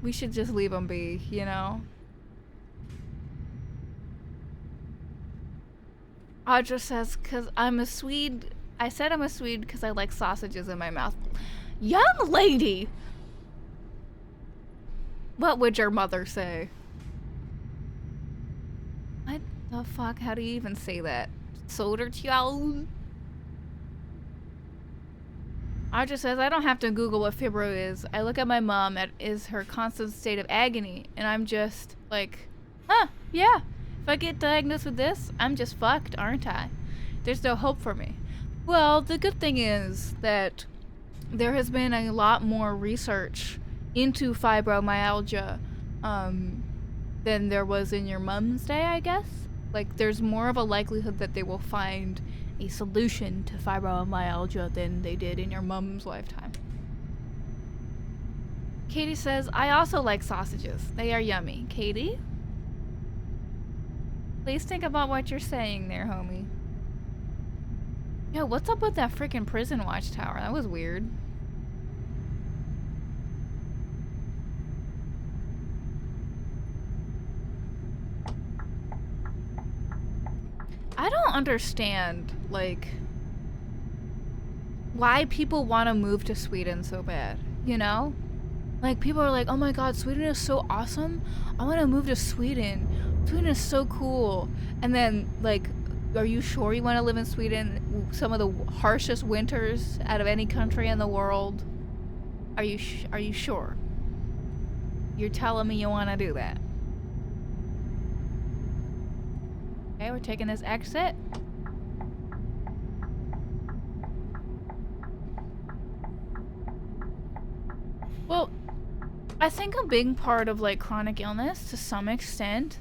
We should just leave them be, you know? Audra says, cause I'm a Swede. I said I'm a Swede because I like sausages in my mouth. Young lady! What would your mother say? What the fuck? How do you even say that? Sodertjall? Audra says, I don't have to Google what fibro is. I look at my mom at is her constant state of agony, and I'm just like, huh, yeah. If I get diagnosed with this, I'm just fucked, aren't I? There's no hope for me. Well, the good thing is that there has been a lot more research into fibromyalgia than there was in your mom's day, I guess. Like, there's more of a likelihood that they will find a solution to fibromyalgia than they did in your mom's lifetime. Katie says, I also like sausages. They are yummy. Katie? Please think about what you're saying there, homie. Yo, what's up with that freaking prison watchtower? That was weird. I don't understand, like, why people want to move to Sweden so bad, you know? Like, people are like, oh my god, Sweden is so awesome. I want to move to Sweden. Sweden is so cool. And then, like, are you sure you want to live in Sweden? Some of the harshest winters out of any country in the world. Are you sure? You're telling me you want to do that? Okay, we're taking this exit. Well, I think a big part of like chronic illness to some extent,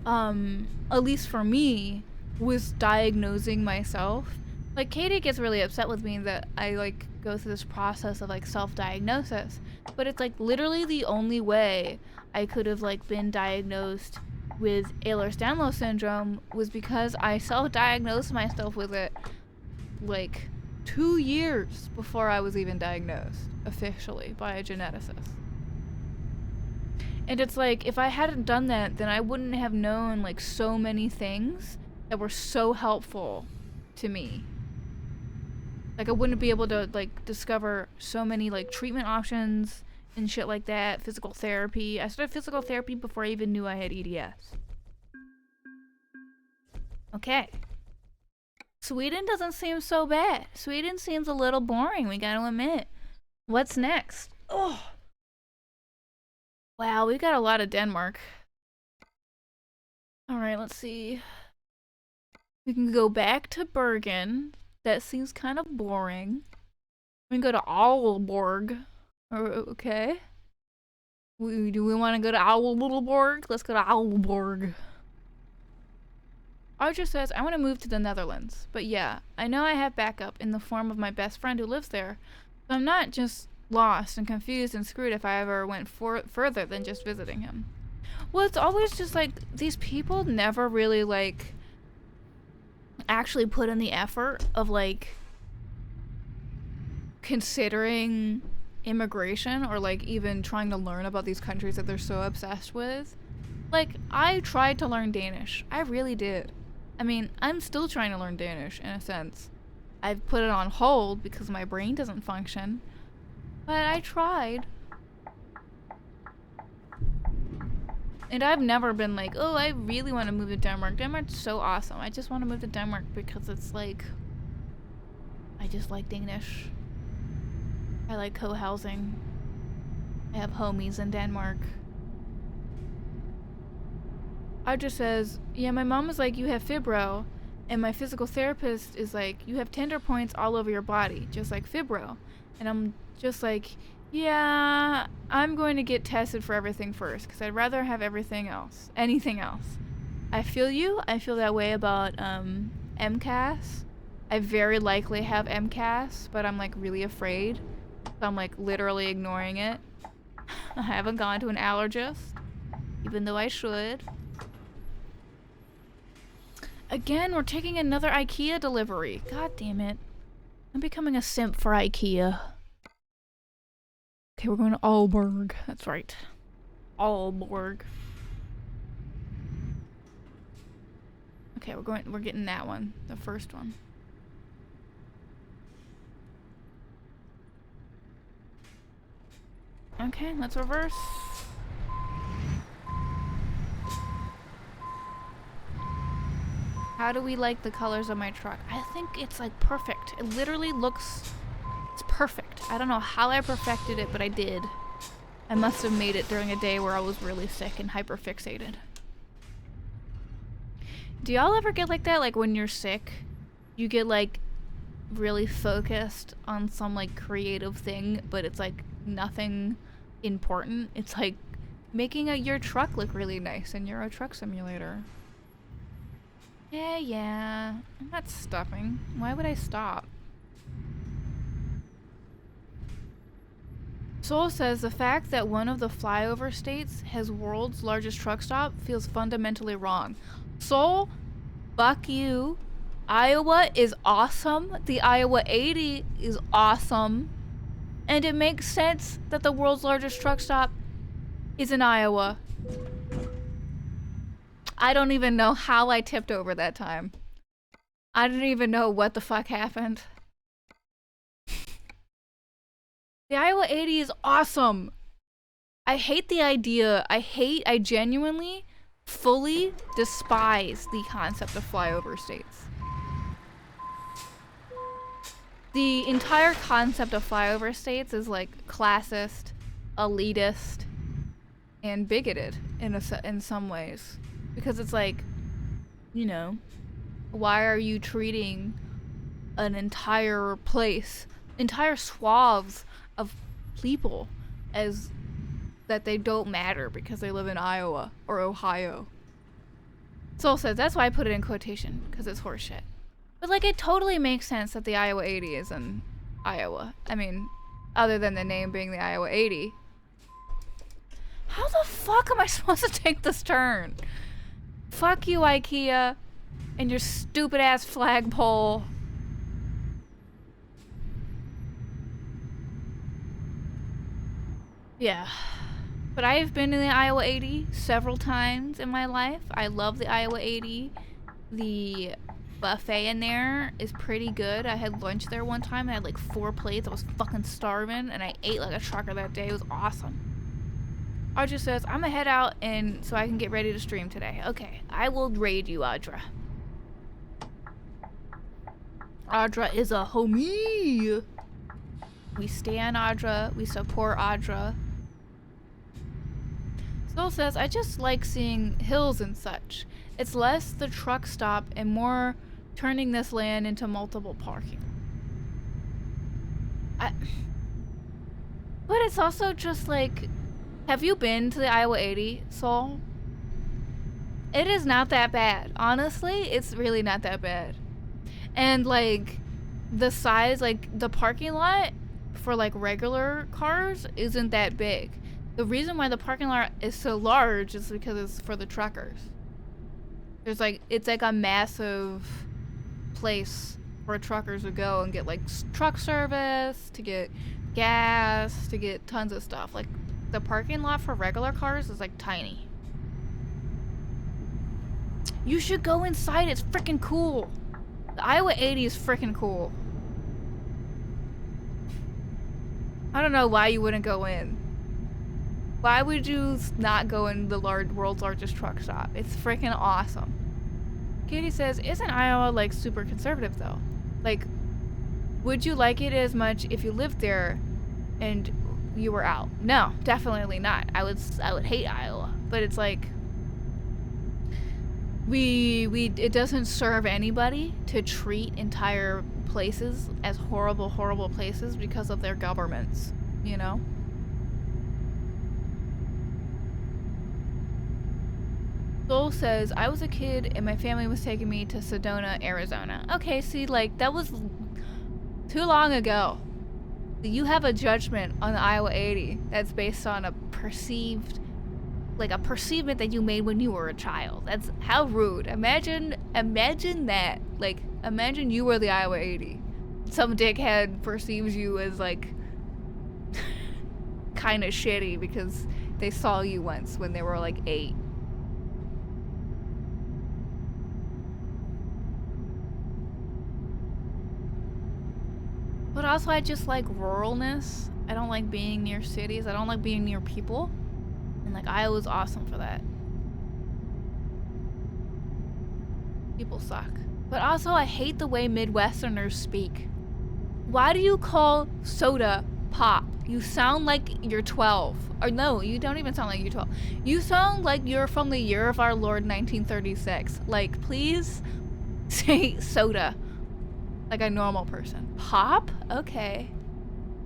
at least for me, was diagnosing myself. Like, Katie gets really upset with me that I like go through this process of like self-diagnosis, but it's like literally the only way I could have like been diagnosed with Ehlers-Danlos syndrome was because I self-diagnosed myself with it like 2 years before I was even diagnosed officially by a geneticist. And it's like, if I hadn't done that, then I wouldn't have known like so many things that were so helpful to me. Like, I wouldn't be able to like discover so many like treatment options and shit like that. Physical therapy. I started physical therapy before I even knew I had EDS. Okay. Sweden doesn't seem so bad. Sweden seems a little boring, we gotta admit. What's next? Oh. Wow, we got a lot of Denmark. Alright, let's see. We can go back to Bergen. That seems kind of boring. We can go to Owlborg. Okay. Do we want to go to Owlborg? Let's go to Owlborg. Archer says, I want to move to the Netherlands. But yeah, I know I have backup in the form of my best friend who lives there. So I'm not just lost and confused and screwed if I ever went further than just visiting him. Well, it's always just like, these people never really like actually put in the effort of like considering immigration or like even trying to learn about these countries that they're so obsessed with. Like, I tried to learn Danish. I really did. I mean, I'm still trying to learn Danish in a sense. I've put it on hold because my brain doesn't function. But I tried. And I've never been like, oh, I really want to move to Denmark. Denmark's so awesome. I just want to move to Denmark because it's like, I just like Danish. I like co-housing. I have homies in Denmark. Audra says, yeah, my mom was like, you have fibro. And my physical therapist is like, you have tender points all over your body, just like fibro. And I'm just like, yeah, I'm going to get tested for everything first, because I'd rather have anything else. I feel you. I feel that way about MCAS. I very likely have MCAS, but I'm like really afraid. So I'm like literally ignoring it. I haven't gone to an allergist, even though I should. Again, we're taking another IKEA delivery. God damn it. I'm becoming a simp for IKEA. Okay, we're going to Aalborg. That's right. Aalborg. Okay, we're getting that one. The first one. Okay, let's reverse. How do we like the colors of my truck? I think it's like perfect. It literally looks... It's perfect. I don't know how I perfected it, but I did. I must have made it during a day where I was really sick and hyperfixated. Do y'all ever get like that? Like when you're sick, you get like really focused on some like creative thing, but it's like nothing important. It's like making your truck look really nice in Euro Truck Simulator. Yeah. I'm not stopping. Why would I stop? Soul says the fact that one of the flyover states has world's largest truck stop feels fundamentally wrong. Soul, fuck you. Iowa is awesome. The Iowa 80 is awesome. And it makes sense that the world's largest truck stop is in Iowa. I don't even know how I tipped over that time. I didn't even know what the fuck happened. The Iowa 80 is awesome. I hate the idea. I genuinely, fully despise the concept of flyover states. The entire concept of flyover states is like classist, elitist, and bigoted in some ways. Because it's like, you know, why are you treating an entire place, entire swaths of people as that they don't matter because they live in Iowa or Ohio? Soul says that's why I put it in quotation, because it's horseshit. But like it totally makes sense that the Iowa 80 is in Iowa. I mean, other than the name being the Iowa 80. How the fuck am I supposed to take this turn? Fuck you, IKEA, and your stupid ass flagpole. Yeah. But I have been in the Iowa 80 several times in my life. I love the Iowa 80. The buffet in there is pretty good. I had lunch there one time. I had like 4 plates. I was fucking starving, and I ate like a trucker that day. It was awesome. Audra says, I'm gonna head out and so I can get ready to stream today. Okay, I will raid you, Audra. Audra is a homie. We stan Audra. We support Audra. Soul says, I just like seeing hills and such. It's less the truck stop and more turning this land into multiple parking. But it's also just like, have you been to the Iowa 80, Soul? It is not that bad. Honestly, it's really not that bad. And like, the size, like the parking lot for like regular cars isn't that big. The reason why the parking lot is so large is because it's for the truckers. There's like, it's like a massive place where truckers would go and get like truck service, to get gas, to get tons of stuff. Like the parking lot for regular cars is like tiny. You should go inside, it's freaking cool. The Iowa 80 is freaking cool. I don't know why you wouldn't go in. Why would you not go in the world's largest truck stop? It's freaking awesome. Katie says, isn't Iowa like super conservative though? Like, would you like it as much if you lived there and you were out? No, definitely not. I would hate Iowa, but it's like, it doesn't serve anybody to treat entire places as horrible places because of their governments, you know? Soul says, I was a kid and my family was taking me to Sedona, Arizona. Okay, see, like, that was too long ago. You have a judgment on the Iowa 80 that's based on a perceivement that you made when you were a child. That's how rude. Imagine that. Like, imagine you were the Iowa 80. Some dickhead perceives you as like kind of shitty because they saw you once when they were like 8. But also I just like ruralness. I don't like being near cities. I don't like being near people. And like Iowa's awesome for that. People suck. But also I hate the way Midwesterners speak. Why do you call soda pop? You sound like you're 12. Or no, you don't even sound like you're 12. You sound like you're from the year of our Lord 1936. Like, please say soda like a normal person. Pop? Okay.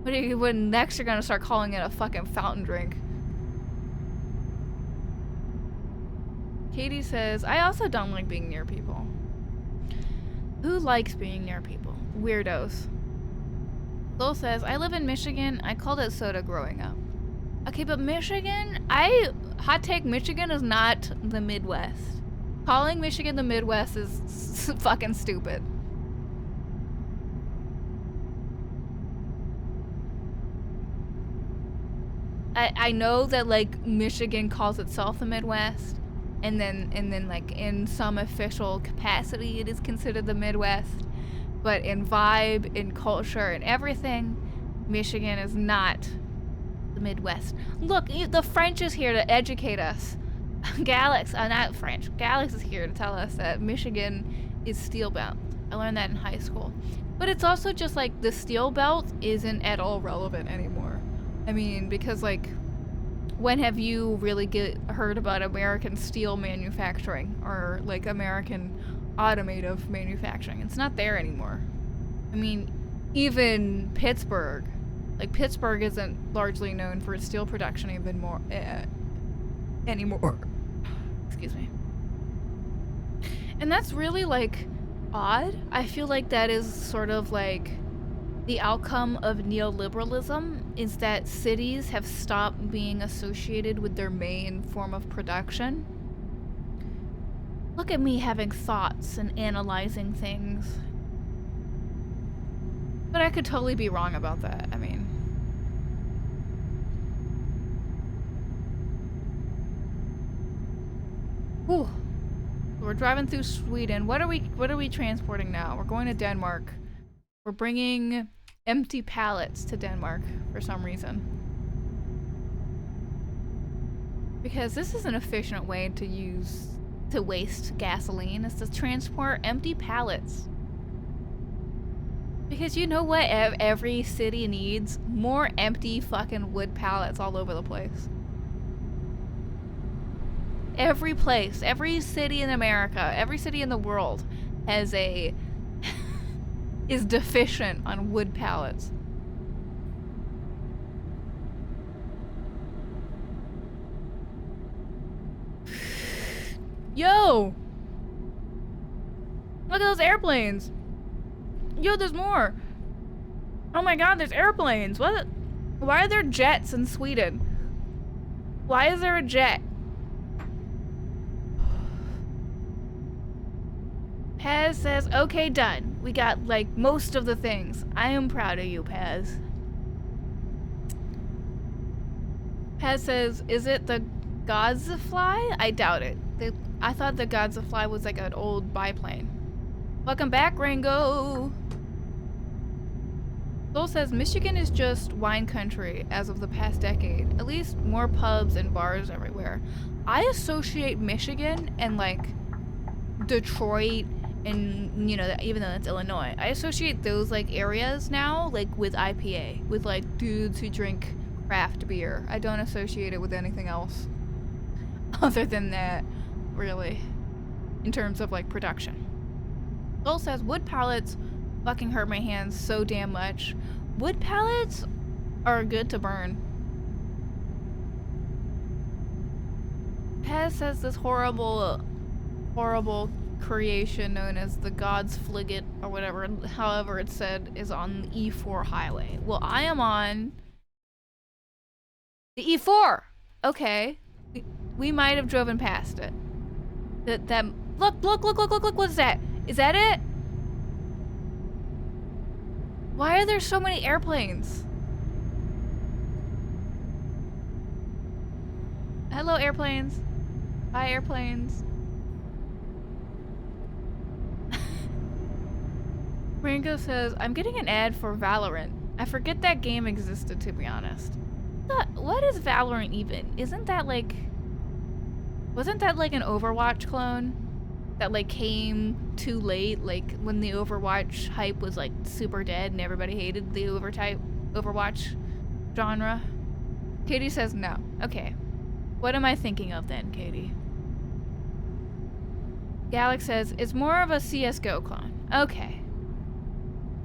When next you're gonna start calling it a fucking fountain drink. Katie says, I also don't like being near people. Who likes being near people? Weirdos. Lil says, I live in Michigan. I called it soda growing up. Okay, but Michigan, hot take, Michigan is not the Midwest. Calling Michigan the Midwest is fucking stupid. I know that like Michigan calls itself the Midwest, and then like in some official capacity it is considered the Midwest, but in vibe, in culture, and everything, Michigan is not the Midwest. Look, the French is here to educate us. Not French. Galax is here to tell us that Michigan is steel belt. I learned that in high school. But it's also just like the steel belt isn't at all relevant anymore. I mean, because like, when have you really heard about American steel manufacturing or like American automotive manufacturing? It's not there anymore. I mean, even Pittsburgh, like Pittsburgh isn't largely known for its steel production even more anymore. Excuse me. And that's really like odd. I feel like that is sort of like the outcome of neoliberalism, is that cities have stopped being associated with their main form of production. Look at me having thoughts and analyzing things. But I could totally be wrong about that. I mean, whew. We're driving through Sweden. What are we transporting now? We're going to Denmark. We're bringing empty pallets to Denmark for some reason. Because this is an efficient way to waste gasoline, is to transport empty pallets. Because you know what every city needs? More empty fucking wood pallets all over the place. every place, every city in America, every city in the world has a is deficient on wood pallets. Yo! Look at those airplanes! Yo, there's more! Oh my god, there's airplanes! What? Why are there jets in Sweden? Why is there a jet? Paz says, okay, done. We got, like, most of the things. I am proud of you, Paz. Paz says, is it the Godzfly? I doubt it. I thought the Godzfly was like an old biplane. Welcome back, Rango! Soul says, Michigan is just wine country as of the past decade. At least more pubs and bars everywhere. I associate Michigan and, like, Detroit and, you know, even though that's Illinois, I associate those, like, areas now, like, with IPA. With, like, dudes who drink craft beer. I don't associate it with anything else. Other than that, really. In terms of, like, production. Soul says, wood pallets fucking hurt my hands so damn much. Wood pallets are good to burn. Pez says this horrible creation known as the God's Fligget or whatever, however it's said, is on the E4 highway. Well, I am on the E4. Okay, we might have driven past it. Look, what's that? Is that it? Why are there so many airplanes? Hello, airplanes. Hi, airplanes. Ringo says, I'm getting an ad for Valorant. I forget that game existed, to be honest. What is Valorant even? Isn't that like... Wasn't that like an Overwatch clone? That like came too late, like when the Overwatch hype was like super dead and everybody hated the Overwatch genre? Katie says no. Okay. What am I thinking of then, Katie? Galax says, it's more of a CSGO clone. Okay.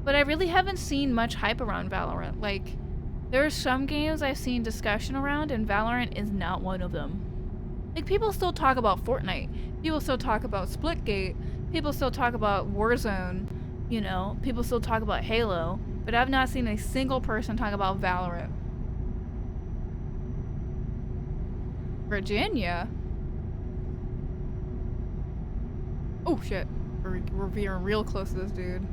But I really haven't seen much hype around Valorant. Like, there are some games I've seen discussion around and Valorant is not one of them. Like, people still talk about Fortnite. People still talk about Splitgate. People still talk about Warzone. You know, people still talk about Halo. But I've not seen a single person talk about Valorant. Virginia? Oh, shit. We're being real close to this dude.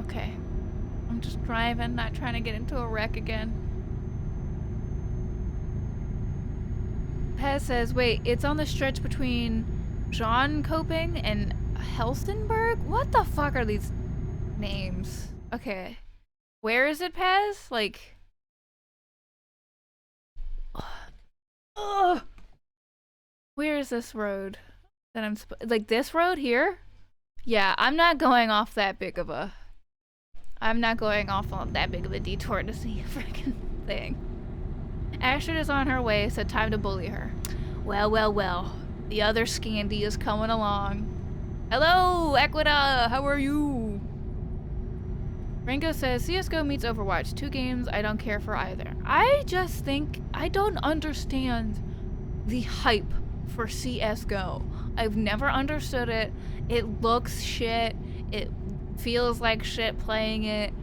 Okay. I'm just driving, not trying to get into a wreck again. Pez says, wait, it's on the stretch between Jönköping and Helsingborg? What the fuck are these names? Okay. Where is it, Pez? Like... Ugh. Where is this road that I'm like this road here? Yeah, I'm not going off that big of a... I'm not going off on that big of a detour to see a freaking thing. Astrid is on her way, so time to bully her. Well, well, well. The other Scandi is coming along. Hello, Equita! How are you? Ringo says, CSGO meets Overwatch. 2 games I don't care for either. I just think I don't understand the hype for CSGO. I've never understood it. It looks shit. It feels like shit playing it.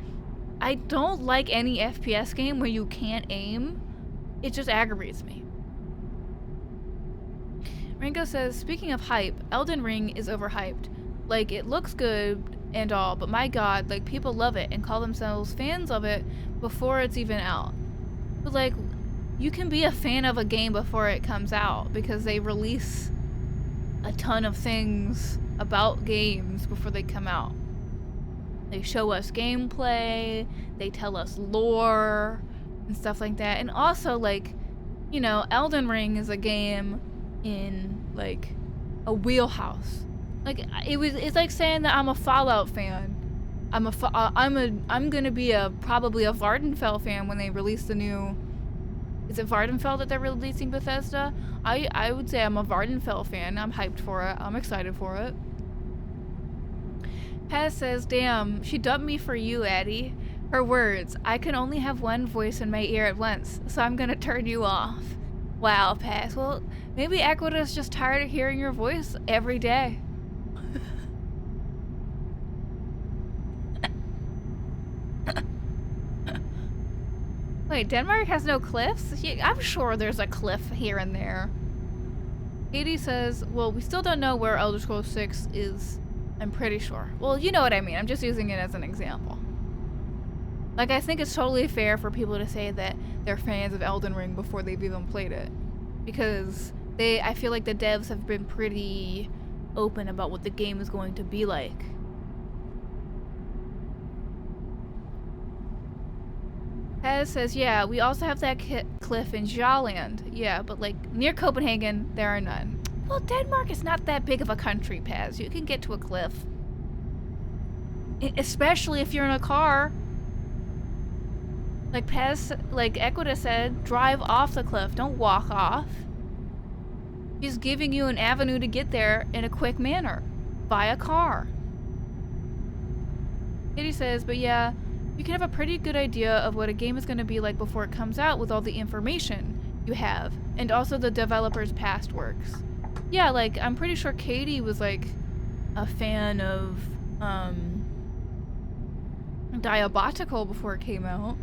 I don't like any FPS game where you can't aim. It just aggravates me. Ringo says, speaking of hype, Elden Ring is overhyped. Like, it looks good and all, but my god, like, people love it and call themselves fans of it before it's even out. But like, you can be a fan of a game before it comes out because they release a ton of things about games before they come out. They show us gameplay, they tell us lore and stuff like that. And also, like, you know, Elden Ring is a game in like a wheelhouse. Like, it's like saying that I'm a Fallout fan I'm gonna be probably a Vardenfell fan when they release the new. Is it Vardenfell that they're releasing Bethesda? I would say I'm a Vardenfell fan. I'm hyped for it. I'm excited for it. Paz says, "Damn, she dumped me for you, Addie." Her words, "I can only have one voice in my ear at once, so I'm gonna turn you off." Wow, Paz. Well, maybe Equida's just tired of hearing your voice every day. Wait, Denmark has no cliffs? Yeah, I'm sure there's a cliff here and there. Katie says, well, we still don't know where Elder Scrolls 6 is. I'm pretty sure. Well, you know what I mean. I'm just using it as an example. Like, I think it's totally fair for people to say that they're fans of Elden Ring before they've even played it. Because I feel like the devs have been pretty open about what the game is going to be like. Pez says, yeah, we also have that cliff in Jaland. Yeah, but like near Copenhagen, there are none. Well, Denmark is not that big of a country, Pez. You can get to a cliff. Especially if you're in a car. Like Equita said, drive off the cliff. Don't walk off. He's giving you an avenue to get there in a quick manner. Buy a car. Kitty says, but yeah, you can have a pretty good idea of what a game is going to be like before it comes out with all the information you have. And also the developer's past works. Yeah, like, I'm pretty sure Katie was, like, a fan of, Diabotical before it came out.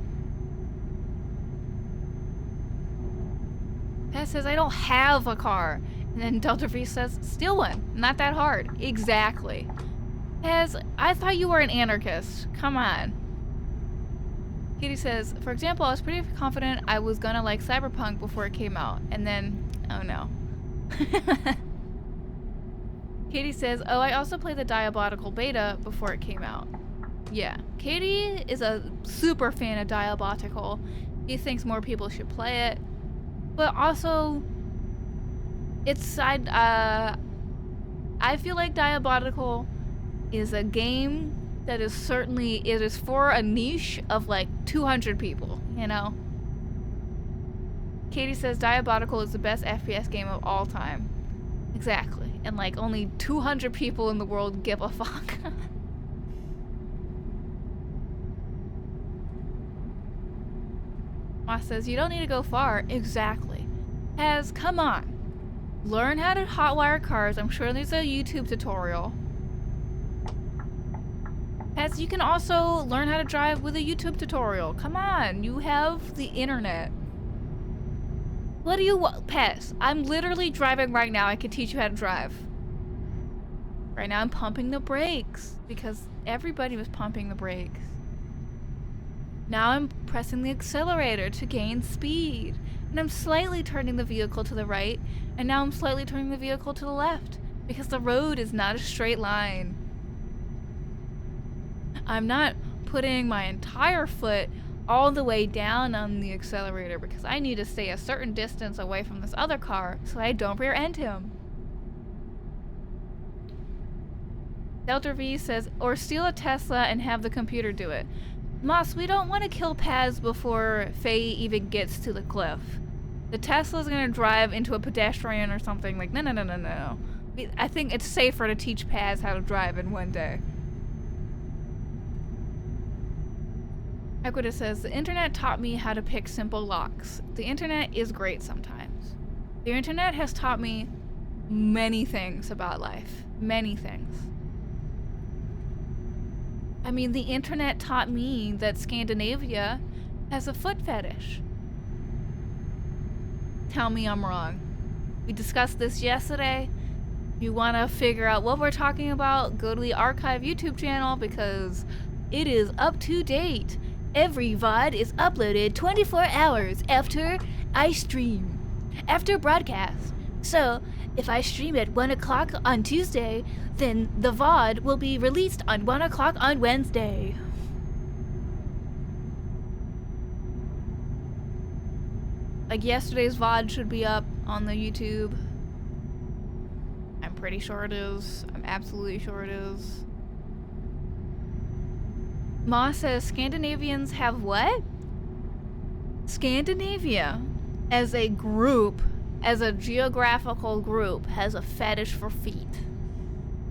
Pat says, I don't have a car. And then Delta V says, steal one. Not that hard. Exactly. Pez, I thought you were an anarchist. Come on. Katie says, for example, I was pretty confident I was gonna like Cyberpunk before it came out. And then, oh no. Katie says, oh, I also played the Diabotical beta before it came out. Yeah, Katie is a super fan of Diabotical. He thinks more people should play it. But also, I feel like Diabotical is a game that is certainly, it is for a niche of like 200 people, you know? Katie says Diabotical is the best FPS game of all time. Exactly. And like only 200 people in the world give a fuck. Moss says, you don't need to go far. Exactly. Pez, come on. Learn how to hotwire cars. I'm sure there's a YouTube tutorial. Pez, you can also learn how to drive with a YouTube tutorial. Come on, you have the internet. What do you want? Pez, I'm literally driving right now. I can teach you how to drive. Right now I'm pumping the brakes because everybody was pumping the brakes. Now I'm pressing the accelerator to gain speed. And I'm slightly turning the vehicle to the right. And now I'm slightly turning the vehicle to the left. Because the road is not a straight line. I'm not putting my entire foot all the way down on the accelerator because I need to stay a certain distance away from this other car so I don't rear end him. Delta V says, or steal a Tesla and have the computer do it. Moss, we don't want to kill Paz before Faye even gets to the cliff. The Tesla's gonna drive into a pedestrian or something. Like, no. I think it's safer to teach Paz how to drive in one day. Equita says, the internet taught me how to pick simple locks. The internet is great sometimes. The internet has taught me many things about life. Many things. I mean, the internet taught me that Scandinavia has a foot fetish. Tell me I'm wrong. We discussed this yesterday. If you want to figure out what we're talking about, go to the Archive YouTube channel because it is up to date. Every VOD is uploaded 24 hours after I stream. After broadcast. So, if I stream at 1 o'clock on Tuesday, then the VOD will be released on 1 o'clock on Wednesday. Like yesterday's VOD should be up on the YouTube. I'm pretty sure it is. I'm absolutely sure it is. Moss says Scandinavians have what? Scandinavia, as a group, as a geographical group, has a fetish for feet.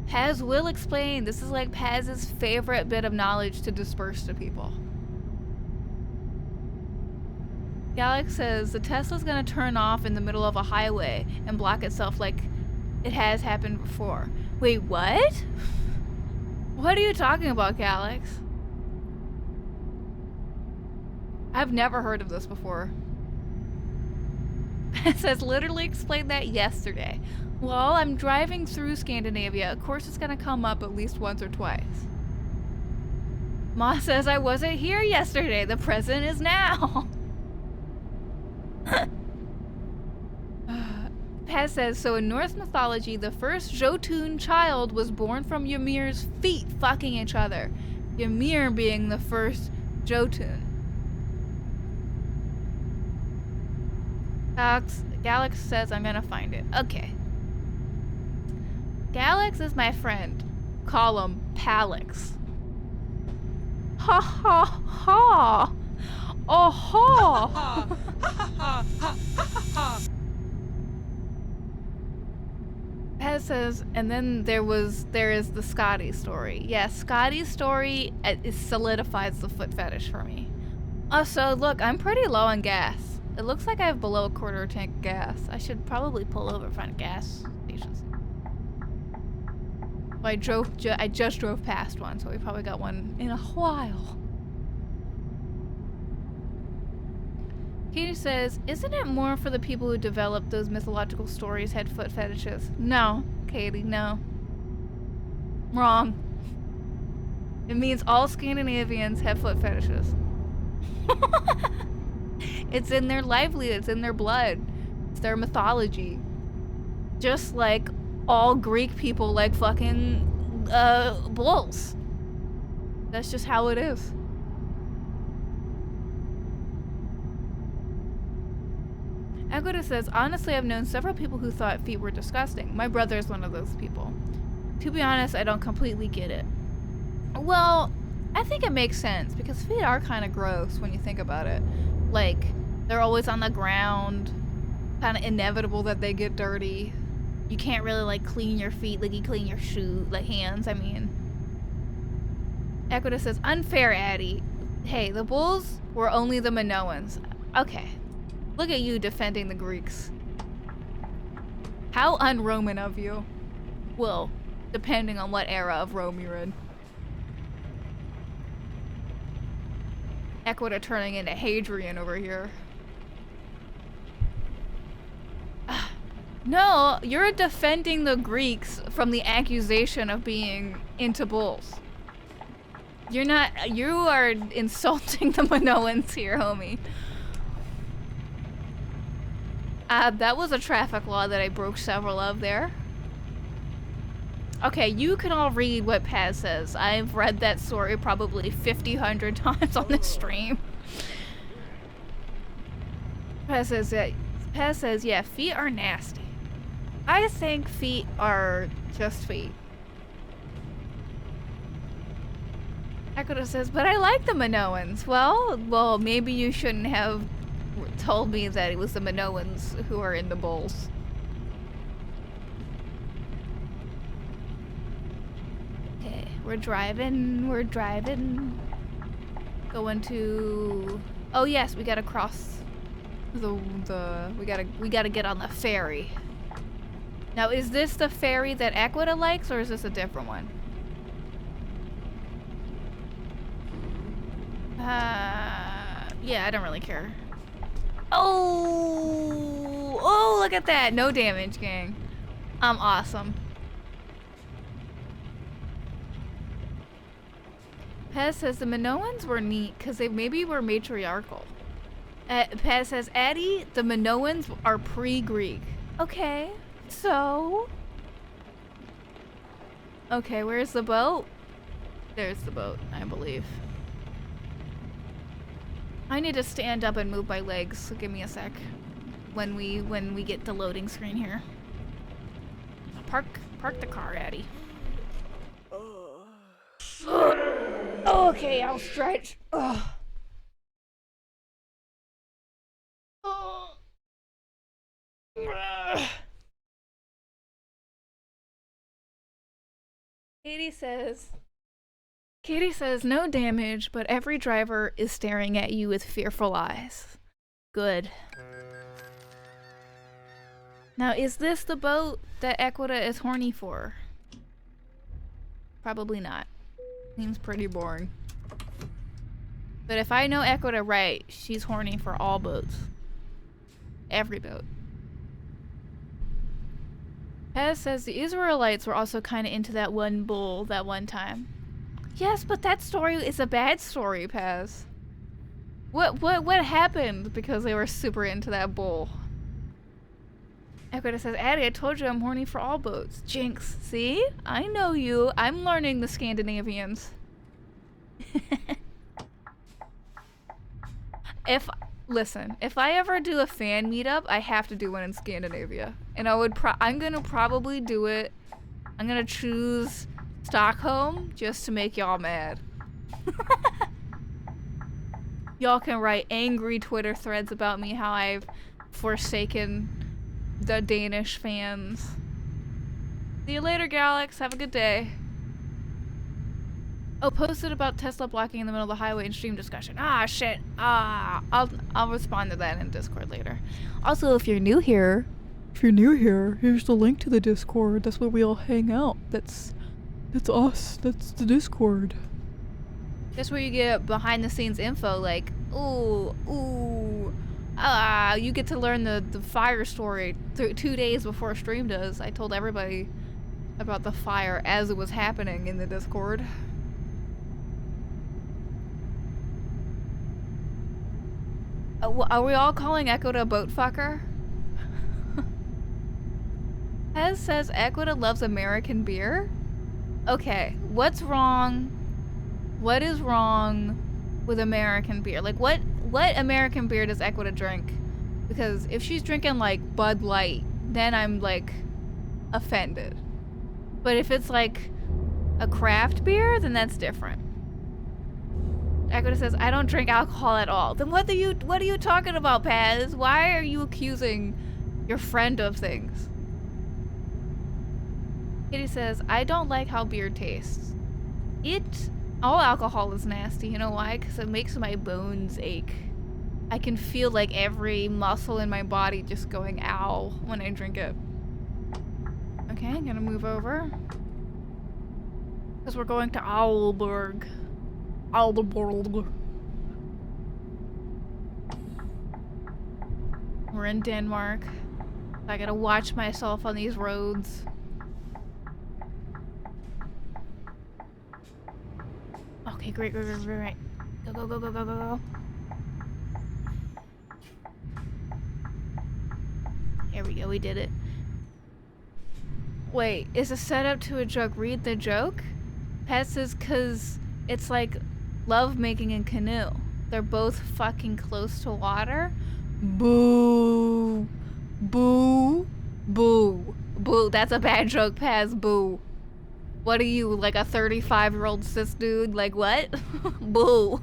Paz will explain. This is like Paz's favorite bit of knowledge to disperse to people. Galax says the Tesla's gonna turn off in the middle of a highway and block itself like it has happened before. Wait, what? What are you talking about, Galax? I've never heard of this before. It says literally explained that yesterday. Well, I'm driving through Scandinavia. Of course it's gonna come up at least once or twice. Ma says I wasn't here yesterday. The present is now. Paz says, so in Norse mythology, the first Jotun child was born from Ymir's feet fucking each other. Ymir being the first Jotun. Galax says I'm gonna find it. Okay. Galax is my friend. Call him Palix. Ha ha ha! Oh ha! Pez says, and then there is the Scotty story. Yes, Scotty's story it solidifies the foot fetish for me. Also, look, I'm pretty low on gas. It looks like I have below a quarter tank of gas. I should probably pull over and find a gas station. I just drove past one, so we probably got one in a while. Katie says, isn't it more for the people who developed those mythological stories had foot fetishes? No, Katie, no. Wrong. It means all Scandinavians have foot fetishes. It's in their livelihood, it's in their blood. It's their mythology. Just like all Greek people like fucking bulls. That's just how it is. Agoda says, honestly, I've known several people who thought feet were disgusting. My brother is one of those people. To be honest, I don't completely get it. Well, I think it makes sense because feet are kind of gross when you think about it. Like, they're always on the ground. Kind of inevitable that they get dirty. You can't really like clean your feet like you clean your hands, I mean. Equita says, unfair, Addie. Hey, the bulls were only the Minoans. Okay. Look at you defending the Greeks. How un-Roman of you. Well, depending on what era of Rome you're in. Equita turning into Hadrian over here. No, you're defending the Greeks from the accusation of being into bulls. You are insulting the Minoans here, homie. That was a traffic law that I broke several of there. Okay, you can all read what Paz says. I've read that story probably 100 times on this stream. Paz says, yeah, feet are nasty. I think feet are just feet. Equita says, but I like the Minoans. Well, maybe you shouldn't have told me that it was the Minoans who are in the bulls. Okay, we're driving. Going to... Oh yes, we gotta cross we gotta get on the ferry. Now, is this the ferry that Equita likes, or is this a different one? Yeah, I don't really care. Oh, look at that. No damage, gang. I'm awesome. Pez says the Minoans were neat because they maybe were matriarchal. Pez says, Addie, the Minoans are pre-Greek. Okay, so... Okay, where's the boat? There's the boat, I believe. I need to stand up and move my legs, so give me a sec. When we get the loading screen here. Park the car, Addie. Oh, Okay, I'll stretch. Ugh. Ugh. Ugh. Katie says no damage, but every driver is staring at you with fearful eyes. Good. Now, is this the boat that Equita is horny for? Probably not. Seems pretty boring. But if I know Equita right, she's horny for all boats. Every boat. Pez says the Israelites were also kind of into that one bull that one time. Yes, but that story is a bad story, Pez. What happened because they were super into that bull? Equita says, Addie, I told you I'm horny for all boats. Jinx, see? I know you. I'm learning the Scandinavians. Listen, if I ever do a fan meetup, I have to do one in Scandinavia. And I'm gonna probably do it. I'm gonna choose Stockholm just to make y'all mad. Y'all can write angry Twitter threads about me, how I've forsaken the Danish fans. See you later, Galax. Have a good day. Oh, posted about Tesla blocking in the middle of the highway in stream discussion. Ah, shit. I'll respond to that in Discord later. Also, if you're new here, here's the link to the Discord. That's where we all hang out. That's us. That's the Discord. That's where you get behind the scenes info, like, you get to learn the fire story 2 days before stream does. I told everybody about the fire as it was happening in the Discord. Are we all calling Equita a boat fucker? Hez says Equita loves American beer? Okay, what's wrong? What is wrong with American beer? Like, what American beer does Equita drink? Because if she's drinking, like, Bud Light, then I'm, like, offended. But if it's, like, a craft beer, then that's different. Equita says, I don't drink alcohol at all. Then what are you talking about, Paz? Why are you accusing your friend of things? Kitty says, I don't like how beer tastes. All alcohol is nasty, you know why? Because it makes my bones ache. I can feel like every muscle in my body just going ow when I drink it. Okay, I'm gonna move over. Because we're going to Aalborg. We're in Denmark. I gotta watch myself on these roads. Okay, great. Go. There we go, we did it. Wait, is a setup to a joke? Read the joke? Pat says, cause it's like love making in canoe. They're both fucking close to water. Boo. Boo. Boo. Boo. That's a bad joke, Paz. Boo. What are you, like a 35-year-old cis dude? Like what? Boo.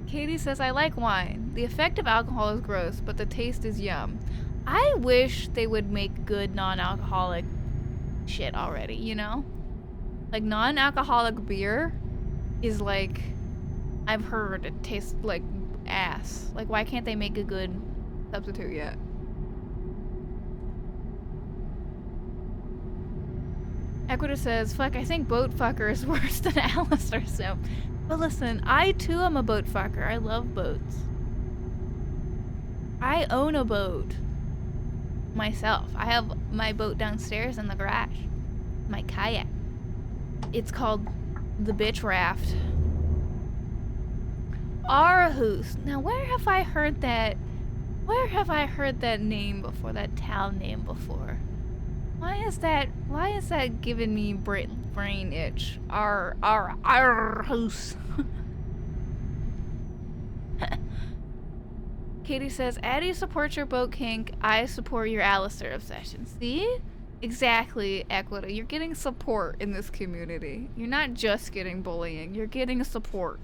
Katie says, I like wine. The effect of alcohol is gross, but the taste is yum. I wish they would make good non-alcoholic shit already, you know? Like, non-alcoholic beer is like, I've heard it tastes like ass. Like, why can't they make a good substitute yet? Equita says, fuck, I think boat fucker is worse than Alistair, so. But listen, I too am a boat fucker. I love boats. I own a boat. Myself. I have my boat downstairs in the garage. My kayak. It's called the bitch raft. Aarhus. Now where have I heard that? Where have I heard that name before? That town name before? Why is that giving me brain itch? Aarhus. Katie says, Addie supports your boat kink. I support your Alistair obsession. See? Exactly, Equity. You're getting support in this community. You're not just getting bullying, you're getting support.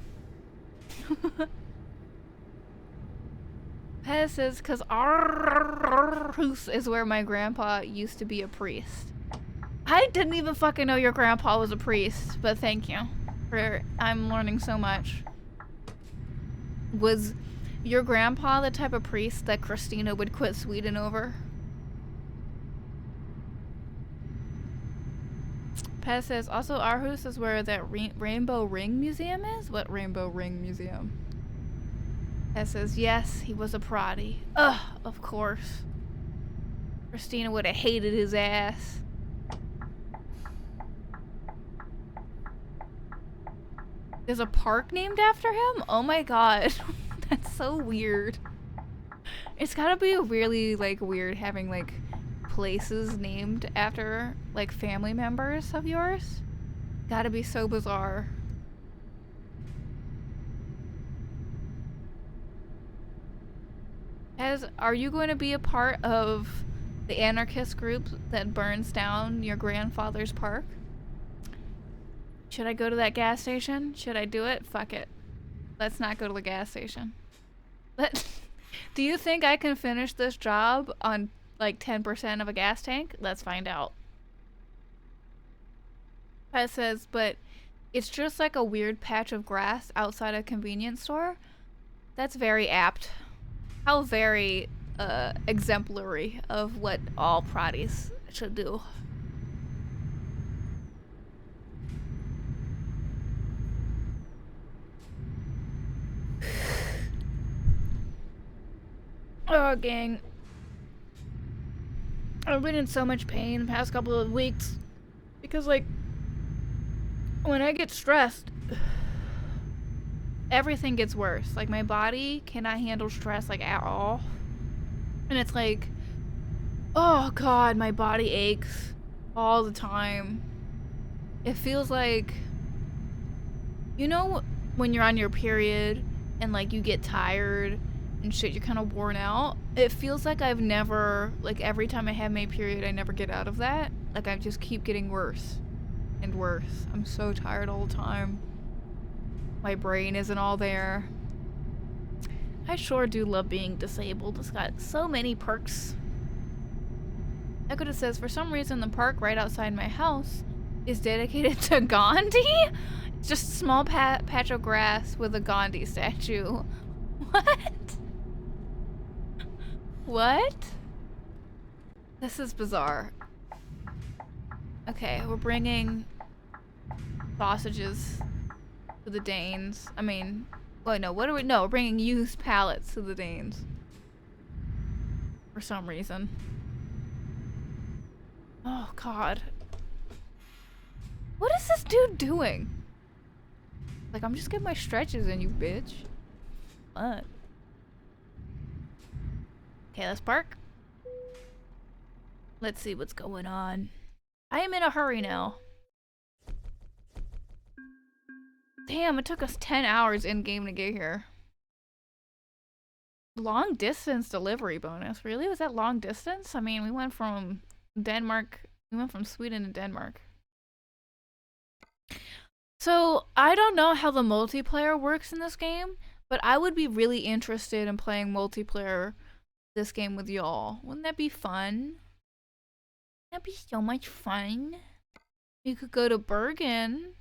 Pez says, because Aarhus is where my grandpa used to be a priest. I didn't even fucking know your grandpa was a priest, but thank you. I'm learning so much. Was your grandpa the type of priest that Christina would quit Sweden over? Pez says, also Aarhus is where that Rainbow Ring Museum is? What Rainbow Ring Museum? Pez says, yes, he was a proddy. Ugh, of course. Christina would have hated his ass. There's a park named after him? Oh my god. That's so weird. It's gotta be really, like, weird having, like, places named after, like, family members of yours. Gotta be so bizarre. Are you going to be a part of the anarchist group that burns down your grandfather's park? Should I go to that gas station? Should I do it? Fuck it. Let's not go to the gas station. Do you think I can finish this job on like 10% of a gas tank? Let's find out. It says, but it's just like a weird patch of grass outside a convenience store. That's very apt. How very exemplary of what all proddies should do. Oh, gang. I've been in so much pain the past couple of weeks because, like, when I get stressed, everything gets worse. Like, my body cannot handle stress, like, at all. And it's like, oh god, my body aches all the time. It feels like, you know, when you're on your period and, like, you get tired and shit, you're kind of worn out. It feels like I've never, like, every time I have my period, I never get out of that. Like, I just keep getting worse and worse. I'm so tired all the time. My brain isn't all there. I sure do love being disabled. It's got so many perks. Equita says, for some reason, the park right outside my house is dedicated to Gandhi? It's just a small patch of grass with a Gandhi statue. What? What? This is bizarre. Okay, we're bringing sausages to the Danes. I mean, wait, no, what are we? No, we're bringing used pallets to the Danes. For some reason. Oh, God. What is this dude doing? Like, I'm just getting my stretches in, you bitch. What? Okay, let's park. Let's see what's going on. I am in a hurry now. Damn, it took us 10 hours in-game to get here. Long distance delivery bonus. Really? Was that long distance? I mean, we went from Denmark. We went from Sweden to Denmark. So, I don't know how the multiplayer works in this game, but I would be really interested in playing multiplayer this game with y'all. Wouldn't that be fun? That'd be so much fun. You could go to Bergen.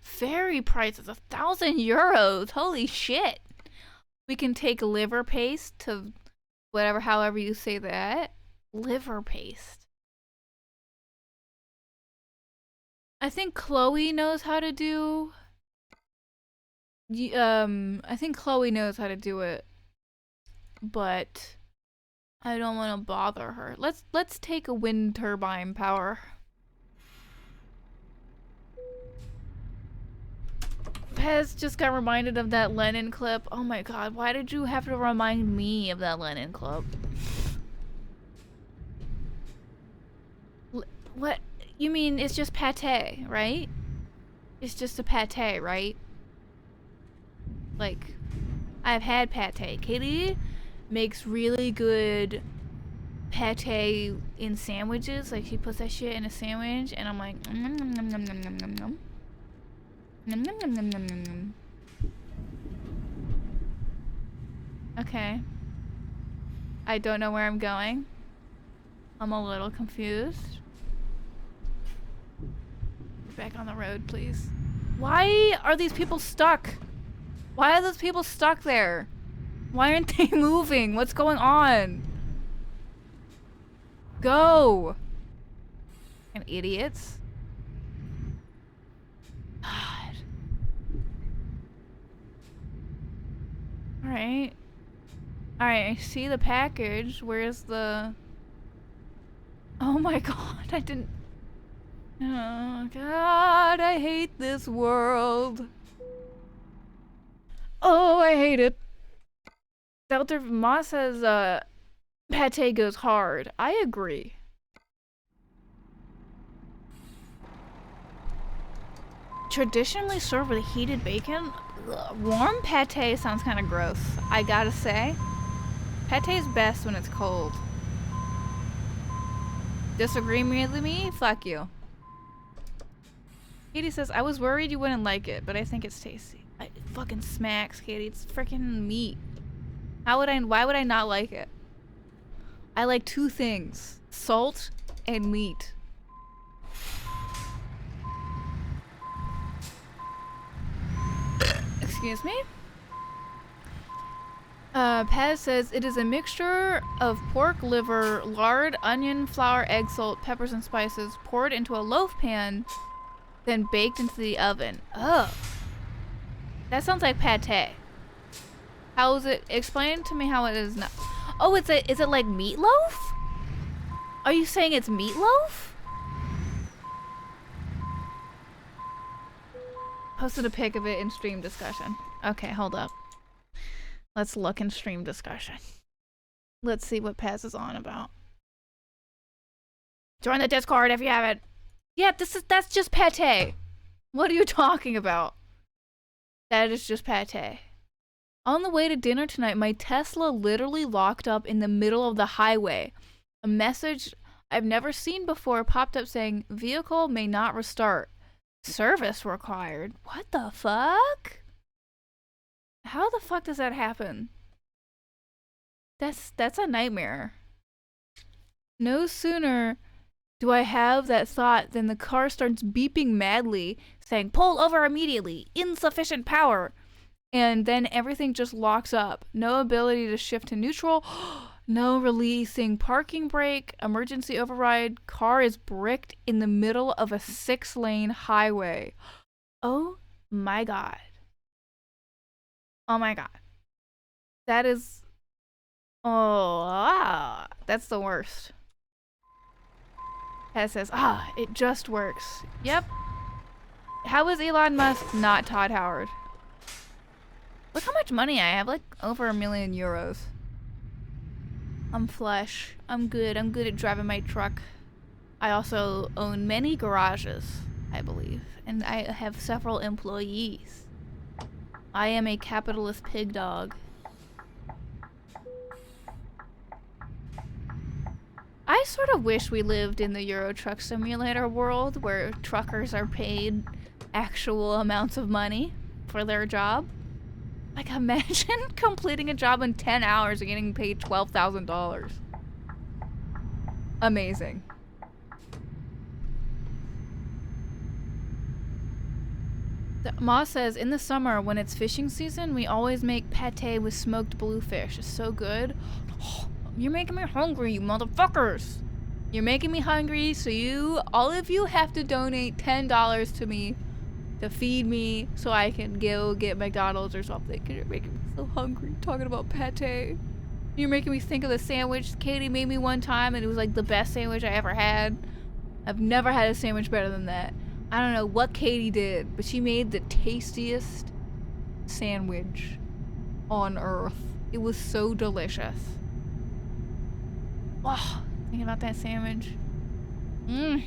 Ferry prices, 1,000 euros. Holy shit. We can take liver paste to whatever, however you say that. Liver paste. I think Chloe knows how to do. I think Chloe knows how to do it. But I don't want to bother her. Let's take a wind turbine power. Pez just got reminded of that Lenin clip. Oh my god, why did you have to remind me of that Lenin clip? What? You mean it's just pate, right? It's just a pate, right? Like, I've had pate. Katie makes really good pate in sandwiches. Like she puts that shit in a sandwich, and I'm like, nom nom nom nom nom nom nom nom. Nom nom nom nom nom nom nom. Okay. I don't know where I'm going. I'm a little confused. Get back on the road, please. Why are these people stuck? Why are those people stuck there? Why aren't they moving? What's going on? Go! And idiots. God. Alright. Alright, I see the package. Where's the... Oh my god, I didn't... Oh god, I hate this world. Oh, I hate it. Delta Moss says, pate goes hard. I agree. Traditionally served with heated bacon? Ugh, warm pate sounds kind of gross, I gotta say. Pate's best when it's cold. Disagree with me? Fuck you. Katie says, I was worried you wouldn't like it, but I think it's tasty. It fucking smacks, Katie. It's freaking meat. Why would I not like it? I like two things. Salt and meat. Excuse me? Paz says, it is a mixture of pork liver, lard, onion, flour, egg, salt, peppers, and spices poured into a loaf pan, then baked into the oven. Oh. That sounds like pate. How is it? Explain to me how it is not. Oh, is it like meatloaf? Are you saying it's meatloaf? Posted a pic of it in stream discussion. Okay, hold up. Let's look in stream discussion. Let's see what Paz is on about. Join the Discord if you haven't. Yeah, that's just pate. What are you talking about? That is just pate. On the way to dinner tonight, my Tesla literally locked up in the middle of the highway. A message I've never seen before popped up saying, vehicle may not restart. Service required. What the fuck? How the fuck does that happen? That's a nightmare. No sooner do I have that thought than the car starts beeping madly, saying, pull over immediately, insufficient power. And then everything just locks up. No ability to shift to neutral. No releasing parking brake. Emergency override. Car is bricked in the middle of a 6-lane highway. Oh my god. Oh my god. That is... Oh, that's the worst. That says, it just works. Yep. How is Elon Musk not Todd Howard? Look how much money I have, like over €1 million. I'm flush. I'm good at driving my truck. I also own many garages, I believe, and I have several employees. I am a capitalist pig dog. I sort of wish we lived in the Euro Truck Simulator world where truckers are paid actual amounts of money for their job. Like, imagine completing a job in 10 hours and getting paid $12,000. Amazing. Ma says, in the summer, when it's fishing season, we always make pate with smoked bluefish. It's so good. You're making me hungry, you motherfuckers. You're making me hungry, so all of you have to donate $10 to me to feed me so I can go get McDonald's or something. Cause you're making me so hungry talking about pate. You're making me think of the sandwich Katie made me one time, and it was like the best sandwich I ever had. I've never had a sandwich better than that. I don't know what Katie did, but she made the tastiest sandwich on earth. It was so delicious. Oh, thinking about that sandwich. I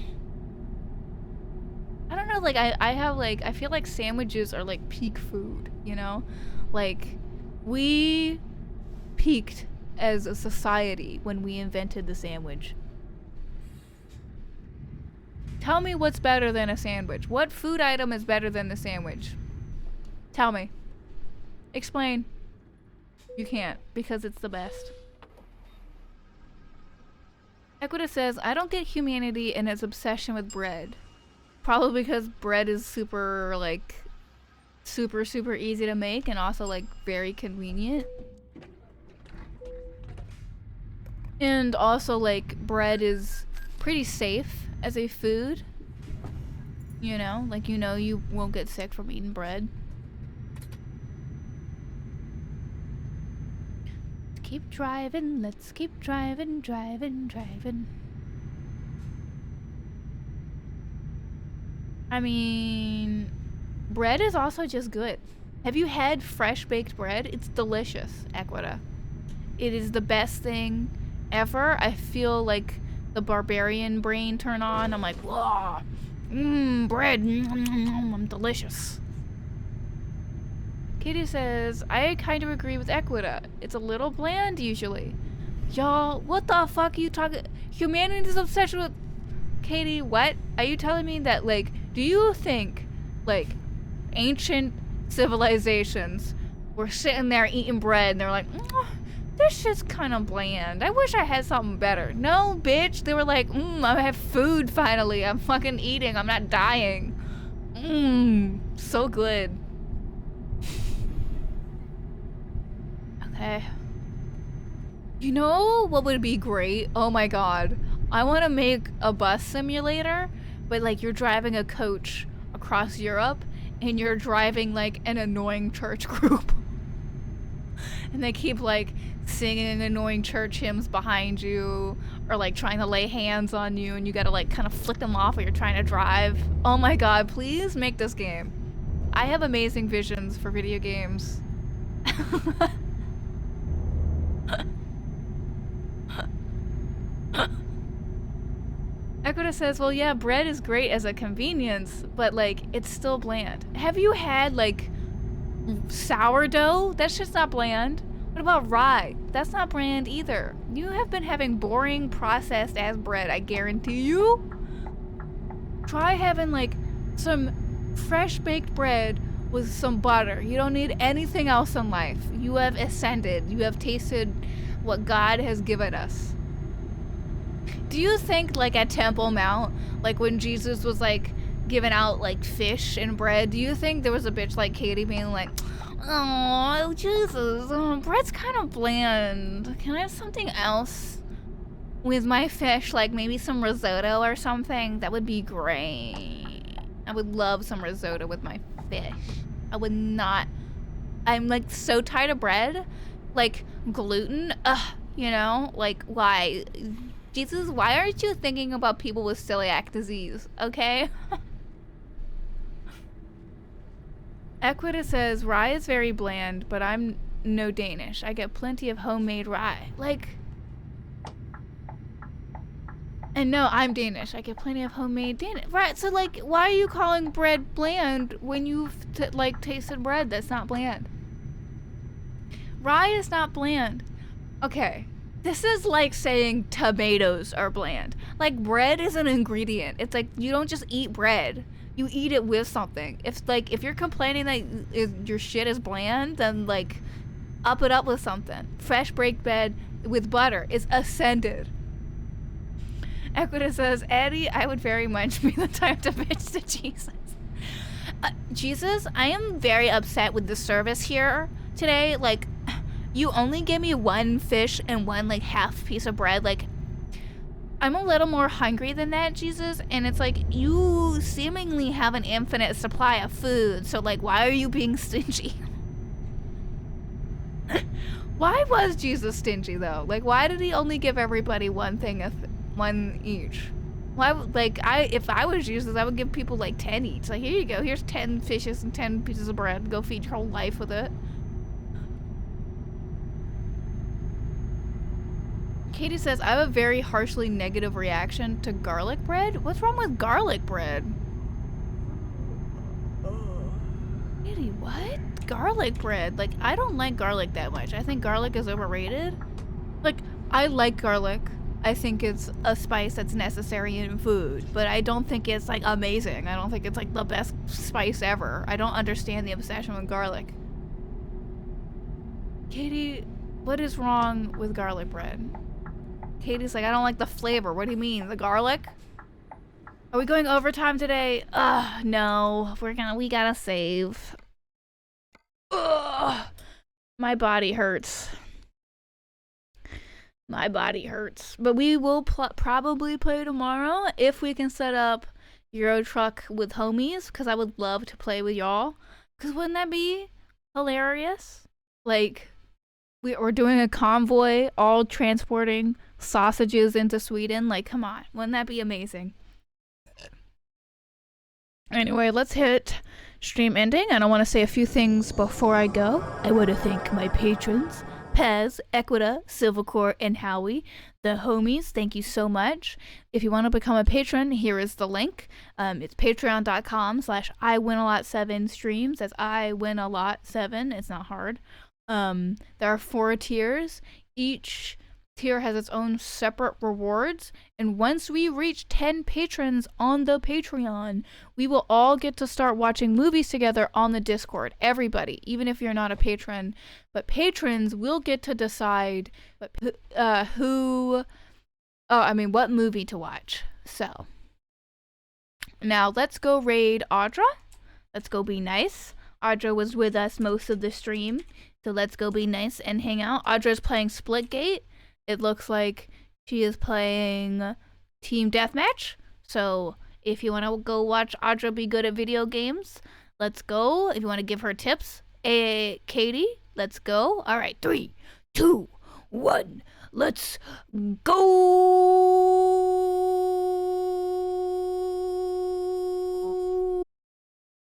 don't know, like, I feel like sandwiches are like peak food, you know? Like, we peaked as a society when we invented the sandwich. Tell me what's better than a sandwich. What food item is better than the sandwich? Tell me. Explain. You can't, because it's the best. Equita says, I don't get humanity and its obsession with bread. Probably because bread is super, like, super easy to make and also, like, very convenient. And also, like, bread is pretty safe as a food. You know, like, you know you won't get sick from eating bread. Keep driving, let's keep driving. I mean, bread is also just good. Have you had fresh baked bread? It's delicious, Equita. It is the best thing ever. I feel like the barbarian brain turn on. I'm like, whoa, bread, I'm delicious. Katie says, I kind of agree with Equita. It's a little bland usually. Y'all, what the fuck are you talking? Humanity's obsession with... Katie, what? Are you telling me that, like, do you think, like, ancient civilizations were sitting there eating bread and they're like, this shit's kind of bland. I wish I had something better. No, bitch. They were like, I have food finally. I'm fucking eating. I'm not dying. So good. Okay. You know what would be great? Oh my god. I want to make a bus simulator, but like you're driving a coach across Europe and you're driving like an annoying church group. And they keep like singing annoying church hymns behind you or like trying to lay hands on you and you gotta like kind of flick them off while you're trying to drive. Oh my god, please make this game. I have amazing visions for video games. Equita says, well, yeah, bread is great as a convenience, but, like, it's still bland. Have you had, like, sourdough? That's just not bland. What about rye? That's not bland either. You have been having boring processed as bread, I guarantee you. Try having, like, some fresh baked bread with some butter. You don't need anything else in life. You have ascended. You have tasted what God has given us. Do you think, like, at Temple Mount, like, when Jesus was, like, giving out, like, fish and bread, do you think there was a bitch like Katie being like, oh, Jesus, bread's kind of bland. Can I have something else with my fish? Like, maybe some risotto or something? That would be great. I would love some risotto with my fish. I would not. I'm, like, so tired of bread. Like, gluten. Ugh, you know? Like, why? Jesus, why aren't you thinking about people with celiac disease, okay? Equita says, rye is very bland, but I'm no Danish. I get plenty of homemade rye. Like, and no, I'm Danish. I get plenty of homemade Danish. Right, so like, why are you calling bread bland when you've like tasted bread that's not bland? Rye is not bland. Okay. This is like saying tomatoes are bland. Like, bread is an ingredient. It's like, you don't just eat bread. You eat it with something. If you're complaining that your shit is bland, then, like, up it up with something. Fresh baked bread with butter is ascended. Equita says, Eddie, I would very much be the type to bitch to Jesus. Jesus, I am very upset with the service here today. Like, you only gave me one fish and one, like, half piece of bread. Like, I'm a little more hungry than that, Jesus. And it's like, you seemingly have an infinite supply of food. So, like, why are you being stingy? Why was Jesus stingy, though? Like, why did he only give everybody one thing, one each? Why, like, if I was Jesus, I would give people, like, 10 each. Like, here you go. Here's 10 fishes and 10 pieces of bread. Go feed your whole life with it. Katie says, I have a very harshly negative reaction to garlic bread. What's wrong with garlic bread? Katie, what? Garlic bread? Like, I don't like garlic that much. I think garlic is overrated. I like garlic. I think it's a spice that's necessary in food, but I don't think it's like amazing. I don't think it's like the best spice ever. I don't understand the obsession with garlic. Katie, what is wrong with garlic bread? Katie's like, I don't like the flavor. What do you mean? The garlic? Are we going overtime today? No. We gotta save. Ugh. My body hurts. My body hurts. But we will probably play tomorrow if we can set up Euro Truck with homies, because I would love to play with y'all. Because wouldn't that be hilarious? Like, we're doing a convoy, all transporting sausages into Sweden. Like, come on. Wouldn't that be amazing? Anyway, let's hit stream ending. And I want to say a few things before I go. I want to thank my patrons, Pez, Equita, Silvercore, and Howie. The homies, thank you so much. If you want to become a patron, here is the link. It's patreon.com/Iwinalot7 streams. That's Iwinalot7. It's not hard. There are 4 tiers. Each tier has its own separate rewards, and once we reach 10 patrons on the Patreon, we will all get to start watching movies together on the Discord. Everybody, even if you're not a patron, but patrons will get to decide what movie to watch. So now let's go raid Audra. Let's go be nice. Audra was with us most of the stream, so let's go be nice and hang out. Audra's playing Splitgate. It looks like she is playing Team Deathmatch. So if you want to go watch Audra be good at video games, let's go. If you want to give her tips, Katie, let's go. All right, 3, 2, 1, let's go.